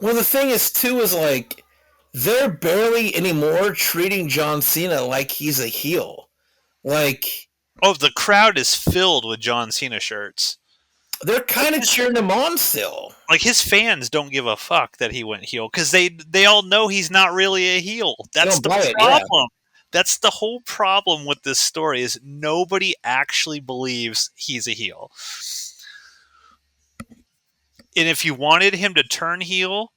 Well, the thing is, too, is like they're barely anymore treating John Cena like he's a heel. Like, Oh, the crowd is filled with John Cena shirts. they're kind of cheering him on still. Like his fans don't give a fuck that he went heel because they all know he's not really a heel. That's the problem. That's the whole problem with this story is nobody actually believes he's a heel. And if you wanted him to turn heel,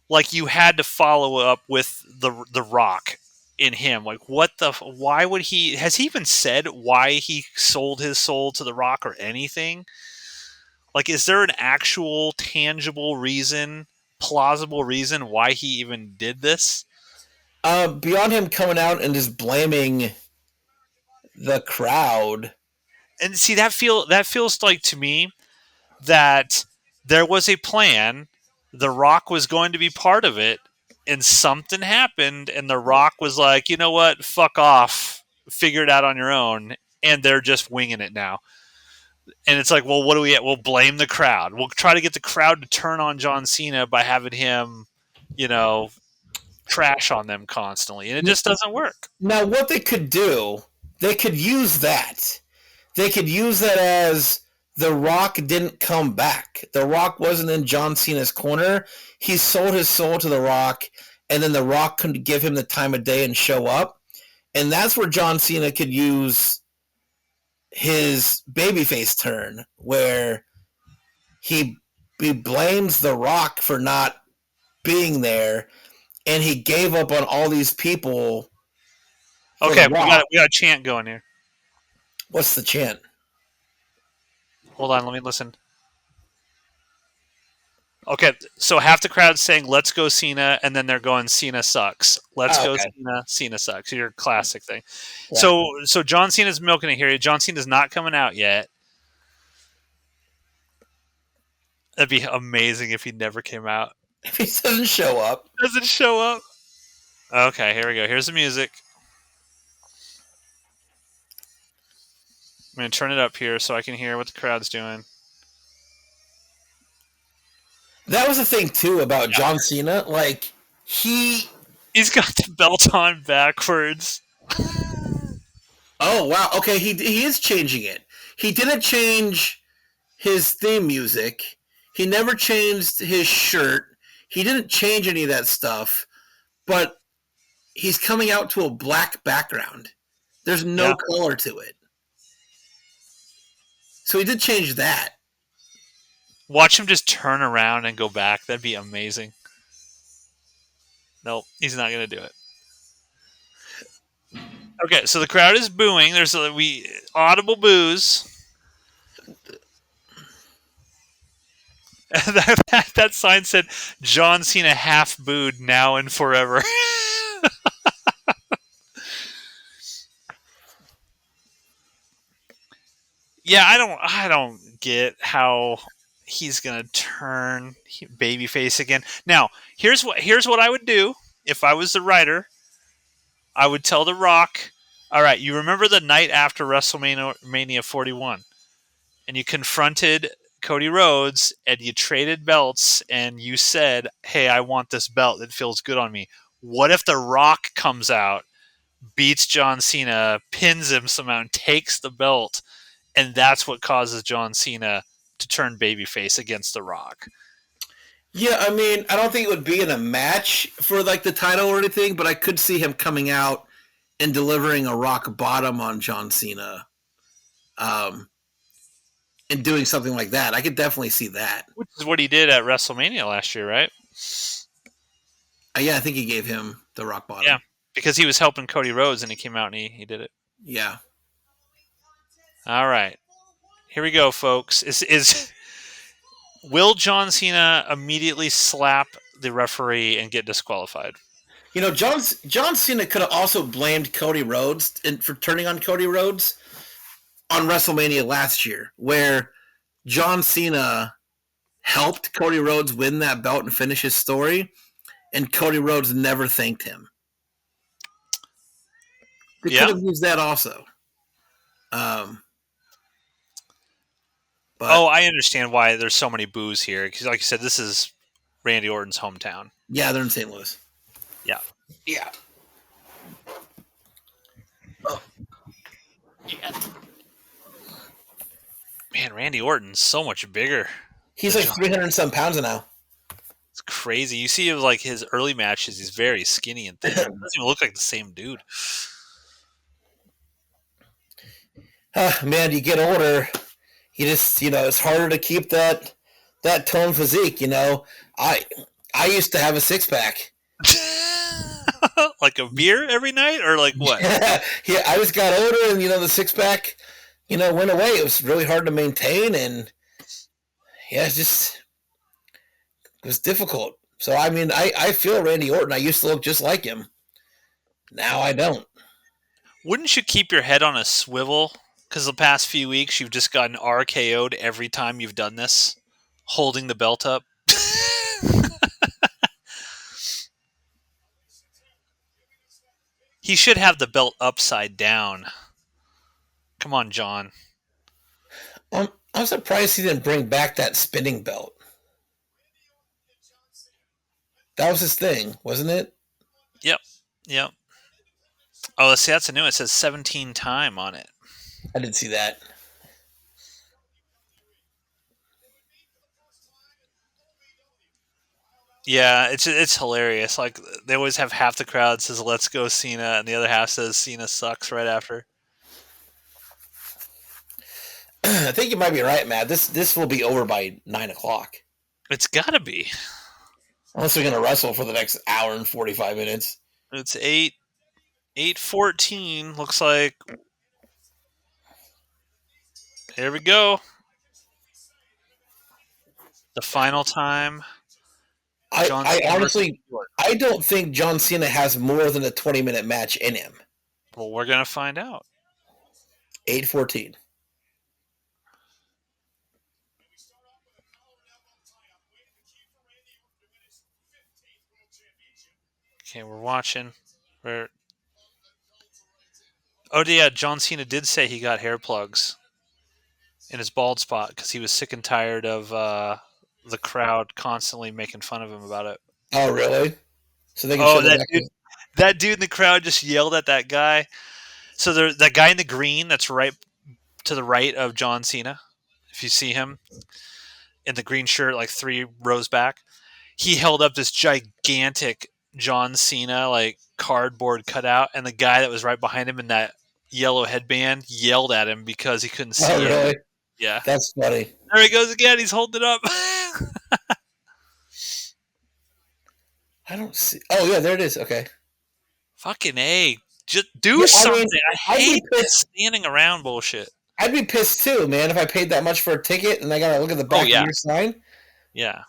like you had to follow up with the Rock in him. Like why would he? Has he even said why he sold his soul to the Rock or anything? Like, is there an actual tangible reason, plausible reason why he even did this? Beyond him coming out and just blaming the crowd. And see that feels like to me that there was a plan. The Rock was going to be part of it, and something happened, and The Rock was like, you know what, fuck off, figure it out on your own, and they're just winging it now. And it's like, well, what do we? We'll blame the crowd. We'll try to get the crowd to turn on John Cena by having him, trash on them constantly, and it just doesn't work. Now, what they could do, they could use that. They could use that as The Rock didn't come back. The Rock wasn't in John Cena's corner. He sold his soul to The Rock, and then The Rock couldn't give him the time of day and show up. And that's where John Cena could use his babyface turn, where he blames The Rock for not being there, and he gave up on all these people. Okay, we got a chant going here. What's the chant? Hold on, let me listen. Okay, so half the crowd's saying "Let's go Cena," and then they're going "Cena sucks." Let's go Cena. Cena sucks. Your classic thing. Yeah. So John Cena's milking it here. John Cena's not coming out yet. That'd be amazing if he never came out. If he doesn't show up. Doesn't show up. Okay, here we go. Here's the music. I'm gonna turn it up here so I can hear what the crowd's doing. That was the thing too about John Cena. Like He's got the belt on backwards. oh wow, okay, he is changing it. He didn't change his theme music. He never changed his shirt. He didn't change any of that stuff. But he's coming out to a black background. There's no Yeah. color to it. So he did change that. Watch him just turn around and go back. That'd be amazing. Nope, he's not gonna do it. Okay, so the crowd is booing. There's we audible boos. that sign said John Cena half booed now and forever. Yeah, I don't get how he's gonna turn babyface again. Now, here's what I would do if I was the writer. I would tell The Rock, all right, you remember the night after WrestleMania 41, and you confronted Cody Rhodes, and you traded belts, and you said, hey, I want this belt. It feels good on me. What if The Rock comes out, beats John Cena, pins him somehow, and takes the belt, and that's what causes John Cena to turn babyface against The Rock? Yeah, I mean, I don't think it would be in a match for like the title or anything, but I could see him coming out and delivering a rock bottom on John Cena, and doing something like that. I could definitely see that. Which is what he did at WrestleMania last year, right? Yeah, I think he gave him the rock bottom. Yeah, because he was helping Cody Rhodes, and he came out and he did it. Yeah. All right, here we go, folks. Will John Cena immediately slap the referee and get disqualified? You know, John Cena could have also blamed Cody Rhodes for turning on Cody Rhodes on WrestleMania last year, where John Cena helped Cody Rhodes win that belt and finish his story, and Cody Rhodes never thanked him. They could have used that also. But, I understand why there's so many boos here. Because, like you said, this is Randy Orton's hometown. Yeah, they're in St. Louis. Yeah. Yeah. Oh. Yeah. Man, Randy Orton's so much bigger. He's like 300 and some pounds now. It's crazy. You see, like his early matches, he's very skinny and thin. He doesn't even look like the same dude. Man, you get older, you just, it's harder to keep that tone physique. I used to have a 6-pack. Like a beer every night, or like what? Yeah, I just got older, and the 6-pack, went away. It was really hard to maintain, and yeah, it was difficult. So I mean, I feel Randy Orton. I used to look just like him. Now I don't. Wouldn't you keep your head on a swivel? Because the past few weeks you've just gotten RKO'd every time you've done this, holding the belt up. He should have the belt upside down. Come on, John. I'm surprised he didn't bring back that spinning belt. That was his thing, wasn't it? Yep. Oh, let's see. That's a new one. It says 17 time on it. I didn't see that. Yeah, it's hilarious. Like they always have half the crowd says "Let's go Cena" and the other half says "Cena sucks" right after. I think you might be right, Matt. This will be over by 9:00. It's gotta be. Unless we're gonna wrestle for the next hour and 45 minutes. It's 8:14. Looks like. Here we go. The final time. I honestly, I don't think John Cena has more than a 20-minute match in him. Well, we're gonna find out. 8:14. Okay, we're watching. We're Oh yeah, John Cena did say he got hair plugs in his bald spot because he was sick and tired of the crowd constantly making fun of him about it. Oh, really? So they can show Oh, the back of. that dude in the crowd just yelled at that guy. So that guy in the green that's right to the right of John Cena, if you see him in the green shirt, like 3 rows back, he held up this gigantic John Cena like cardboard cutout, and the guy that was right behind him in that yellow headband yelled at him because he couldn't Oh, see him. really? Yeah, That's funny. there he goes again. He's holding it up. I don't see. Oh, yeah, there it is. Okay. Fucking A. Just do Yeah, I something. mean, I I'd be hate pissed. this standing around bullshit. I'd be pissed too, man, if I paid that much for a ticket and I gotta look at the Oh back of yeah, your sign. yeah.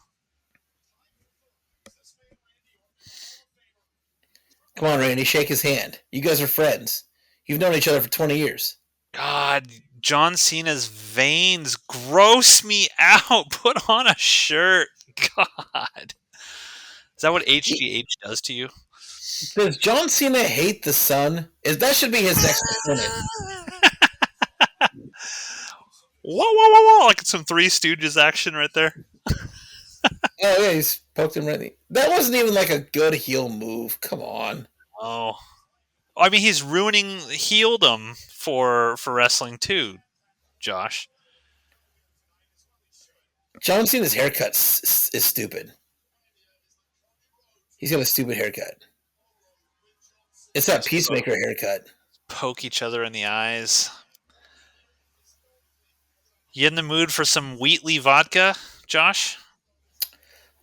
Come on, Randy, shake his hand. You guys are friends. You've known each other for 20 years. God, John Cena's veins gross me out. Put on a shirt. God. Is that what HGH does to you? Does John Cena hate the sun? Is that should be his next opponent? Whoa, whoa, whoa, whoa. Like some Three Stooges action right there. Oh yeah, he's poked him right. That wasn't even like a good heel move. Come on. Oh. I mean, he's ruining heeldom for wrestling too, Josh. John Cena's haircut is stupid. He's got a stupid haircut. It's that Peacemaker haircut. Poke each other in the eyes. You in the mood for some Wheatley vodka, Josh?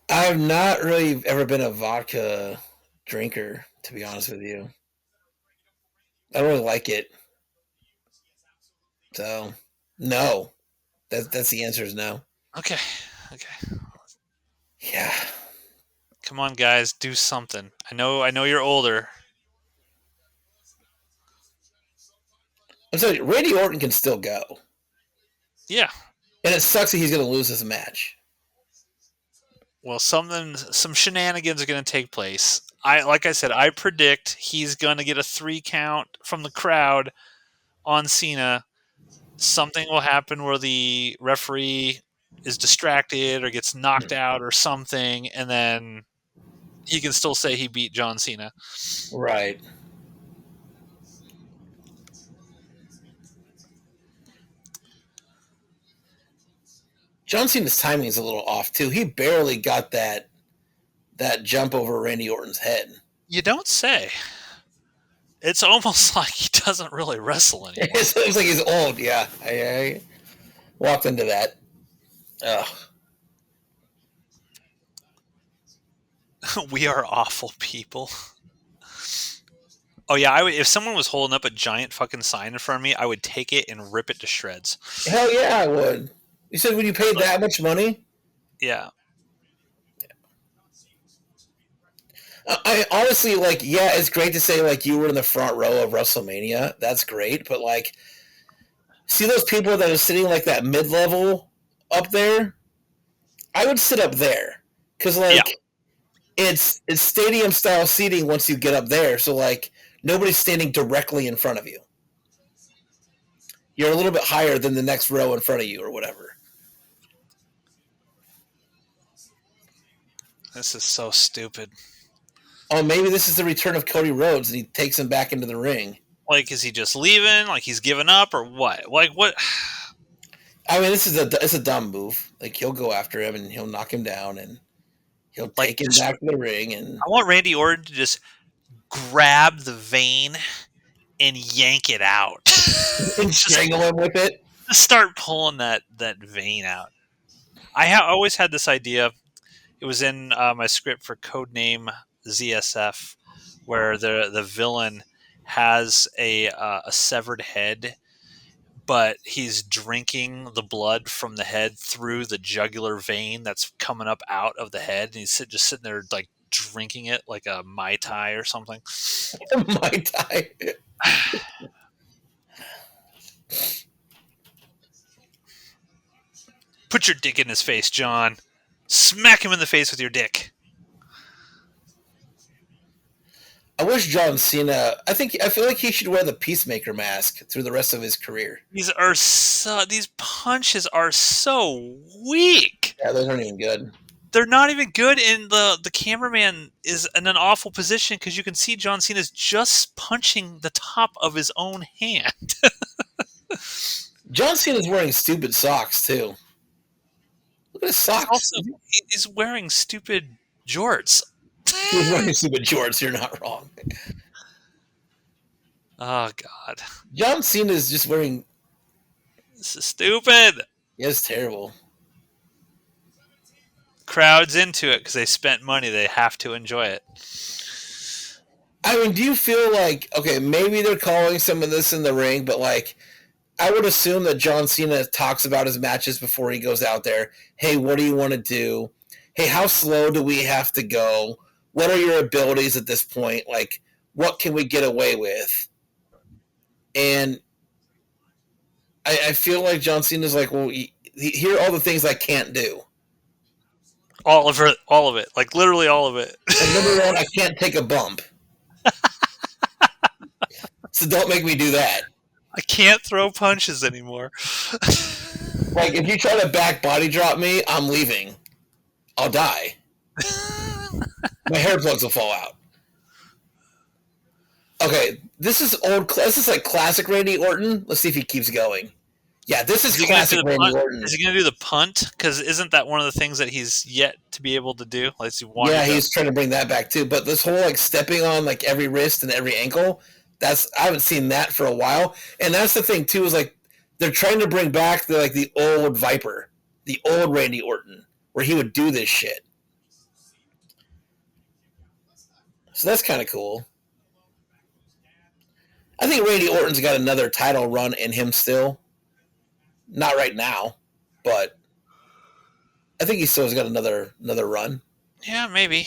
I've not really ever been a vodka drinker, to be honest with you. I don't really like it. So, no. That's the answer is no. Okay. Okay. Yeah. Come on, guys, do something. I know you're older. I'm sorry, Randy Orton can still go. Yeah. And it sucks that he's going to lose this match. Well, some shenanigans are going to take place. Like I said, I predict he's going to get a 3 count from the crowd on Cena. Something will happen where the referee is distracted or gets knocked out or something, and then he can still say he beat John Cena. Right. John Cena's timing is a little off too. He barely got that jump over Randy Orton's head. You don't say. It's almost like he doesn't really wrestle anymore. It looks like he's old. Yeah, I walked into that. Ugh. We are awful people. Oh yeah, if someone was holding up a giant fucking sign in front of me, I would take it and rip it to shreds. Hell yeah, I would. You said when you paid that much money? Yeah. I honestly like. Yeah, it's great to say like you were in the front row of WrestleMania. That's great, but like, see those people that are sitting like that mid level up there? I would sit up there because like Yeah. it's stadium style seating once you get up there. So like nobody's standing directly in front of you. You're a little bit higher than the next row in front of you or whatever. This is so stupid. Oh, maybe this is the return of Cody Rhodes and he takes him back into the ring. Like, is he just leaving? Like, he's giving up, or what? Like, what? I mean, it's a dumb move. Like he'll go after him and he'll knock him down and he'll take him back to the ring. And I want Randy Orton to just grab the vein and yank it out. and strangle him with it. Just start pulling that vein out. I always had this idea. It was in my script for Codename ZSF, where the villain has a severed head, but he's drinking the blood from the head through the jugular vein that's coming up out of the head, and he's just sitting there like drinking it like a Mai Tai or something. Mai Tai. Put your dick in his face, John. Smack him in the face with your dick. I wish John Cena. I feel like he should wear the Peacemaker mask through the rest of his career. These punches are so weak. Yeah, those aren't even good. They're not even good, and the cameraman is in an awful position because you can see John Cena's just punching the top of his own hand. John Cena's wearing stupid socks too. Look at his He's socks. also he's wearing stupid jorts. He's wearing stupid shorts. You're not wrong. Oh God, John Cena is just wearing. this is stupid. Yeah, it's terrible. Crowds into it because they spent money. They have to enjoy it. I mean, do you feel like okay? Maybe they're calling some of this in the ring, but like, I would assume that John Cena talks about his matches before he goes out there. Hey, what do you want to do? Hey, how slow do we have to go? What are your abilities at this point? Like, what can we get away with? And I feel like John Cena's like, well, here are all the things I can't do. All of it, like literally all of it. Like, number one, I can't take a bump. So don't make me do that. I can't throw punches anymore. Like, if you try to back body drop me, I'm leaving. I'll die. My hair plugs will fall out. Okay, this is old. This is like classic Randy Orton. Let's see if he keeps going. Yeah, this is classic Randy Orton. Is he going to do the punt? Because isn't that one of the things that he's yet to be able to do? Like he wanted Yeah, he's trying to bring that back too. But this whole like stepping on like every wrist and every ankle, I haven't seen that for a while. And that's the thing too, is like they're trying to bring back the old Viper, the old Randy Orton, where he would do this shit. So that's kind of cool. I think Randy Orton's got another title run in him still. Not right now, but I think he still has got another run. Yeah, maybe.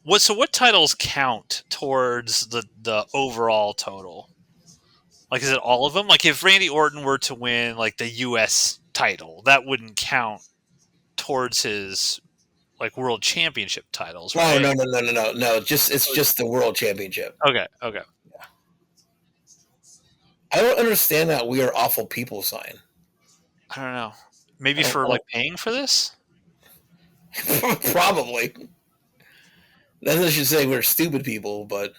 What titles count towards the overall total? Like, is it all of them? Like, if Randy Orton were to win like the U.S. title, that wouldn't count towards his like world championship titles, Oh right? no! It's just the world championship. Okay. I don't understand that we are awful people sign. I don't know. Maybe for like paying for this. Probably. That's what I should say. We're stupid people, but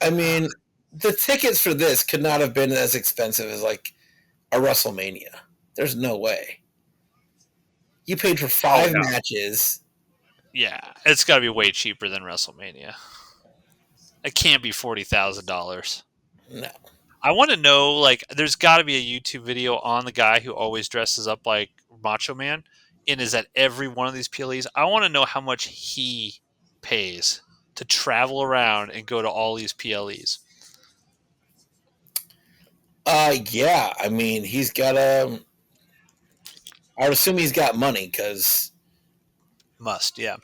I mean, the tickets for this could not have been as expensive as like a WrestleMania. There's no way. You paid for five matches. Yeah, it's got to be way cheaper than WrestleMania. It can't be $40,000. No. I want to know, like, there's got to be a YouTube video on the guy who always dresses up like Macho Man and is at every one of these PLEs. I want to know how much he pays to travel around and go to all these PLEs. Yeah. I mean, he's got I would assume he's got money because. Must, yeah.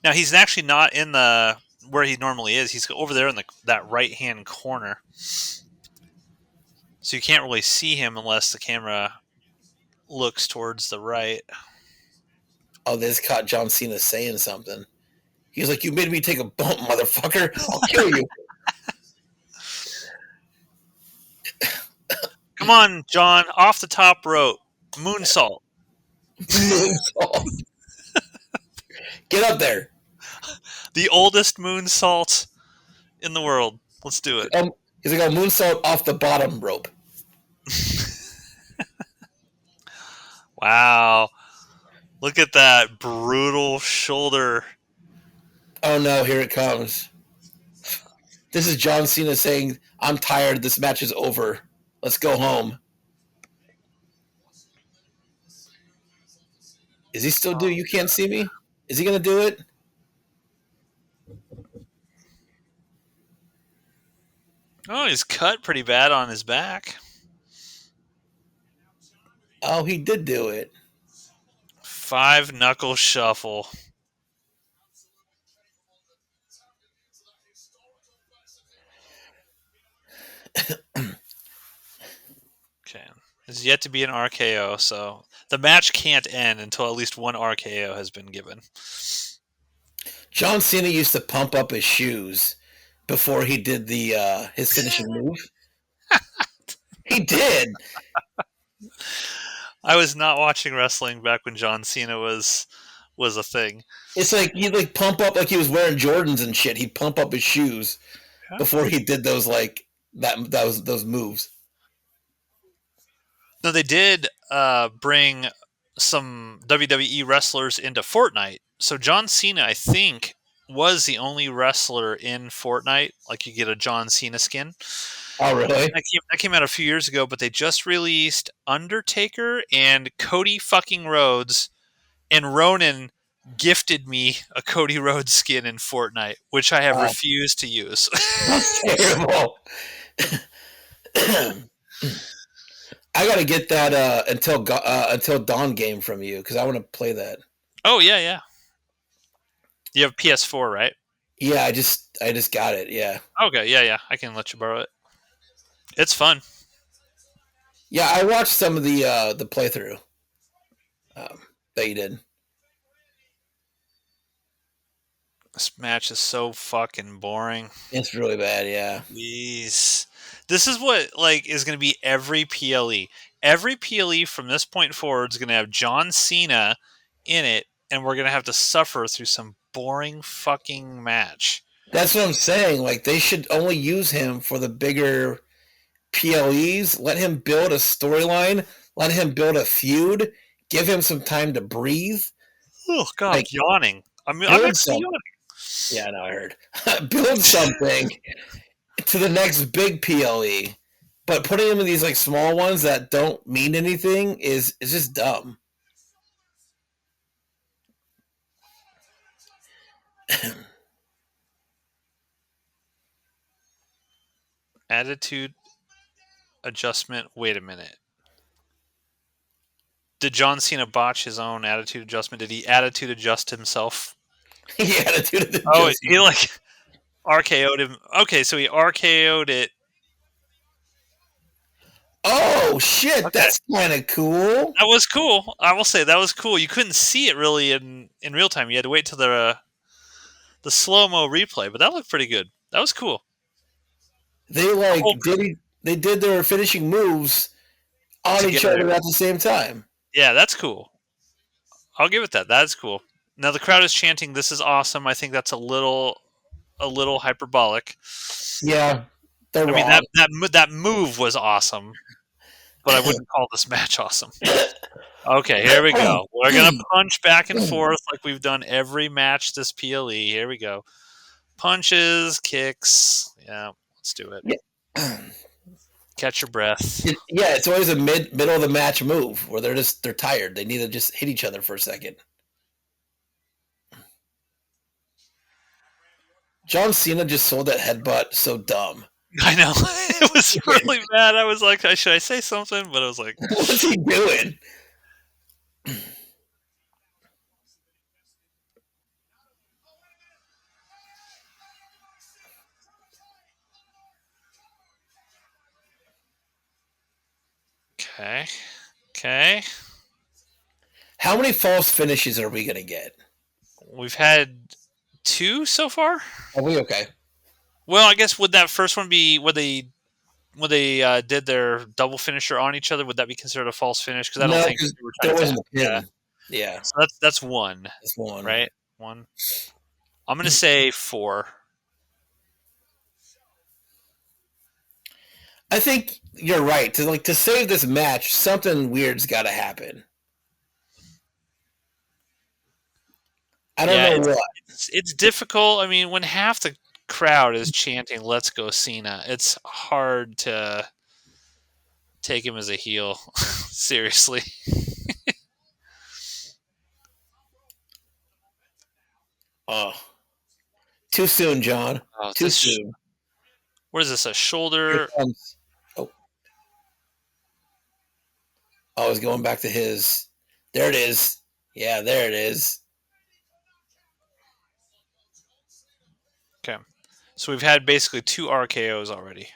Now he's actually not in the where he normally is. He's over there in that right hand corner, so you can't really see him unless the camera looks towards the right. Oh, this caught John Cena saying something. He's like, "You made me take a bump, motherfucker. I'll kill you." Come on, John, off the top rope, moonsault. Moonsault. Get up there. The oldest moonsault in the world. Let's do it. He's like, "A moonsault off the bottom rope." Wow. Look at that brutal shoulder. Oh no, here it comes. This is John Cena saying, "I'm tired. This match is over. Let's go home." Is he still doing You Can't See Me? Is he going to do it? Oh, he's cut pretty bad on his back. Oh, he did do it. 5-knuckle shuffle. Okay. There's yet to be an RKO, so the match can't end until at least one RKO has been given. John Cena used to pump up his shoes before he did the his finishing move. He did. I was not watching wrestling back when John Cena was a thing. It's like he'd like pump up like he was wearing Jordans and shit. He'd pump up his shoes Yeah. before he did those like those moves. No, they did bring some WWE wrestlers into Fortnite. So John Cena, I think, was the only wrestler in Fortnite. Like you get a John Cena skin. Oh really? That came out a few years ago, but they just released Undertaker and Cody fucking Rhodes, and Ronan gifted me a Cody Rhodes skin in Fortnite, which I have Oh, refused to use. that's terrible. I gotta get that until dawn game from you because I want to play that. Oh yeah, yeah. You have PS4, right? Yeah, I just got it. Yeah, Okay, yeah, yeah. I can let you borrow it. It's fun. yeah. I watched some of the playthrough um, that you did. This match is so fucking boring. It's really bad. Yeah, Jeez. This is what like is going to be every PLE. Every PLE from this point forward is going to have John Cena in it, and we're going to have to suffer through some boring fucking match. that's what I'm saying. Like they should only use him for the bigger PLEs. Let him build a storyline. Let him build a feud. Give him some time to breathe. Oh God, I'm Like yawning. I'm build actually some. yawning. Yeah, no, I heard. Build something to the next big PLE. But putting him in these like small ones that don't mean anything is just dumb. Attitude adjustment. Wait a minute. Did John Cena botch his own attitude adjustment? Did he attitude adjust himself? He attitude of the Oh, just. he like RKO'd him. Okay, so he RKO'd it. Oh shit, Okay, that's kind of cool. that was cool. I will say that was cool. You couldn't see it really in real time. You had to wait till the slow mo replay, but that looked pretty good. That was cool. They The whole they did their finishing moves on each together. other at the same time. Yeah, that's cool. I'll give it that. That's cool. Now the crowd is chanting, "This is awesome." I think that's a little hyperbolic. Yeah, they're I mean wrong. that move was awesome, but I wouldn't call this match awesome. Okay, here we go. We're gonna punch back and forth like we've done every match this PLE. Here we go. Punches, kicks. Yeah, let's do it. Yeah. Catch your breath. Yeah, it's always a middle of the match move where they're tired. They need to just hit each other for a second. John Cena just sold that headbutt so dumb. I know. It was really bad. I was like, should I say something? But I was like, What's he doing? okay. Okay. How many false finishes are we gonna get? We've had two so far. Are we okay? Well, I guess would that first one be when they did their double finisher on each other? Would that be considered a false finish? Because I don't No, think because they were there trying to wasn't tap. a Yeah. pin. Yeah, So that's one, that's one. right? One. I'm gonna say four. I think you're right. To save this match, something weird's got to happen. I don't Yeah, know it's what. it's difficult. I mean, when half the crowd is chanting "Let's go Cena," it's hard to take him as a heel. Seriously. Oh, too soon, John. Oh, is Too this soon. what is this? A Here shoulder? comes. Oh, I was going back to his. There it is. Yeah, there it is. Okay. So we've had basically two RKO's already.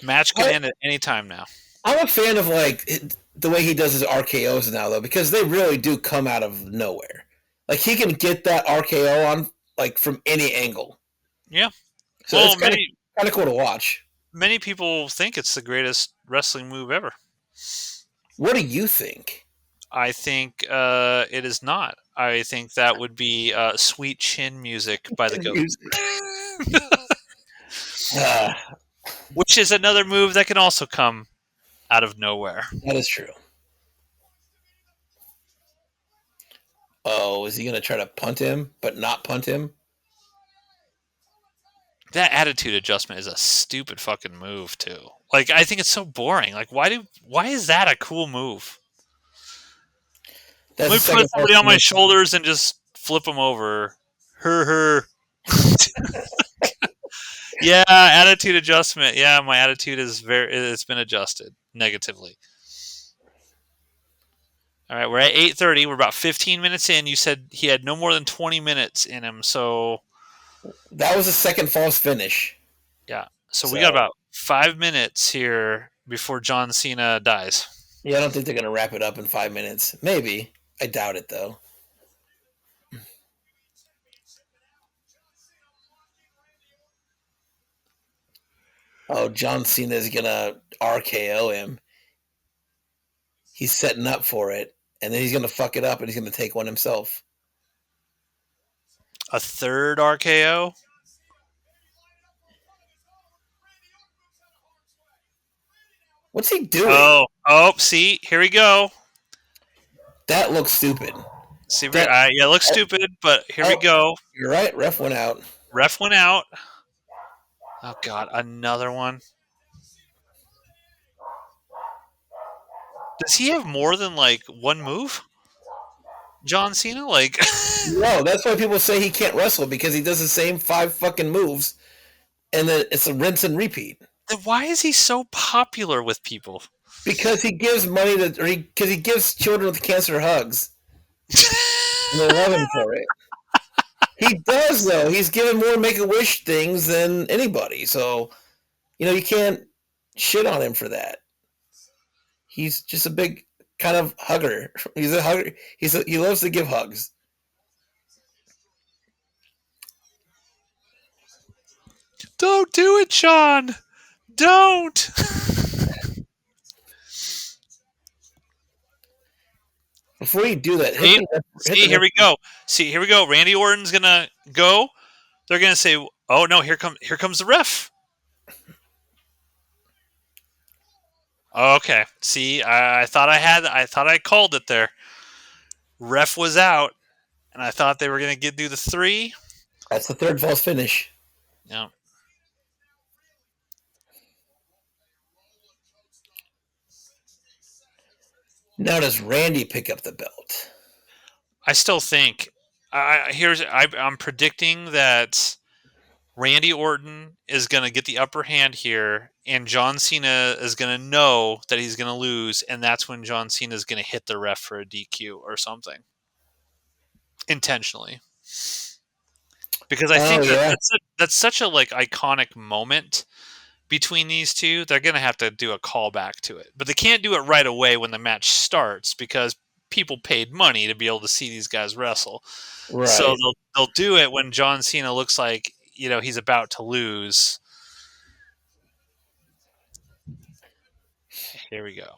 Match can I, end at any time now. I'm a fan of like the way he does his RKO's now though, because they really do come out of nowhere. Like he can get that RKO on like from any angle, Yeah. so it's Well, kind of cool to watch. many people think it's the greatest wrestling move ever. What do you think? I think it is not. I think that would be "Sweet Chin" music by the Goat, Music. Uh, which is another move that can also come out of nowhere. that is true. Oh, is he gonna try to punt him, but not punt him? That attitude adjustment is a stupid fucking move too. Like I think it's so boring. Like why is that a cool move? That's Let the me put second false somebody on my finish. shoulders and just flip them over. Her. Yeah, attitude adjustment. Yeah, my attitude is it's been adjusted negatively. All right, we're at 8:30. We're about 15 minutes in. You said he had no more than 20 minutes in him. So, That was the second false finish. yeah. So we got So about 5 minutes here before John Cena dies. yeah, I don't think they're gonna wrap it up in 5 minutes. Maybe. I doubt it though. Oh, John Cena is gonna RKO him. He's setting up for it, and then he's gonna fuck it up, and he's gonna take one himself. A third RKO. What's he doing? Oh, see, here we go. That looks stupid. See, That yeah, it looks stupid, but here we oh, go. you're right. Ref went out. Ref went out. Oh God, another one. Does he have more than like one move? John Cena, like, No, that's why people say he can't wrestle because he does the same five fucking moves, and then it's a rinse and repeat. then why is he so popular with people? Because he gives money to, or because he gives children with cancer hugs, and they love him for it. He does though. He's given more Make a Wish things than anybody, so you can't shit on him for that. He's just a big kind of hugger. He's a hugger. He loves to give hugs. Don't do it, Sean. Don't. Before you do that, See, hit the here we go. See, here we go. Randy Orton's gonna go. They're gonna say, "Oh no, here comes the ref." Okay. See, I thought I called it there. Ref was out, and I thought they were gonna do the three. That's the third false finish. Yeah. Now does Randy pick up the belt? I still think I'm predicting that Randy Orton is going to get the upper hand here, and John Cena is going to know that he's going to lose, and that's when John Cena is going to hit the ref for a DQ or something intentionally. Because I Oh think yeah, that's such a like iconic moment between these two. They're going to have to do a callback to it, but they can't do it right away when the match starts because people paid money to be able to see these guys wrestle. So right. they'll do it when John Cena looks like he's about to lose. Here we go.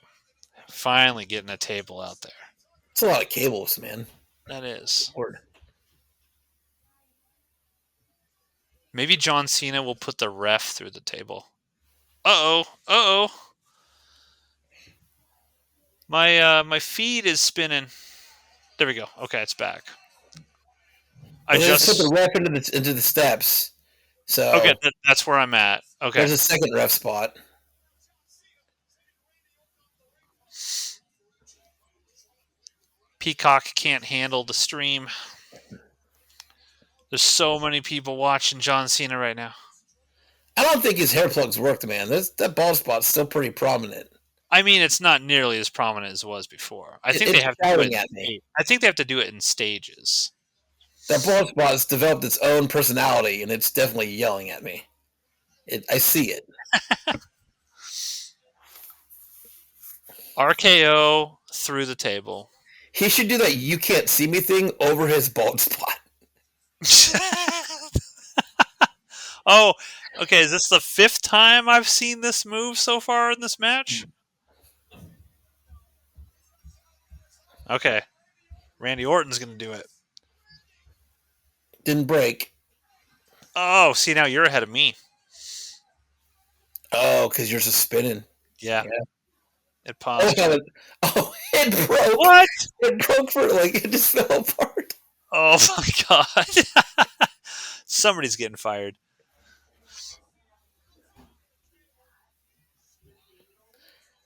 Finally getting a table out there. It's a lot of cables, man. That is. Lord. Maybe John Cena will put the ref through the table. Uh oh. My feed is spinning. There we go. Okay, it's back. I Well, they just put the just ref into the steps, okay. so That's where I'm at. Okay. there's a second ref spot. Peacock can't handle the stream. There's so many people watching John Cena right now. I don't think his hair plugs worked, man. That bald spot's still pretty prominent. I mean, it's not nearly as prominent as it was before. I think they It's have to do it. shouting at me. I think they have to do it in stages. That bald spot has developed its own personality, and it's definitely yelling at me. I see it. RKO through the table. He should do that "you can't see me" thing over his bald spot. Oh, okay. Is this the fifth time I've seen this move so far in this match? Okay. Randy Orton's going to do it. Didn't break. Oh, see, now you're ahead of me. Oh, because yours is spinning. Yeah. Yeah. It Oh, paused. it broke. What? It broke for like it just fell apart. Oh, my God. Somebody's getting fired.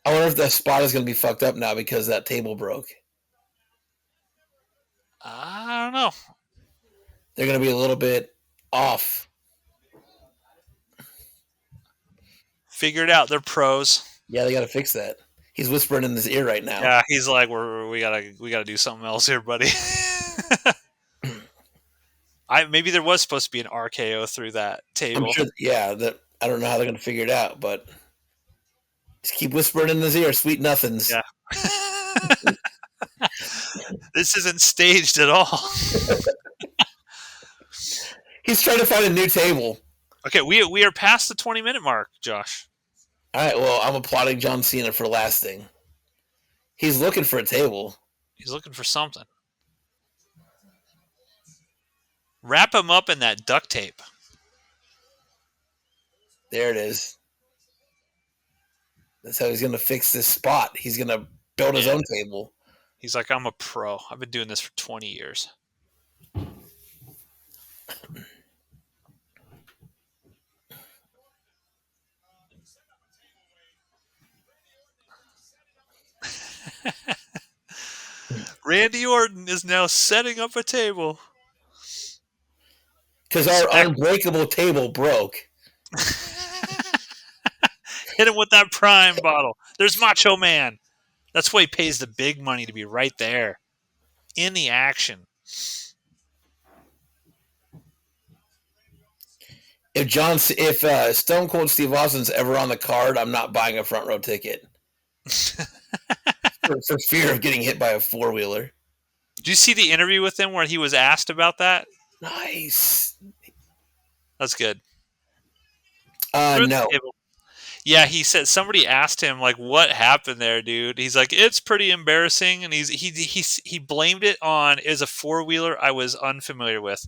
I wonder if the spot is going to be fucked up now because that table broke. I don't know. They're going to be a little bit off. Figure it out. They're pros. Yeah, they got to fix that. He's whispering in his ear right now. Yeah, he's like, we gotta do something else here, buddy. Maybe there was supposed to be an RKO through that I'm table. sure. Yeah, that I don't know how they're going to figure it out, but just keep whispering in his ear, sweet nothings. Yeah. This isn't staged at all. He's trying to find a new table. Okay, we are past the 20-minute mark, Josh. All right, well, I'm applauding John Cena for lasting. He's looking for a table. He's looking for something. Wrap him up in that duct tape. There it is. That's how he's going to fix this spot. He's going to build his own table. He's like, I'm a pro. I've been doing this for 20 years. Randy Orton is now setting up a table. Because our unbreakable table broke. Hit him with that prime bottle. There's Macho Man. That's why he pays the big money to be right there in the action. If Stone Cold Steve Austin's ever on the card, I'm not buying a front row ticket for fear of getting hit by a four wheeler. Did you see the interview with him where he was asked about that? Nice. That's good. No. Yeah, he said somebody asked him like, "What happened there, dude?" He's like, "It's pretty embarrassing," and he blamed it on is a four wheeler I was unfamiliar with.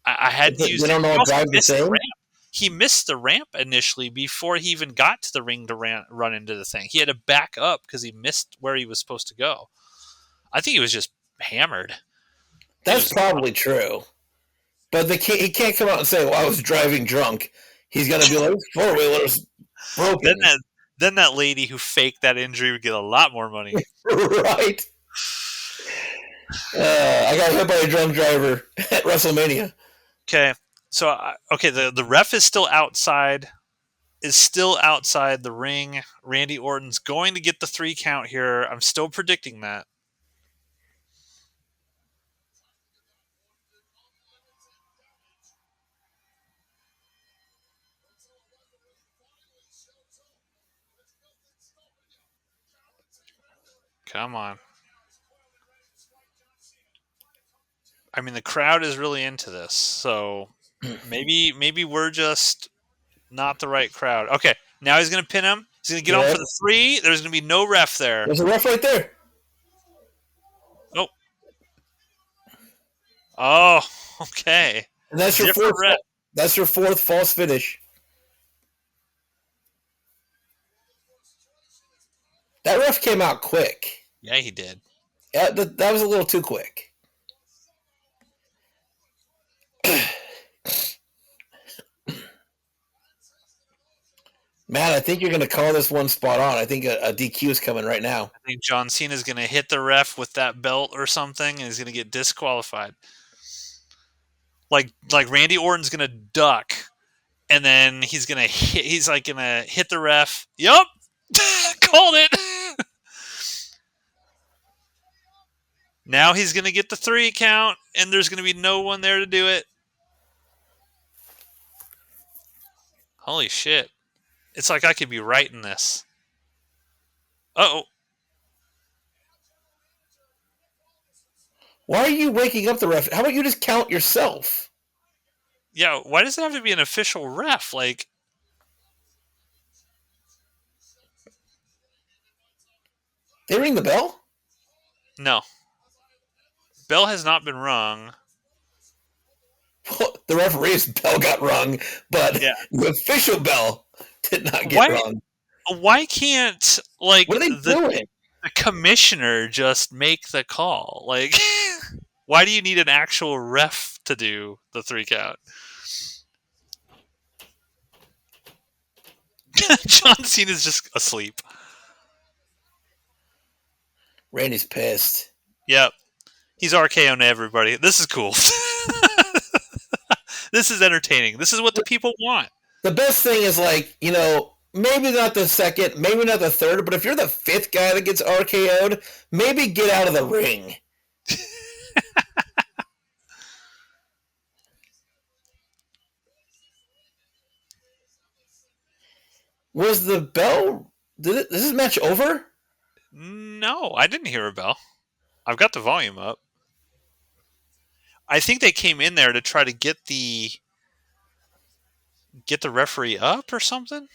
I hadn't used They it. don't know He what also drive the missed the same. ramp. He missed the ramp initially before he even got to the ring to run into the thing. He had to back up because he missed where he was supposed to go. I think he was just hammered. That's probably true. But he can't come out and say, "Well, I was driving drunk." He's got to be like, "Four wheelers broken." Then that lady who faked that injury would get a lot more money. Right. I got hit by a drunk driver at WrestleMania. Okay, so the ref is still outside. Is still outside the ring. Randy Orton's going to get the 3 count here. I'm still predicting that. Come on. I mean, the crowd is really into this, so maybe we're just not the right crowd. Okay, now he's going to pin him. He's going to get on for the 3. There's going to be no ref there. There's a ref right there. Nope. Oh, okay. And that's your fourth. That's your fourth false finish. That ref came out quick. Yeah, he did. Yeah, that was a little too quick. Matt, I think you're going to call this one spot on. I think a DQ is coming right now. I think John Cena is going to hit the ref with that belt or something, and he's going to get disqualified. Like Randy Orton's going to duck, and then he's going to hit. He's like going to hit the ref. Yup, called it. Now he's going to get the 3 count, and there's going to be no one there to do it. Holy shit. It's like I could be writing this. Oh, Why are you waking up the ref? How about you just count yourself? yeah. Why does it have to be an official ref? Like, They ring the bell? no, bell has not been rung. The referee's bell got rung, but Yeah. the official bell did not get Why? rung. Why can't like What are they doing? the commissioner just make the call? Like, why do you need an actual ref to do the 3 count? John Cena's just asleep. Randy's pissed. Yep. He's RKO'ing everybody. This is cool. This is entertaining. This is what the people want. The best thing is like, maybe not the second, maybe not the third, but if you're the fifth guy that gets RKO'd, maybe get out of the ring. Was the bell? Is this match over? No, I didn't hear a bell. I've got the volume up. I think they came in there to try to get the referee up or something.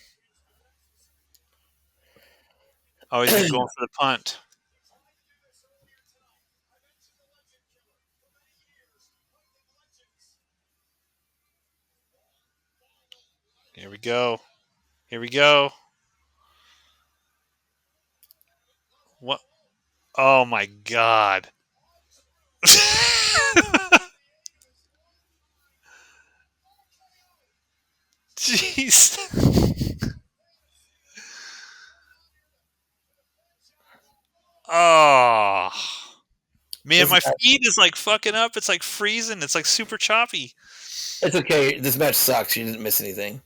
Oh, he's going for the punt. Here we go. Here we go. What? Oh my god. Jeez. Oh. Man, This my match, feed is like fucking up. It's like freezing. It's like super choppy. it's okay. This match sucks. You didn't miss anything.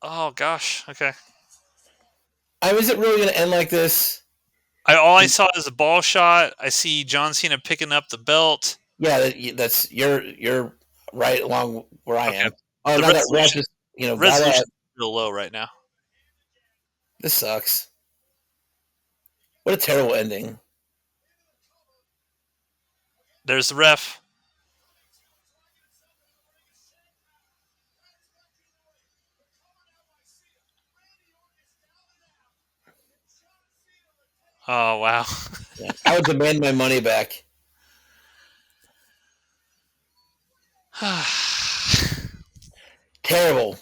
Oh gosh. Okay. I mean, is it really going to end like this? All I saw is a ball shot. I see John Cena picking up the belt. Yeah, that's you're right along where I Okay. am. Oh, The now that ref resolution is got resolution that. is real low right now. This sucks. What a terrible ending. There's the ref. Oh wow. Yeah, I would demand my money back. Terrible.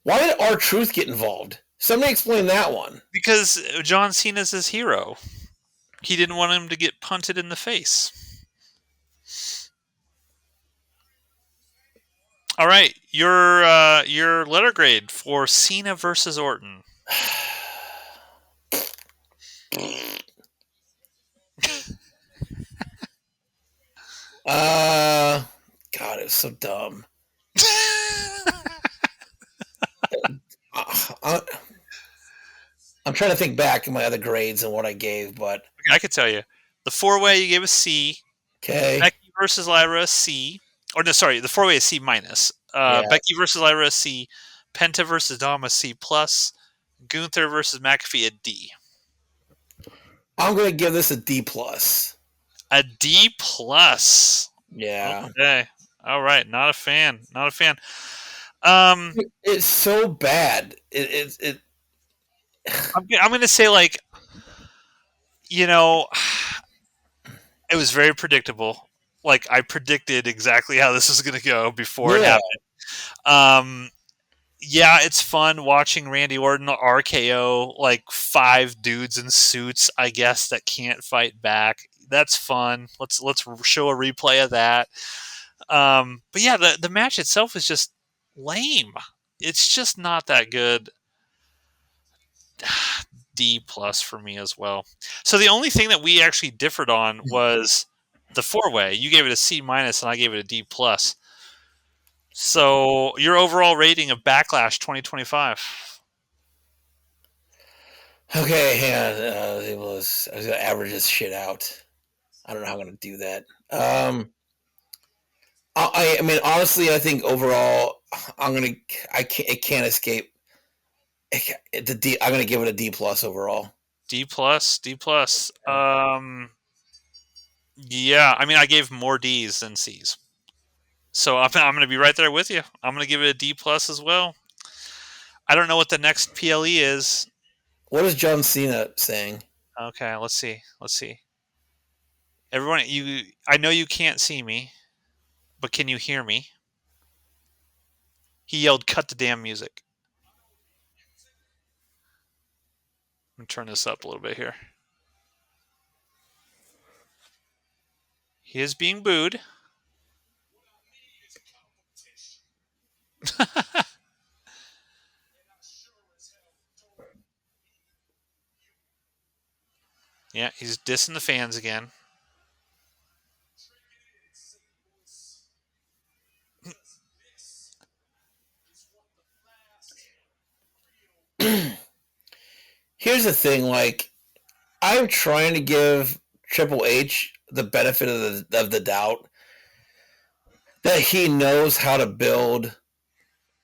Why did our truth get involved? Somebody explain that one. Because John Cena's his hero. He didn't want him to get punted in the face. All right, your letter grade for Cena versus Orton. God, it was so dumb. Uh, I'm trying to think back in my other grades and what I gave, but I could tell you, the 4-way you gave a C. okay, Becky versus Lyra a C. Or no, sorry, the 4-way is C minus. yeah, Becky versus Lyra a C. Penta versus Dom a C plus. Gunther versus McAfee a D. I'm gonna give this a D plus. A D plus. Yeah, Okay. All right. Not a fan. Not a fan. Um, it's so bad. It I'm going to say like, you know, it was very predictable. Like I predicted exactly how this was going to go before it yeah. happened. Um, yeah, it's fun watching Randy Orton RKO like 5 dudes in suits, I guess, that can't fight back. That's fun. Let's show a replay of that. But yeah, the match itself is just lame. It's just not that good. D plus for me as well. So the only thing that we actually differed on was the 4-way. You gave it a C minus, and I gave it a D plus. So your overall rating of Backlash 2025. Okay, hang on. I was gonna average this shit out. I don't know how I'm gonna do that. I mean, honestly, I think overall, I'm gonna. I can't. It can't escape. The D. I'm gonna give it a D plus overall. D plus, D plus. Yeah, I mean, I gave more D's than C's, so I'm going to be right there with you. I'm going to give it a D plus as well. I don't know what the next PLE is. What is John Cena saying? Okay, let's see. Let's see. Everyone, I know you can't see me, but can you hear me? He yelled, "Cut the damn music." Let me turn this up a little bit here. He is being booed. Yeah, he's dissing the fans again. Here's the thing, like I'm trying to give Triple H the benefit of the doubt that he knows how to build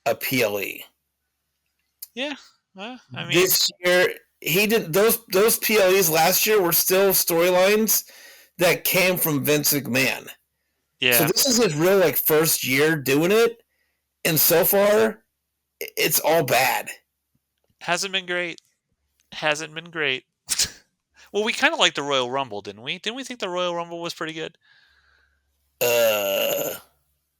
a PLE. Yeah, I mean, This year he did those PLEs last year were still storylines that came from Vince McMahon. So yeah, this is his real like first year doing it, and so far it's all bad. hasn't been great. Hasn't been great. Well, we kind of liked the Royal Rumble, didn't we? Didn't we think the Royal Rumble was pretty good? Uh,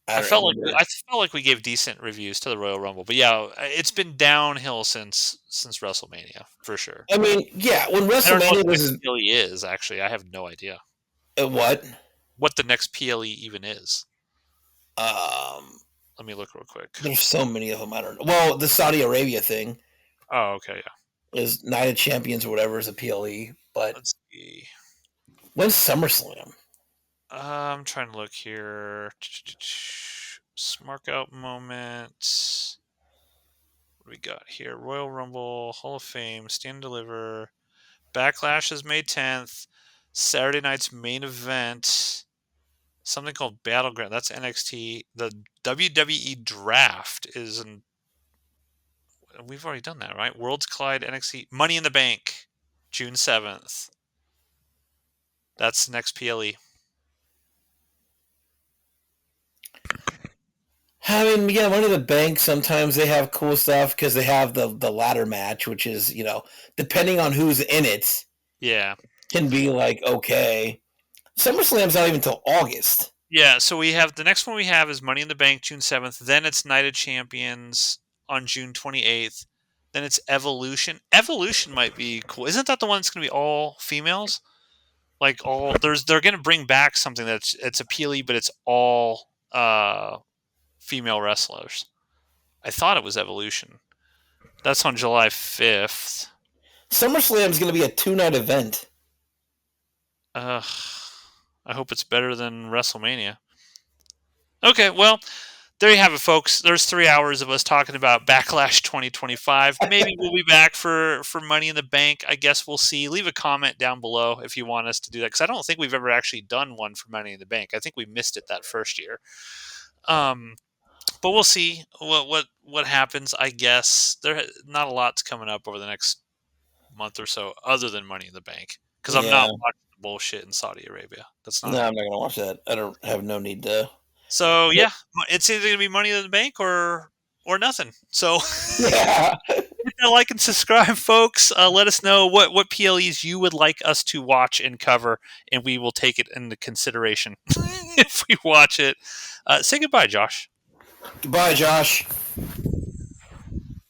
I I don't felt like remember. I felt like we gave decent reviews to the Royal Rumble, but yeah, it's been downhill since WrestleMania for sure. I mean, yeah, when I don't know what WrestleMania the next was PLE is. Actually, I have no idea what? what the next PLE even is. Um, Let me look real quick. there's so many of them. I don't know. Well, the Saudi Arabia thing Oh, okay, yeah. is Night of Champions or whatever is a PLE. But Let's see. when's SummerSlam? I'm trying to look here. Smark out moment. What do we got here? Royal Rumble, Hall of Fame, Stand and Deliver. Backlash is May 10th. Saturday night's main event. Something called Battleground. That's NXT. The WWE Draft is in. We've already done that, right? Worlds Collide NXT. Money in the Bank, June 7th. That's the next PLE. I mean, yeah, Money in the Bank. Sometimes they have cool stuff because they have the ladder match, which is depending on who's in it, Yeah. can be like okay. SummerSlam's not even until August. Yeah, so we have the next one we have is Money in the Bank June 7th. Then it's Night of Champions on June 28th. Then it's Evolution. Evolution might be cool. Isn't that the one that's going to be all females? Like they're going to bring back something that's it's a PLE but it's all female wrestlers. I thought it was Evolution. That's on July 5th. SummerSlam's going to be a 2-night event. I hope it's better than WrestleMania. Okay, well, there you have it, folks. There's 3 hours of us talking about Backlash 2025. Maybe we'll be back for Money in the Bank. I guess we'll see. Leave a comment down below if you want us to do that, because I don't think we've ever actually done one for Money in the Bank. I think we missed it that first year. But we'll see what happens. I guess not a lot's coming up over the next month or so, other than Money in the Bank, because I'm Yeah. not watching the bullshit in Saudi Arabia. That's No, not. I'm not going to watch that. I don't have no need to. So yeah, it's either gonna be Money in the Bank or nothing. So Yeah. hit that like and subscribe, folks. Let us know what PLEs you would like us to watch and cover, and we will take it into consideration if we watch it. Say goodbye, Josh. Goodbye, Josh.